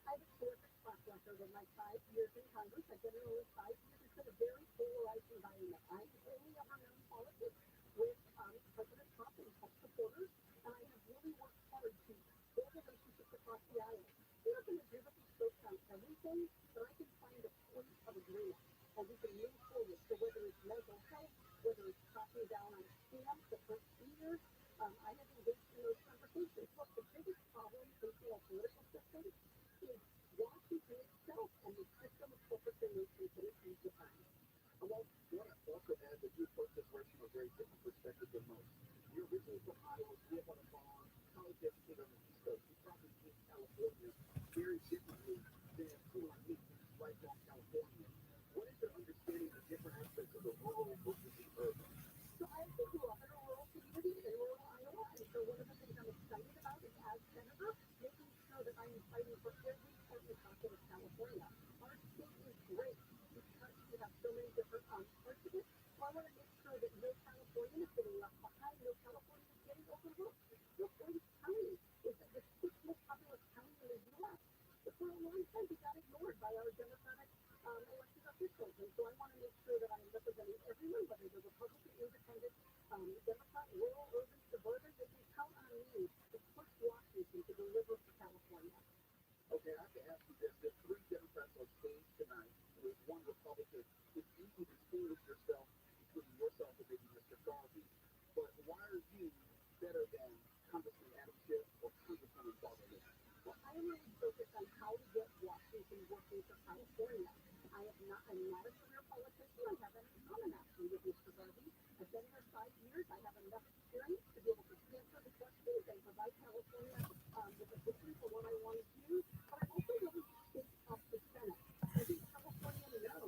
I have a terrific track record in my 5 years in Congress. I've been in only 5 years. It's been a very polarized environment. I only ever known politics with President Trump and Trump supporters, and I have really worked hard to build relationships across the aisle. We're not going to agree with each other on everything, but I can find a point of agreement, and we can move forward. So whether it's mental health, whether it's cracking down on scams that hurt seniors, I have engaged in those conversations. Look, the biggest problem facing our political system is Washington itself and the system of corporate donations that it has defined. I want to also add that you approach this race from a very different perspective than most. You're originally from Iowa, grew up on a farm, college educated on the East Coast. You probably see California very differently than someone like me who's lifelong Californian. What is your understanding of the different aspects of the rural versus the urban? So I actually grew up in a rural community in rural Iowa, and so one of the things I'm excited about is, as senator, making sure that I am fighting for every part and pocket of California. Our state is great because we have so many different parts of it. So I want to make sure that no Californian is getting left behind, no Californian is getting overlooked. Look, Orange County is the sixth most populous county in the U.S. But for a long time, we got ignored by our Democratic elected officials. And so I want to make sure that I'm representing everyone, whether they're Republican, Independent, Democrat, rural, urban, suburban. They can count on me to push Washington to deliver for California. Okay, I have to ask you this. There's 3 Democrats on stage tonight with 1 Republican. It's easy to distinguish yourself between yourself and maybe Mr. Garvey. But why are you better than Congressman Adam Schiff or Congresswoman Barbara Lee? Well, I am really focused on how to get Washington working for California. I'm not a career politician. I haven't done an action with Mr. Garvey. I've been here 5 years. I have a